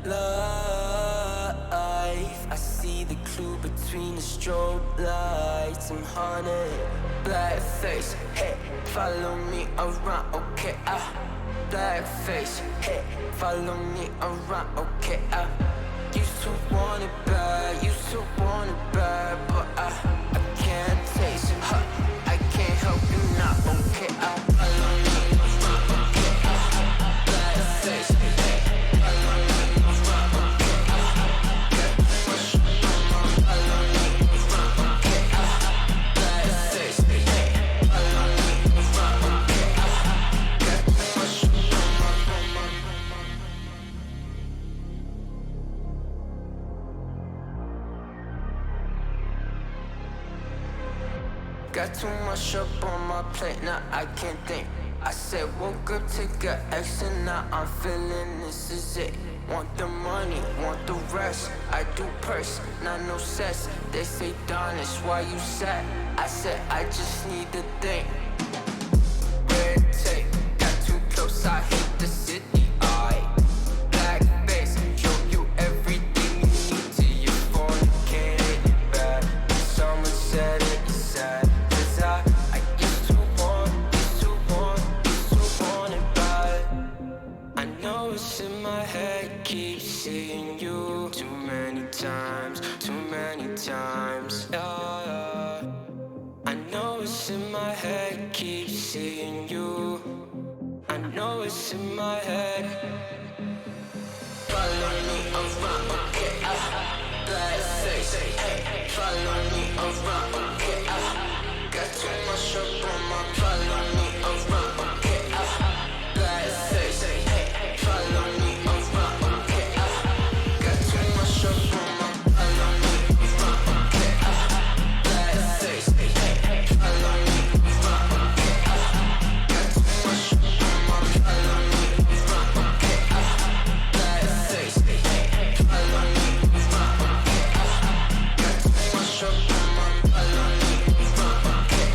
life. I see the clue between the strobe lights. I'm haunted, black face. Hey, follow me around, okay? Black face. Hey, follow me around, okay? Used to want it bad, used to want it bad, but I can't taste it. I can't help you now, okay? Follow me around, okay? Black face, hey, follow me around, okay? Get push, follow me around, okay? Black face, hey, follow me around, okay? Get push, got too much up on my plate, now I can't think. I said woke up to get X and now I'm feeling this is it. Want the money, want the rest. I do purse, not no cess. They say Don, it's why you sad. I said I just need to think. Red tape, got too close, I hit the city. Black face, show you everything you need till you fornicate it bad. Someone said it's sad. I used to want it bad. I know it's in my head, keep seeing you too many times, yeah. I know it's in my head, keep seeing you. I know it's in my head. Follow me around, okay? Black face, hey, follow me around, okay? Got too much up on my follow me around, okay? Black face, hey, follow me around, okay? Got too much up on my follow me around, okay? Black face, hey, follow me around, okay? Got too much up on my follow me around, okay? Black face, hey, follow me around, okay? Got too much up on my follow me around, okay?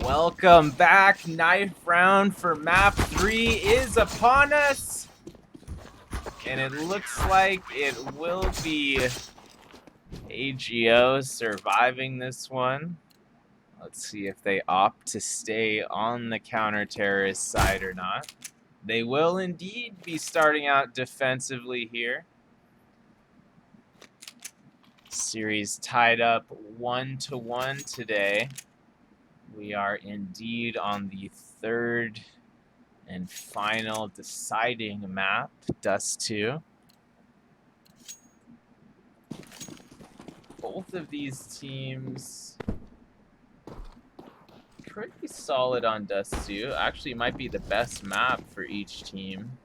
Welcome back. Knife round for map 3 is upon us. And it looks like it will be AGO surviving this one. Let's see if they opt to stay on the counter-terrorist side or not. They will indeed be starting out defensively here. Series tied up 1-1 today. We are indeed on the third and final deciding map, Dust 2. Both of these teams pretty solid on Dust 2. Actually, might be the best map for each team.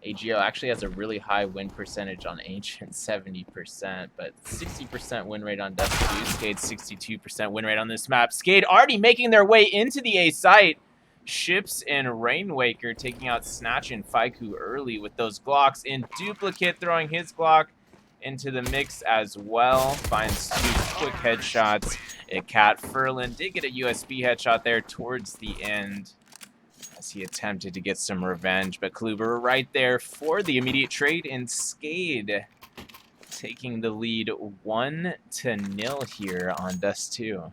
AGO actually has a really high win percentage on Ancient, 70%, but 60% win rate on Dust 2. SKADE 62% win rate on this map. SKADE already making their way into the A site. Ships and Rainwaker taking out Snatch and Faiku early with those Glocks. In Duplicate throwing his Glock into the mix as well. Finds 2 quick headshots. Cat Furlan did get a USB headshot there towards the end as he attempted to get some revenge, but Kluber right there for the immediate trade, and SKADE taking the lead 1-0 here on Dust 2.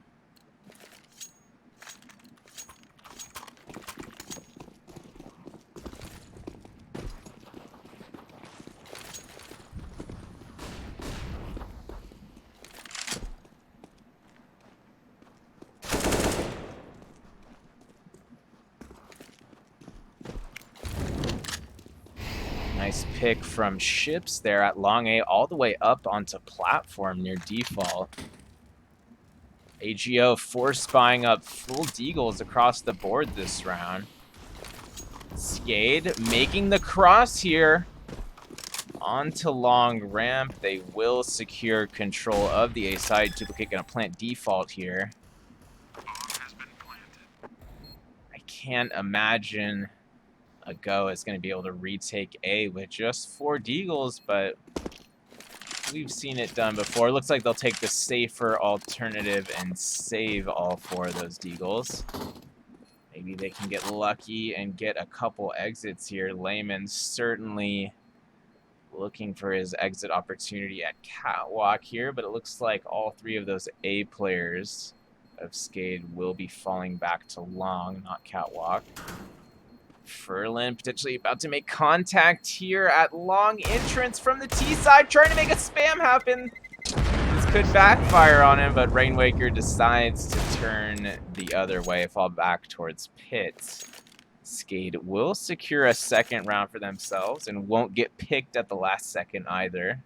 Nice pick from Ships there at long A, all the way up onto platform near default. AGO force spying up full deagles across the board this round. SKADE making the cross here onto long ramp. They will secure control of the A side. Duplicate gonna plant default here. I can't imagine a Go is going to be able to retake A with just 4 deagles, but we've seen it done before. Looks like they'll take the safer alternative and save all 4 of those deagles. Maybe they can get lucky and get a couple exits here. Layman certainly looking for his exit opportunity at Catwalk here, but it looks like all 3 of those A players of SKADE will be falling back to long, not Catwalk. Furlan potentially about to make contact here at long entrance from the T side, trying to make a spam happen. This could backfire on him, but Rainwaker decides to turn the other way, fall back towards pit. SKADE will secure a second round for themselves and won't get picked at the last second either.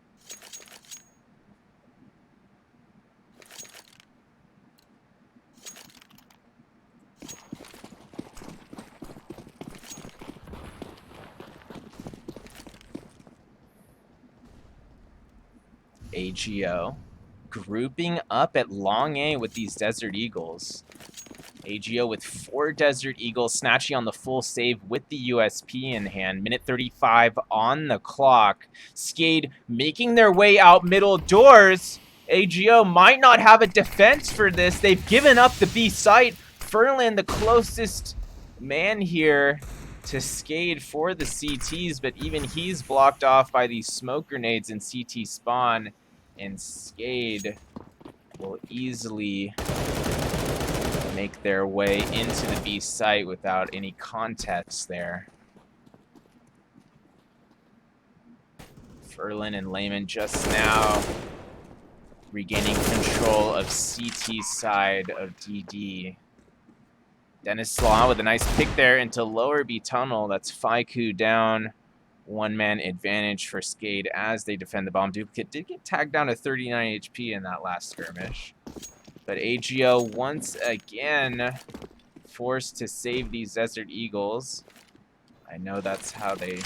AGO grouping up at long A with these Desert Eagles. AGO with 4 Desert Eagles, snatching on the full save with the USP in hand. Minute 35 on the clock. SKADE making their way out middle doors. AGO might not have a defense for this. They've given up the B site. Furlan the closest man here to SKADE for the CTs, but even he's blocked off by these smoke grenades in CT spawn, and SKADE will easily make their way into the B site without any contest there. Furlan and Layman just now regaining control of CT side of DD. Dennis Slaw with a nice pick there into lower B tunnel. That's Faiku down. 1-man advantage for SKADE as they defend the bomb. Duplicate did get tagged down to 39 HP in that last skirmish. But AGO once again forced to save these Desert Eagles. I know that's how they...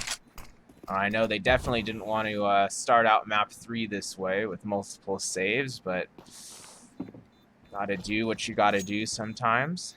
I know they definitely didn't want to start out map 3 this way with multiple saves, but gotta do what you gotta do sometimes.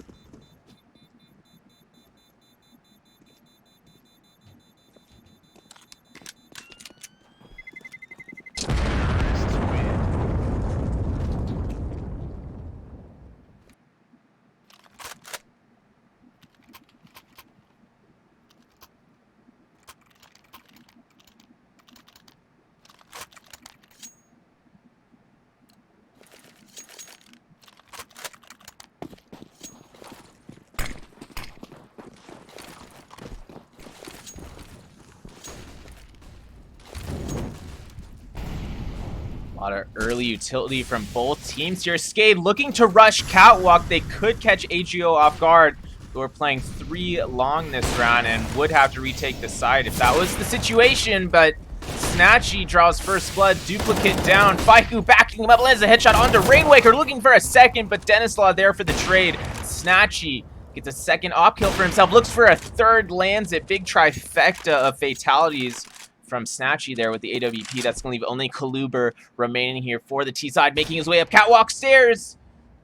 A lot of early utility from both teams here. SKADE looking to rush Catwalk. They could catch AGO off guard, who are playing 3 long this round and would have to retake the side if that was the situation, but Snatchy draws first blood, duplicate down. Faiku backing him up, lands a headshot onto Rainwaker, looking for a second, but Denislaw there for the trade. Snatchy gets a second op kill for himself, looks for a third, lands it. Big trifecta of fatalities from Snatchy there with the AWP. That's going to leave only Kaluber remaining here for the T-side, making his way up Catwalk stairs.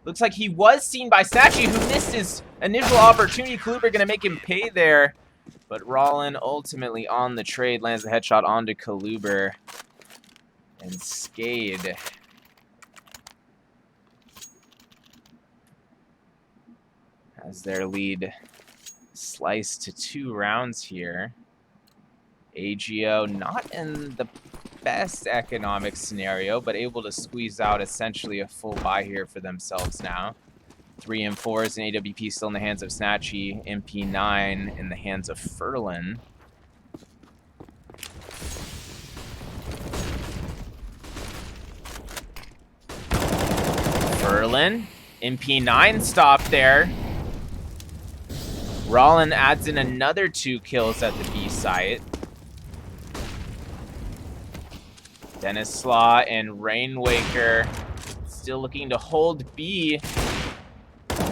Looks like he was seen by Snatchy, who missed his initial opportunity. Kaluber going to make him pay there. But Rollin ultimately on the trade lands the headshot onto Kaluber. And SKADE has their lead sliced to 2 rounds here. AGO not in the best economic scenario, but able to squeeze out essentially a full buy here for themselves now. 3 M4s and AWP still in the hands of Snatchy. MP9 in the hands of Furlan. Furlan. MP9 stop there. Rollin adds in another 2 kills at the B site. Denislaw and Rainwaker still looking to hold B.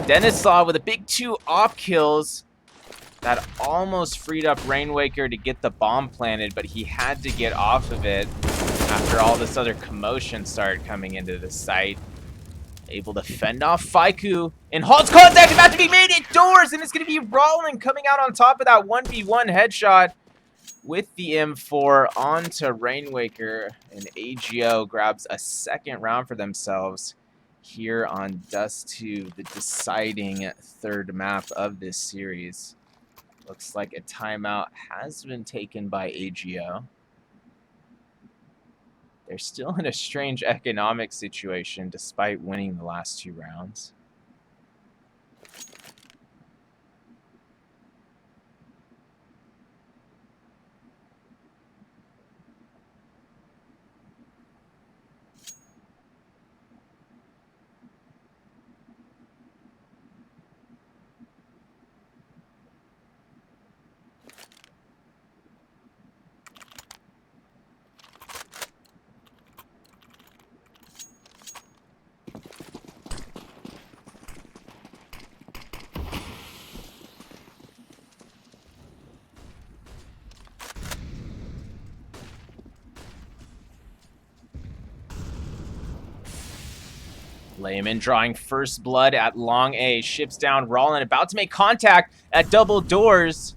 Denislaw with a big 2 op kills that almost freed up Rainwaker to get the bomb planted, but he had to get off of it after all this other commotion started coming into the site. Able to fend off Faiku, and Halt's contact about to be made indoors, and it's going to be Rollin coming out on top of that 1v1 headshot with the M4 onto Rainwaker, and AGO grabs a second round for themselves here on Dust 2, the deciding 3rd map of this series. Looks like a timeout has been taken by AGO. They're still in a strange economic situation despite winning the last 2 rounds. Layman drawing first blood at long A. Ships down Rollin, about to make contact at double doors.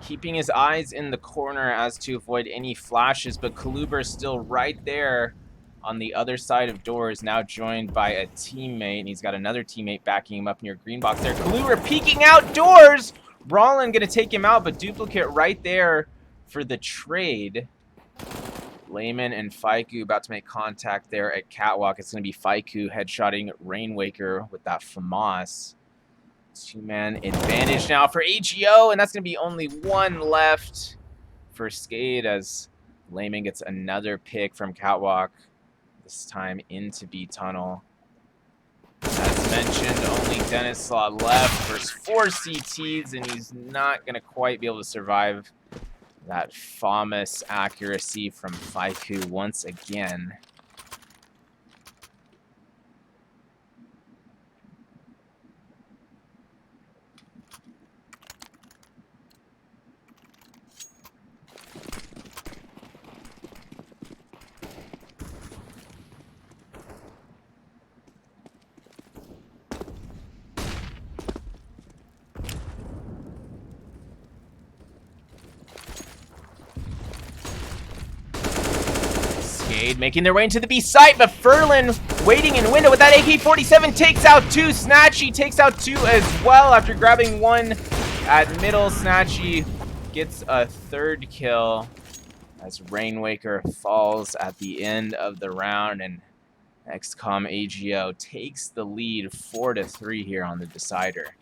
Keeping his eyes in the corner as to avoid any flashes, but Kaluber still right there on the other side of doors, now joined by a teammate, and he's got another teammate backing him up near green box there. Kaluber peeking out doors! Rollin gonna take him out, but duplicate right there for the trade. Layman and Faiku about to make contact there at Catwalk. It's going to be Faiku headshotting Rainwaker with that FAMAS. 2-man advantage now for AGO, and that's going to be only 1 left for SKADE as Layman gets another pick from Catwalk, this time into B tunnel. As mentioned, only Denislaw left versus 4 CTs, and he's not going to quite be able to survive that famous accuracy from Faiku once again. Making their way into the B site, but Furlan waiting in window with that AK-47 takes out 2. Snatchy takes out 2 as well after grabbing 1 at middle. Snatchy gets a 3rd kill as Rainwaker falls at the end of the round, and x-kom AGO takes the lead 4-3 here on the decider.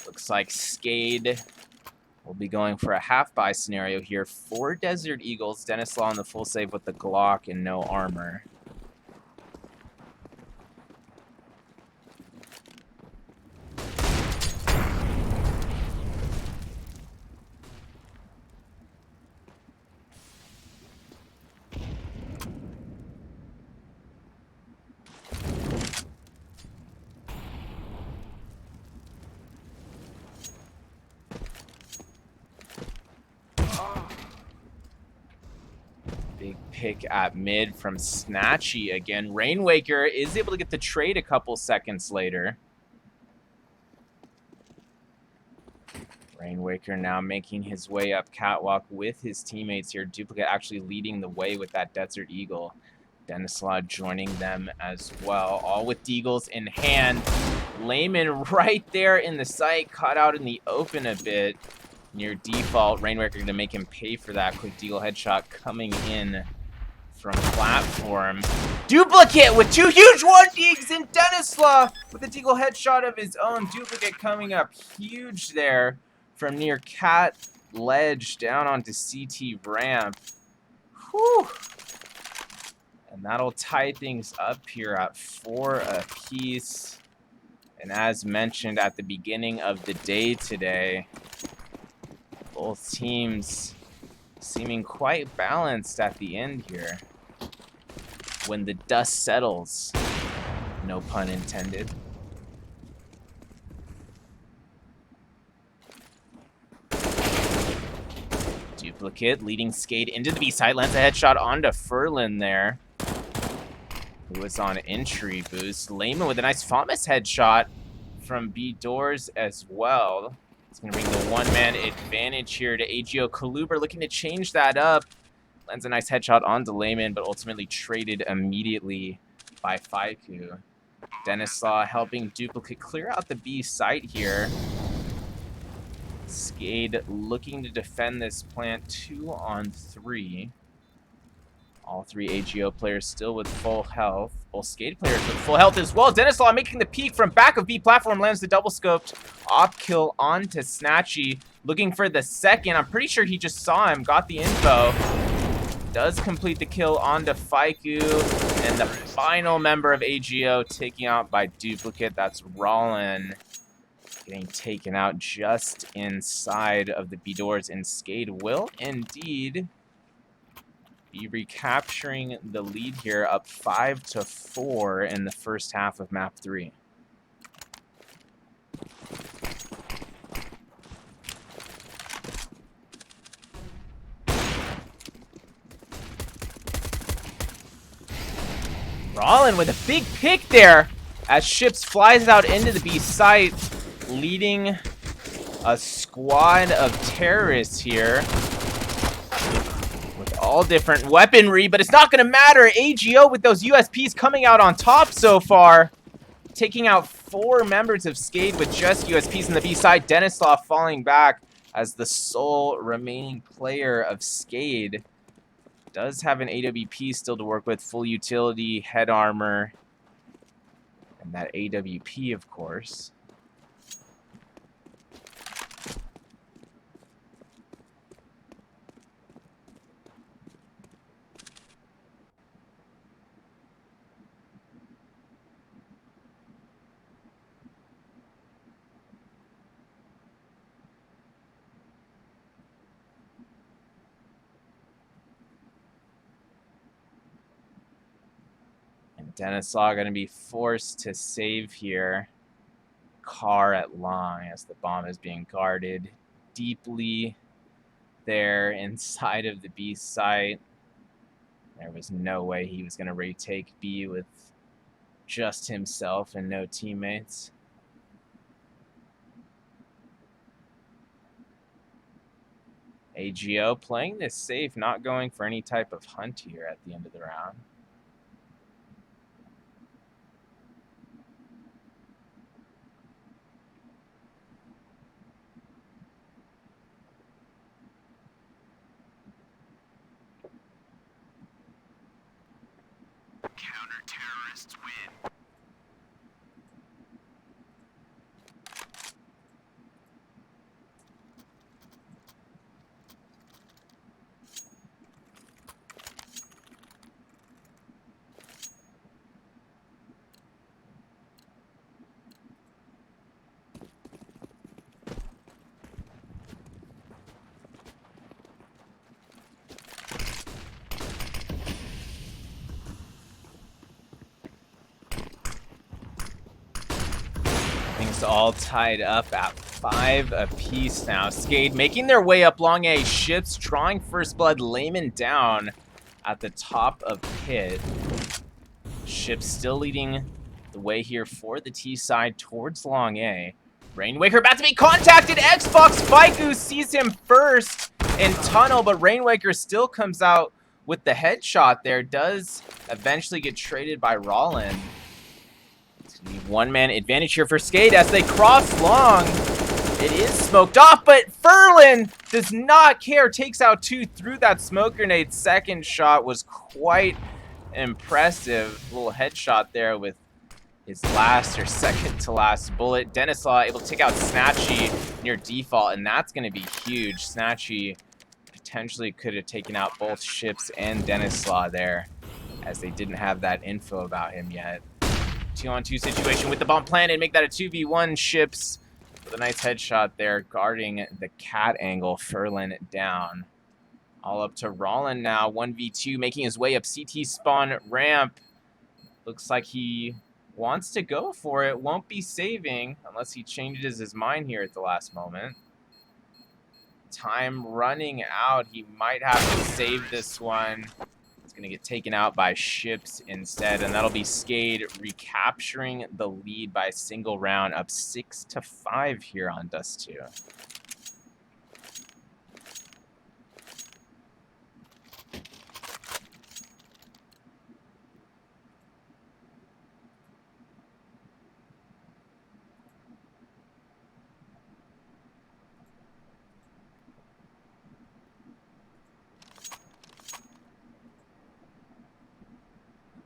Looks like SKADE we'll be going for a half-buy scenario here for Desert Eagles. Denislaw on the full save with the Glock and no armor. pick at mid from Snatchy again. Rainwaker is able to get the trade a couple seconds later. Rainwaker now making his way up catwalk with his teammates here. Duplicate actually leading the way with that Desert Eagle. Denislaw joining them as well, all with deagles in hand. Layman right there in the sight, caught out in the open a bit near default. Rainwaker going to make him pay for that. Quick deagle headshot coming in from platform. Duplicate with 2 huge 1-deags, and Denislaw with a deagle headshot of his own. Duplicate coming up huge there from near Cat Ledge down onto CT ramp. Whew. And that'll tie things up here at 4 apiece. And as mentioned at the beginning of the day today, both teams seeming quite balanced at the end here. When the dust settles, no pun intended. Duplicate leading SKADE into the B side, lands a headshot onto Furlan there, who was on entry boost. Layman with a nice FAMAS headshot from B doors as well. It's going to bring the one-man advantage here to AGO. Kaluber looking to change that up. Lands a nice headshot onto Layman, but ultimately traded immediately by Faiku. Denislaw helping Duplicate clear out the B site here. SKADE looking to defend this plant 2-on-3. All 3 AGO players still with full health. Well, SKADE players with full health as well. Denislaw making the peek from back of B platform, lands the double scoped op kill onto Snatchy. Looking for the second. I'm pretty sure he just saw him, got the info. Does complete the kill onto Faiku. And the final member of AGO taken out by Duplicate. That's Rollin getting taken out just inside of the B doors. And SKADE will indeed be recapturing the lead here, up 5-4 in the first half of map 3. Rollin with a big pick there as Ships flies out into the B site, leading a squad of terrorists here. All different weaponry, but it's not going to matter. AGO with those USPs coming out on top so far, taking out 4 members of SKADE with just USPs in the B side. Denislaw falling back as the sole remaining player of SKADE. Does have an AWP still to work with, full utility, head armor, and that AWP, of course. Denislaw going to be forced to save here. Car at long as the bomb is being guarded deeply there inside of the B site. There was no way he was going to retake B with just himself and no teammates. AGO playing this safe, not going for any type of hunt here at the end of the round. Counter-terrorists win. All tied up at 5 apiece now. SKADE making their way up long A. Ships drawing first blood. Layman down. at the top of pit. Ship still leading the way here for the T side towards long A. Rainwaker about to be contacted. Xbox Faiku sees him first in tunnel, but Rainwaker still comes out with the headshot there. Does eventually get traded by Rollin. It's going to be one-man advantage here for SKADE as they cross long. It is smoked off, but Furlan does not care. Takes out 2 through that smoke grenade. Second shot was quite impressive. Little headshot there with his last or second to last bullet. Denislaw able to take out Snatchy near default, and that's going to be huge. Snatchy potentially could have taken out both Ships and Denislaw there, as they didn't have that info about him yet. 2-on-2 situation with the bomb planted. Make that a 2v1. Ships with a nice headshot there, guarding the cat angle. Furlan down. All up to Rollin now. 1v2, making his way up CT spawn ramp. Looks like he wants to go for it. Won't be saving unless he changes his mind here at the last moment. Time running out. He might have to save this one. It's going to get taken out by Ships instead, and that'll be SKADE recapturing the lead by a single round, up 6-5 here on Dust 2.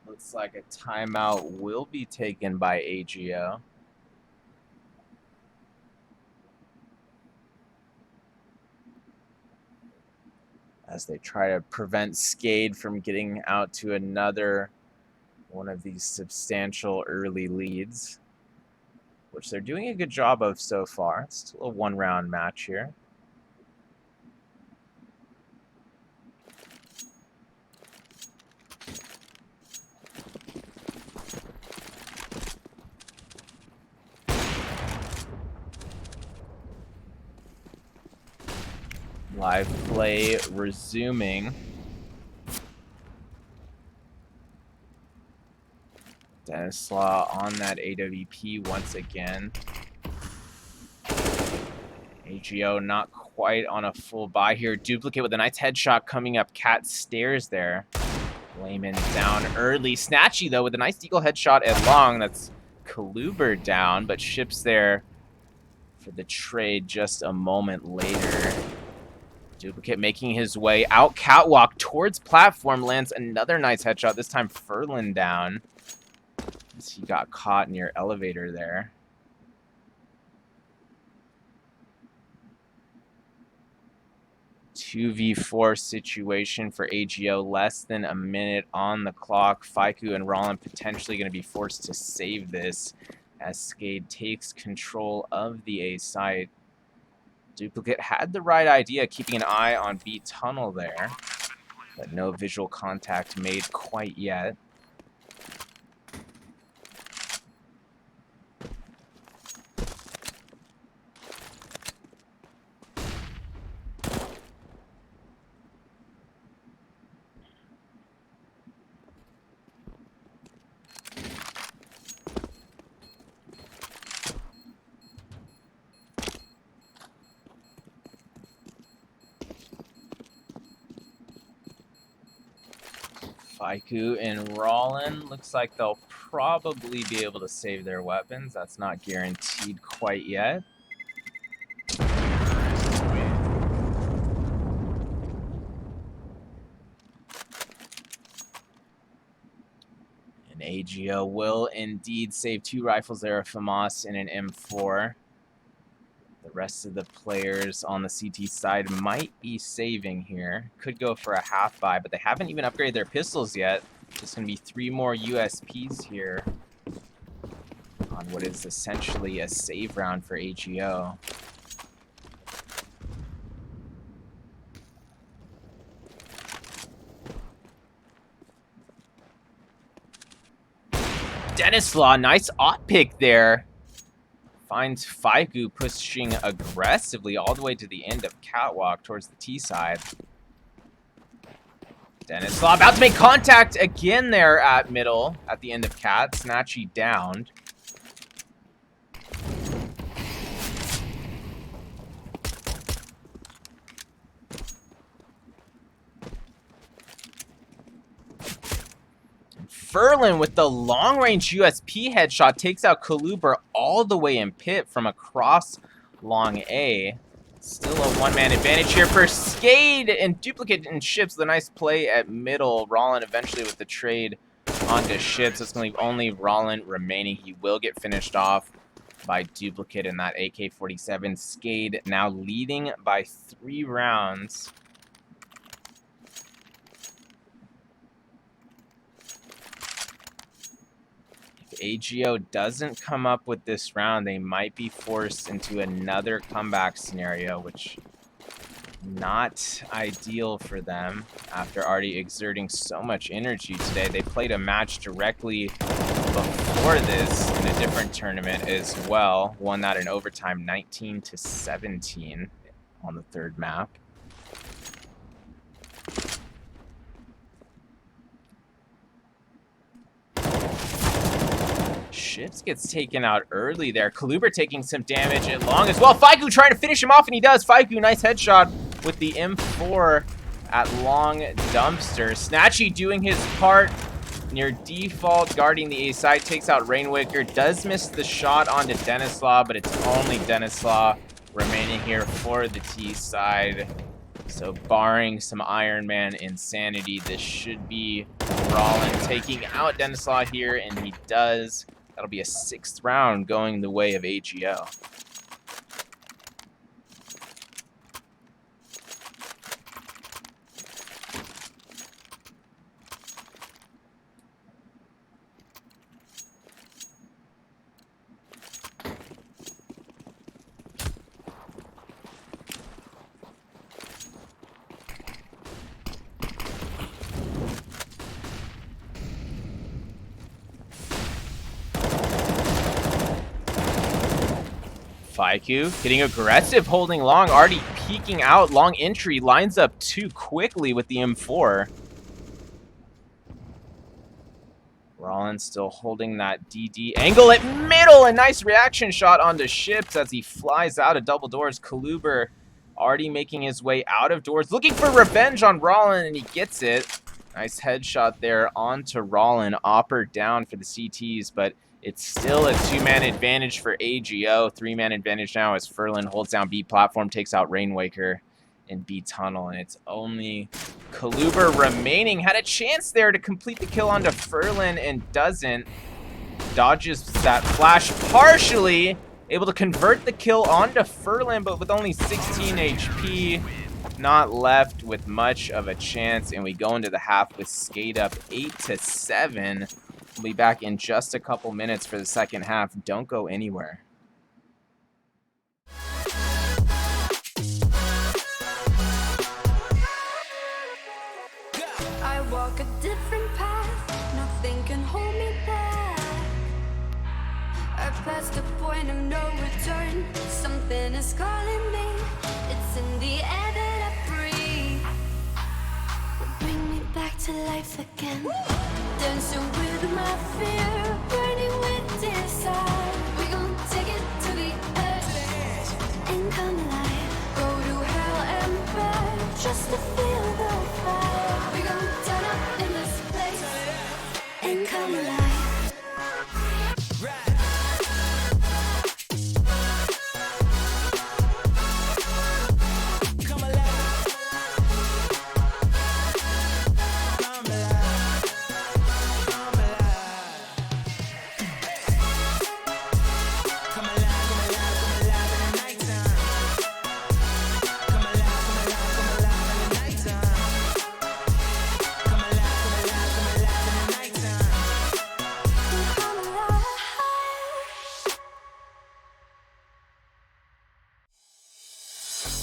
Looks like a timeout will be taken by AGO. As they try to prevent SKADE from getting out to another one of these substantial early leads, which they're doing a good job of so far. It's still a one-round match here. Live play resuming. Denislaw on that AWP once again. AGO not quite on a full buy here. Duplicate with a nice headshot coming up cat stairs there. Layman down early. Snatchy though with a nice deagle headshot at long. That's Kaluber down, but Ships there for the trade just a moment later. Duplicate making his way out catwalk towards platform, lands another nice headshot, this time Furlan down. As he got caught near elevator there. Two 2v4 situation for AGO, less than a minute on the clock. Faiku and Rollin potentially going to be forced to save this as SKADE takes control of the A site. Duplicate had the right idea, keeping an eye on B tunnel there, but no visual contact made quite yet. Faiku and Rollin, looks like they'll probably be able to save their weapons. That's not guaranteed quite yet. And AGO will indeed save 2 rifles there, a FAMAS and an M4. The rest of the players on the CT side might be saving here. Could go for a half buy, but they haven't even upgraded their pistols yet. There's going to be 3 more USPs here on what is essentially a save round for AGO. Denislaw, nice op pick there. Finds Faiku pushing aggressively all the way to the end of catwalk towards the T side. Dennis Law about to make contact again there at middle at the end of Cat. Snatchy downed. Furlan with the long-range USP headshot takes out Kaluber all the way in pit from across long A. Still a one-man advantage here for SKADE, and Duplicate and Ships with a nice play at middle. Rollin eventually with the trade onto Ships. It's going to leave only Rollin remaining. He will get finished off by Duplicate in that AK-47. SKADE now leading by 3 rounds. AGO doesn't come up with this round, they might be forced into another comeback scenario, which not ideal for them after already exerting so much energy today. They played a match directly before this in a different tournament as well. Won that in overtime 19-17 on the 3rd map. Ships gets taken out early there. Kaluber taking some damage at long as well. Faiku trying to finish him off, and he does. Faiku, nice headshot with the M4 at long dumpster. Snatchy doing his part near default, guarding the A side. Takes out Rainwaker. Does miss the shot onto Denislaw, but it's only Denislaw remaining here for the T side. So barring some Iron Man insanity, this should be Rollin taking out Denislaw here, and he does. That'll be a 6th round going the way of AGO. Faiku getting aggressive, holding long, already peeking out. Long entry, lines up too quickly with the M4. Rollin still holding that DD angle at middle. A nice reaction shot onto Ships as he flies out of double doors. Kaluber already making his way out of doors, looking for revenge on Rollin, and he gets it. Nice headshot there onto Rollin. Opper down for the CTs, but it's still a 2-man advantage for AGO. 3-man advantage now as Furlan holds down B platform, takes out Rainwaker in B tunnel, and it's only Kaluber remaining. Had a chance there to complete the kill onto Furlan and doesn't. Dodges that flash partially, able to convert the kill onto Furlan, but with only 16 HP, not left with much of a chance, and we go into the half with SKADE up 8-7. We'll be back in just a couple minutes for the second half. Don't go anywhere. I walk a different path, nothing can hold me back. I passed the point of no return, something is calling me. It's in the air that I breathe. Bring me back to life again. Dancing with my fear, burning with desire. We gon' take it to the edge and come alive. Go to hell and back just to feel the fire. We gon' turn up in this place and come alive.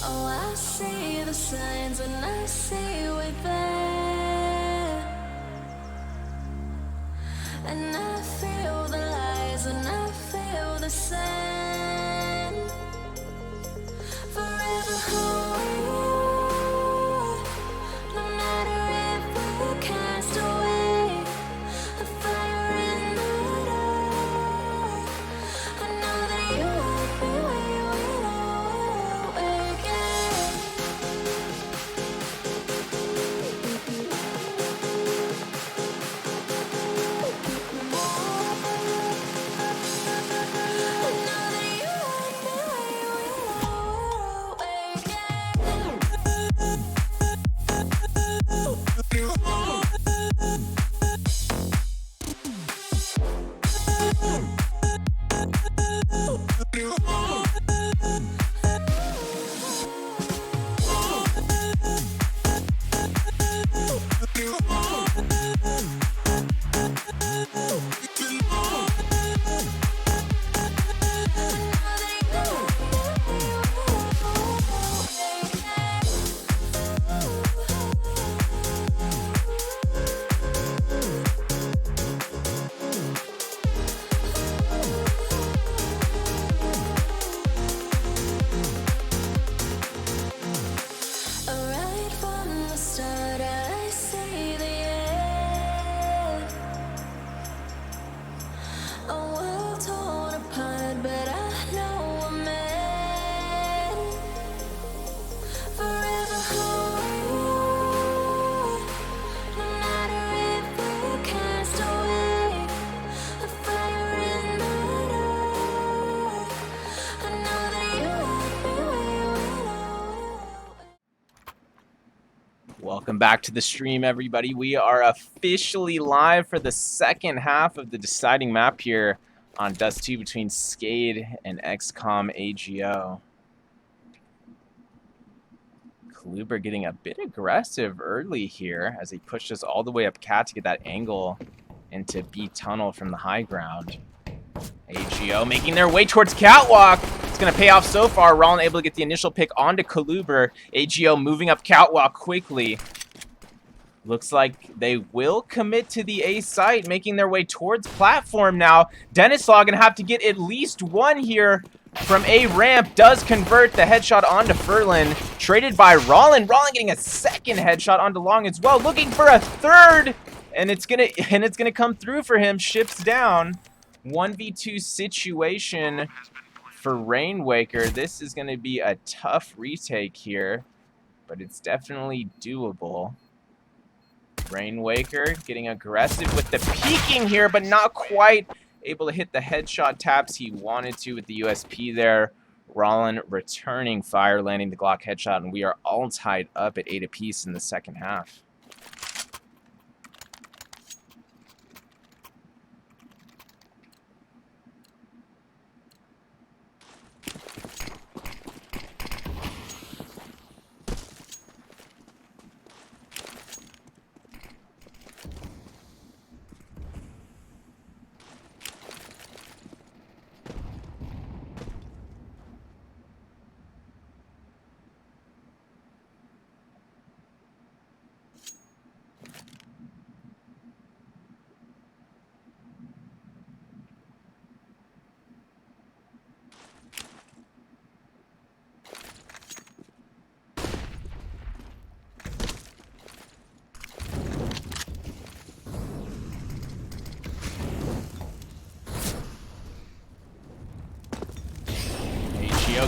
Oh, I see the signs and I see we're there. And I feel the lies and I feel the sand. Forever hold you, no matter if we Right from the start, I see the end. A world torn apart, but I know we're meant forever hold. No matter if we're cast away, a fire in the dark. I know that you love me when Welcome back to the stream, everybody. We are officially live for the second half of the deciding map here on Dust 2 between SKADE and x-kom AGO. Kluber getting a bit aggressive early here as he pushes all the way up cat to get that angle into B tunnel from the high ground. AGO making their way towards catwalk. It's going to pay off so far. Rollin able to get the initial pick onto Kluber. AGO moving up catwalk quickly. Looks like they will commit to the A site, making their way towards platform now. Denislaw going to have to get at least one here from A ramp. Does convert the headshot onto Furlan. Traded by Rollin. Rollin getting a second headshot onto Long as well. Looking for a third. And it's gonna come through for him. Ships down. 1v2 situation for Rainwaker. This is going to be a tough retake here, but it's definitely doable. Rainwaker getting aggressive with the peeking here, but not quite able to hit the headshot taps he wanted to with the USP there. Rollin returning fire, landing the Glock headshot, and we are all tied up at 8 apiece in the second half.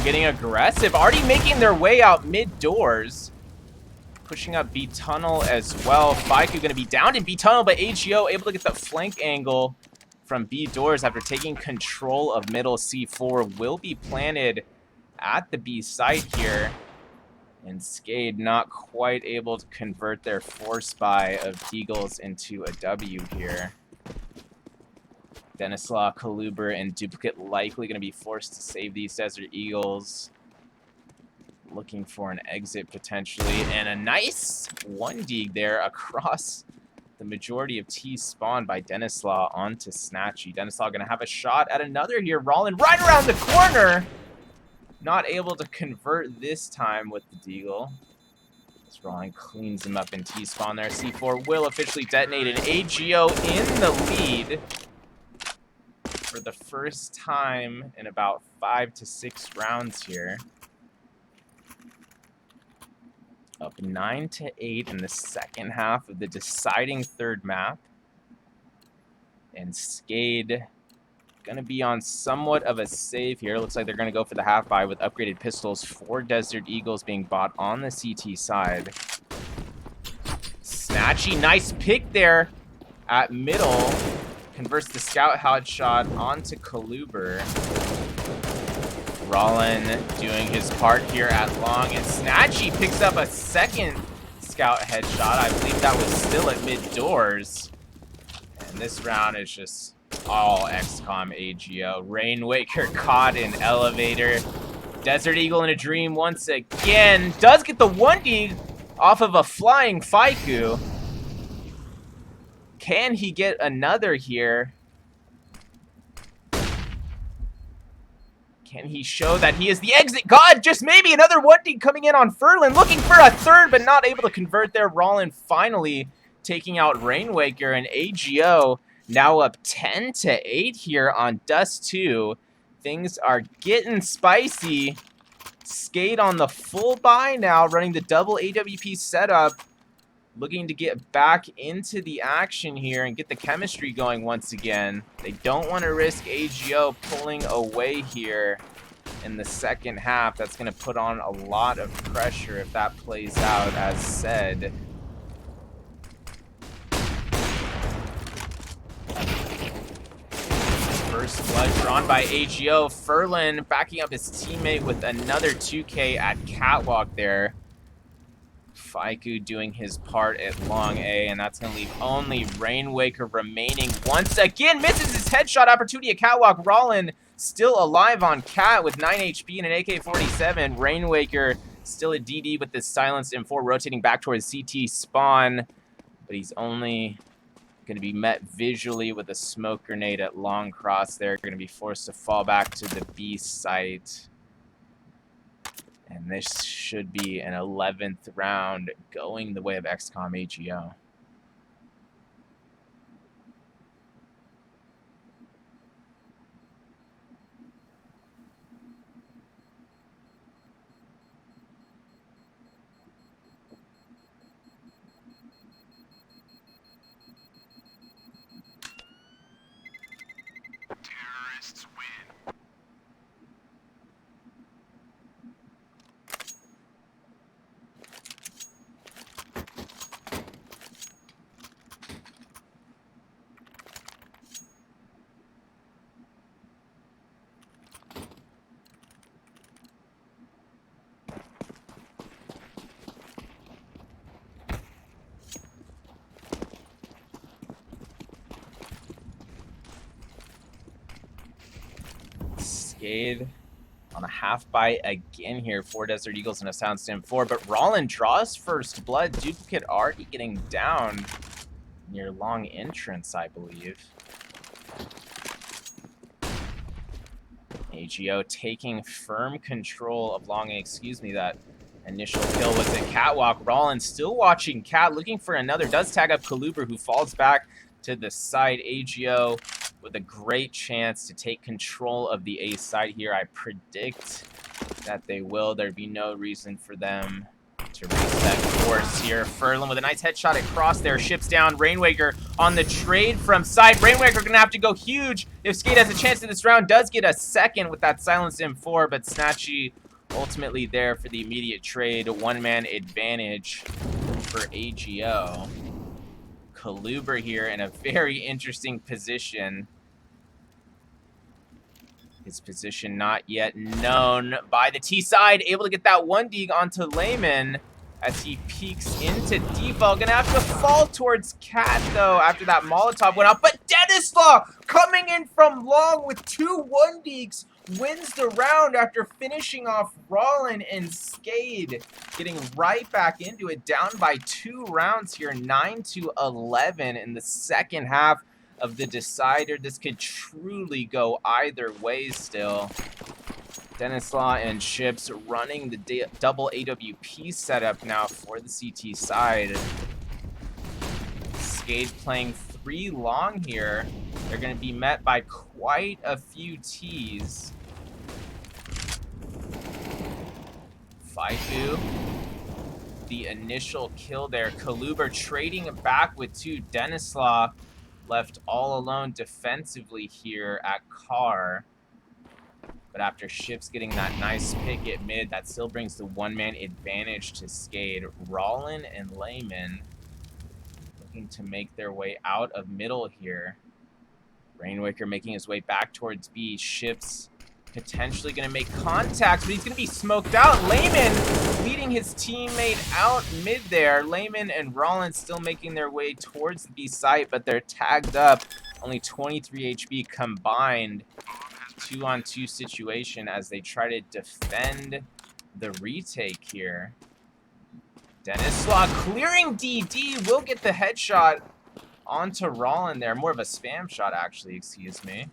Getting aggressive, already making their way out mid doors, pushing up B tunnel as well. Faiku going to be downed in B tunnel, but AGO able to get the flank angle from B doors after taking control of middle. C4 will be planted at the B site here, and SKADE not quite able to convert their force buy of Deagles into a W here. Denislaw, Kluber, and Duplicate likely going to be forced to save these Desert Eagles. Looking for an exit potentially. And a nice 1D there across the majority of T spawn by Denislaw onto Snatchy. Denislaw going to have a shot at another here. Rollin right around the corner. Not able to convert this time with the Deagle. As Rollin cleans him up in T spawn there. C4 will officially detonate, and AGO in the lead for the first time in about 5 to 6 rounds here. Up 9 to 8 in the second half of the deciding third map. And SKADE gonna be on somewhat of a save here. Looks like they're gonna go for the half buy with upgraded pistols. 4 Desert Eagles being bought on the CT side. Snatchy, nice pick there at middle. Converts the scout headshot onto Kluber. Rollin doing his part here at long, and Snatchy picks up a second scout headshot. I believe that was still at mid doors. And this round is just all XCOM AGO. Rainwaker caught in elevator. Desert Eagle in a dream once again. Does get the 1D off of a flying Faiku. Can he get another here? Can he show that he is the exit god? Just maybe another 1D coming in on Furlan, looking for a third, but not able to convert there. Rollin finally taking out Rainwaker, and AGO now up 10-8 here on Dust 2. Things are getting spicy. SKADE on the full buy now, running the double AWP setup. Looking to get back into the action here and get the chemistry going once again. They don't want to risk AGO pulling away here in the second half. That's going to put on a lot of pressure if that plays out as said. First blood drawn by AGO. Furlan backing up his teammate with another 2K at Catwalk there. Faiku doing his part at long A, and that's going to leave only Rainwaker remaining. Once again, misses his headshot opportunity at Catwalk. Rollin still alive on Cat with 9 HP and an AK-47. Rainwaker still a DD with this silenced M4 rotating back towards CT spawn, but he's only going to be met visually with a smoke grenade at long cross there. Going to be forced to fall back to the B site. And this should be an 11th round going the way of XCOM AGO. Terrorists win. SKADE on a half buy again here for Desert Eagles and a Sound Stem 4, but Rollin draws first blood. Duplicate already getting down near long entrance, I believe. AGO taking firm control of long A. Excuse me, that initial kill was at Catwalk. Rollin still watching Cat, looking for another. Does tag up Kaluber, who falls back to the side. AGO with a great chance to take control of the A side here. I predict that they will. There'd be no reason for them to reset course here. Furlan with a nice headshot across there. Ships down. Rainwaker on the trade from side. Rainwaker gonna have to go huge if SKADE has a chance in this round. Does get a second with that silenced M4, but Snatchy ultimately there for the immediate trade. A one-man advantage for AGO. Kaluber here in a very interesting position. His position not yet known by the T side. Able to get that 1D onto Layman as he peeks into default. Gonna have to fall towards Cat though after that Molotov went off. But Denislaw coming in from long with 2 1Ds wins the round after finishing off Rollin and SKADE. Getting right back into it, down by 2 rounds here, 9-11 in the second half of the decider. This could truly go either way still. Denislaw and Ships running the double AWP setup now for the CT side. SKADE playing 3 long here. They're going to be met by quite a few Ts. Faiku, the initial kill there. Kaluber trading back with 2. Denislaw left all alone defensively here at Car. But after Ships getting that nice pick at mid, that still brings the one-man advantage to SKADE. Rollin and Layman looking to make their way out of middle here. Rainwaker making his way back towards B. Ships potentially going to make contact, but he's going to be smoked out. Layman leading his teammate out mid there. Layman and Rollin still making their way towards the B site, but they're tagged up Only 23 HP combined. 2-on-2 situation as they try to defend the retake here. Dennis Law clearing DD, will get the headshot onto Rollin there. More of a spam shot, actually, excuse me.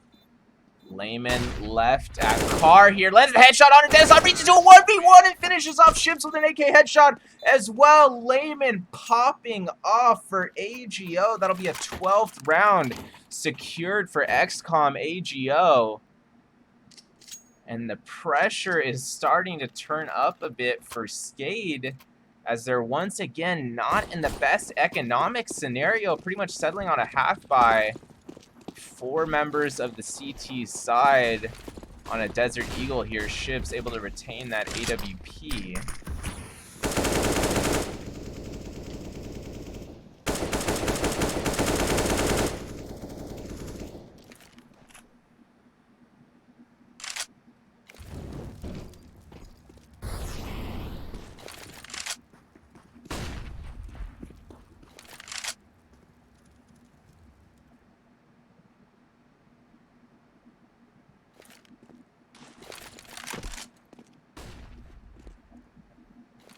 Layman left at Carr here. Lands the headshot on Dennis Law, reaches to a 1v1 and finishes off Ships with an AK headshot as well. Layman popping off for AGO. That'll be a 12th round secured for x-kom AGO. And the pressure is starting to turn up a bit for SKADE as they're once again not in the best economic scenario, pretty much settling on a half buy. 4 members of the CT side on a Desert Eagle here. Ships able to retain that AWP.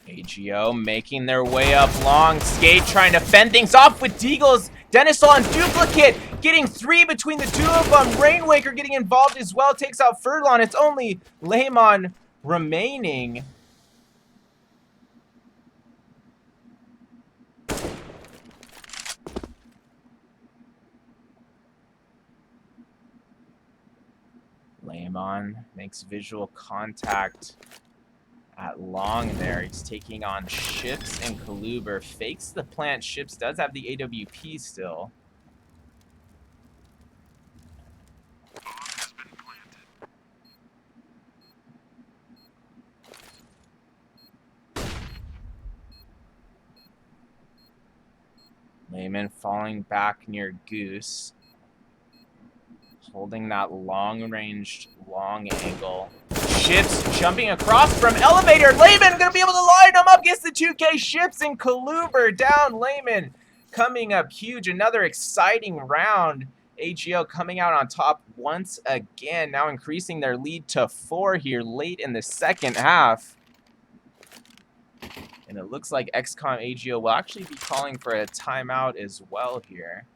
AGO making their way up long. SKADE trying to fend things off with Deagles. Dennis on duplicate, getting 3 between the 2 of them. Rainwaker getting involved as well, takes out Furlon. It's only Layman remaining. Layman makes visual contact at long there. He's taking on Ships and Kaluber. Fakes the plant. Ships does have the AWP still. Layman falling back near Goose. Holding that long-ranged, long angle. Ships jumping across from elevator. Layman gonna be able to line them up against the 2K. Ships and Kaluber down. Layman coming up huge. Another exciting round. AGO coming out on top once again. Now increasing their lead to 4 here late in the second half. And it looks like x-kom AGO will actually be calling for a timeout as well here.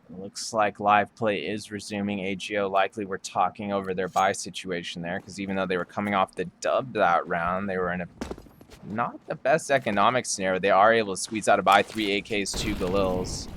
Looks like live play is resuming. AGO likely were talking over their buy situation there, because even though they were coming off the dub that round, they were in a not the best economic scenario. They are able to squeeze out a buy, 3 AKs, 2 Galils.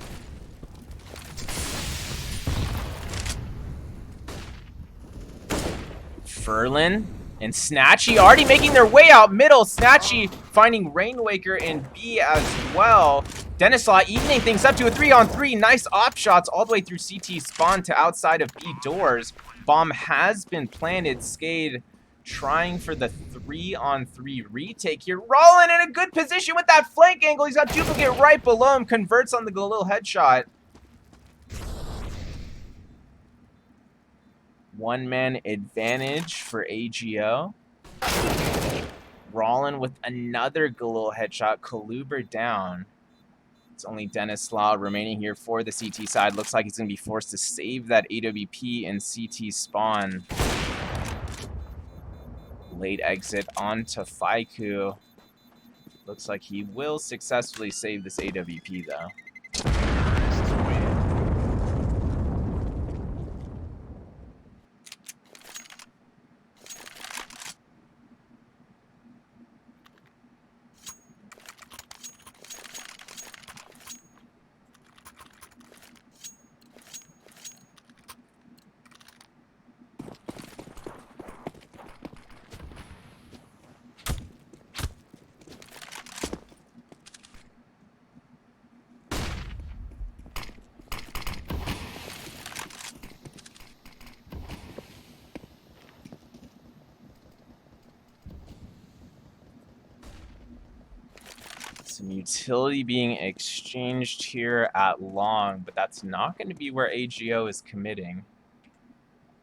Furlan and Snatchy already making their way out middle. Snatchy finding Rainwaker in B as well. Dennis Law evening things up to a 3-on-3. Nice op shots all the way through CT spawn to outside of B doors. Bomb has been planted. SKADE trying for the 3-on-3 retake here. Rollin in a good position with that flank angle. He's got duplicate right below him. Converts on the Galil headshot. One-man advantage for AGO. Rollin with another Galil headshot. Kaluber down. It's only Dennis Law remaining here for the CT side. Looks like he's going to be forced to save that AWP and CT spawn. Late exit onto Faiku. Looks like he will successfully save this AWP though. Some utility being exchanged here at long, but that's not going to be where AGO is committing.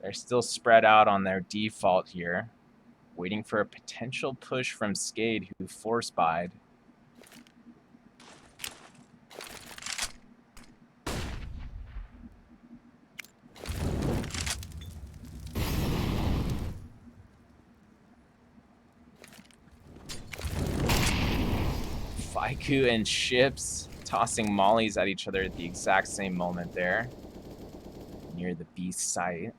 They're still spread out on their default here, waiting for a potential push from SKADE, who force buyed. Faiku and Ships tossing mollies at each other at the exact same moment there, near the B site.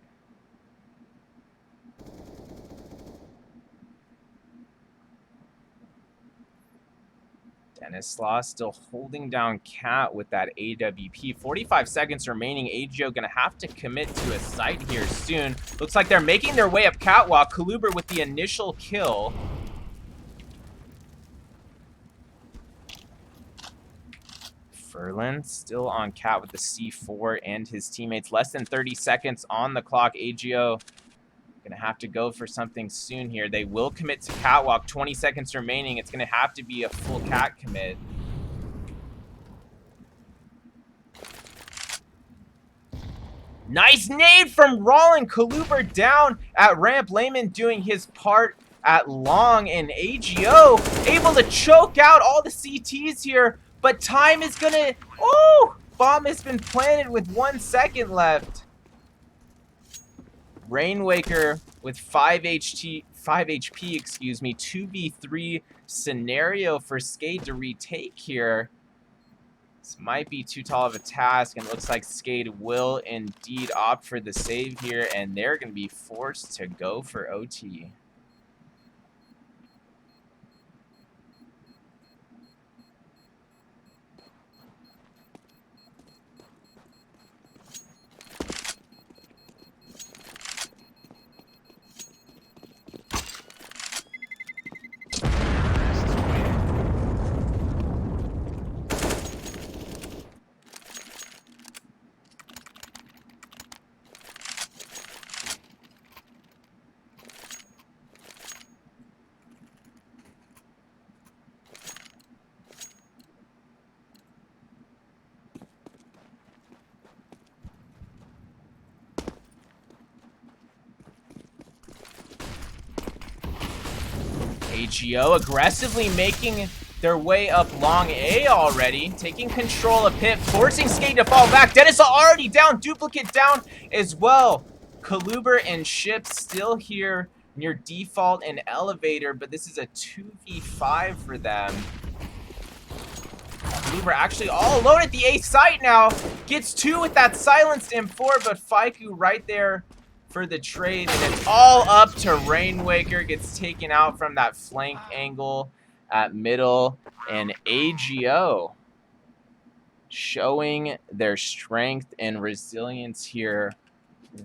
Denislaw still holding down Cat with that AWP. 45 seconds remaining. AGO gonna have to commit to a site here soon. Looks like they're making their way up Catwalk. Kaluber with the initial kill. Ferlin still on Cat with the C4 and his teammates. Less than 30 seconds on the clock. AGO gonna have to go for something soon here. They will commit to Catwalk. 20 seconds remaining. It's gonna have to be a full Cat commit. Nice nade from Rollin. Kaluber down at ramp. Lehman doing his part at long, and AGO able to choke out all the CTs here. But time is gonna... Oh! Bomb has been planted with 1 second left. Rainwaker with 5 HP, excuse me, 2v3 scenario for SKADE to retake here. This might be too tall of a task, and it looks like SKADE will indeed opt for the save here, and they're going to be forced to go for OT. AGO aggressively making their way up long A already, taking control of Pit, forcing SKADE to fall back. Dennis already down, Duplicate down as well. Kaluber and Ships still here near default and elevator, but this is a 2v5 for them. Kaluber actually all alone at the A site now. Gets 2 with that silenced M4, but Faiku right there for the trade, and it's all up to Rainwaker. Gets taken out from that flank angle at middle, and AGO showing their strength and resilience here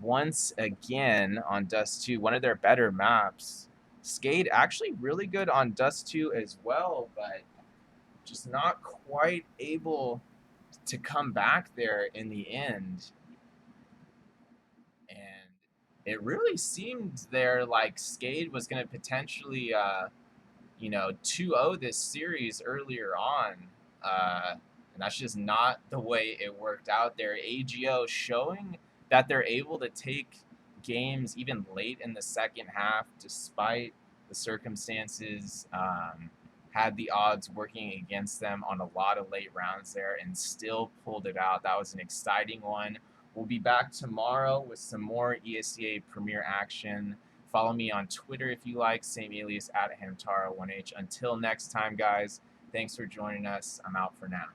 once again on Dust 2, one of their better maps. SKADE actually really good on Dust 2 as well, but just not quite able to come back there in the end. And it really seemed there like SKADE was going to potentially, you know, 2-0 this series earlier on. And that's just not the way it worked out there. AGO showing that they're able to take games even late in the second half despite the circumstances. Had the odds working against them on a lot of late rounds there and still pulled it out. That was an exciting one. We'll be back tomorrow with some more ESEA Premier action. Follow me on Twitter if you like, same alias at Hamtaro1H. Until next time, guys, thanks for joining us. I'm out for now.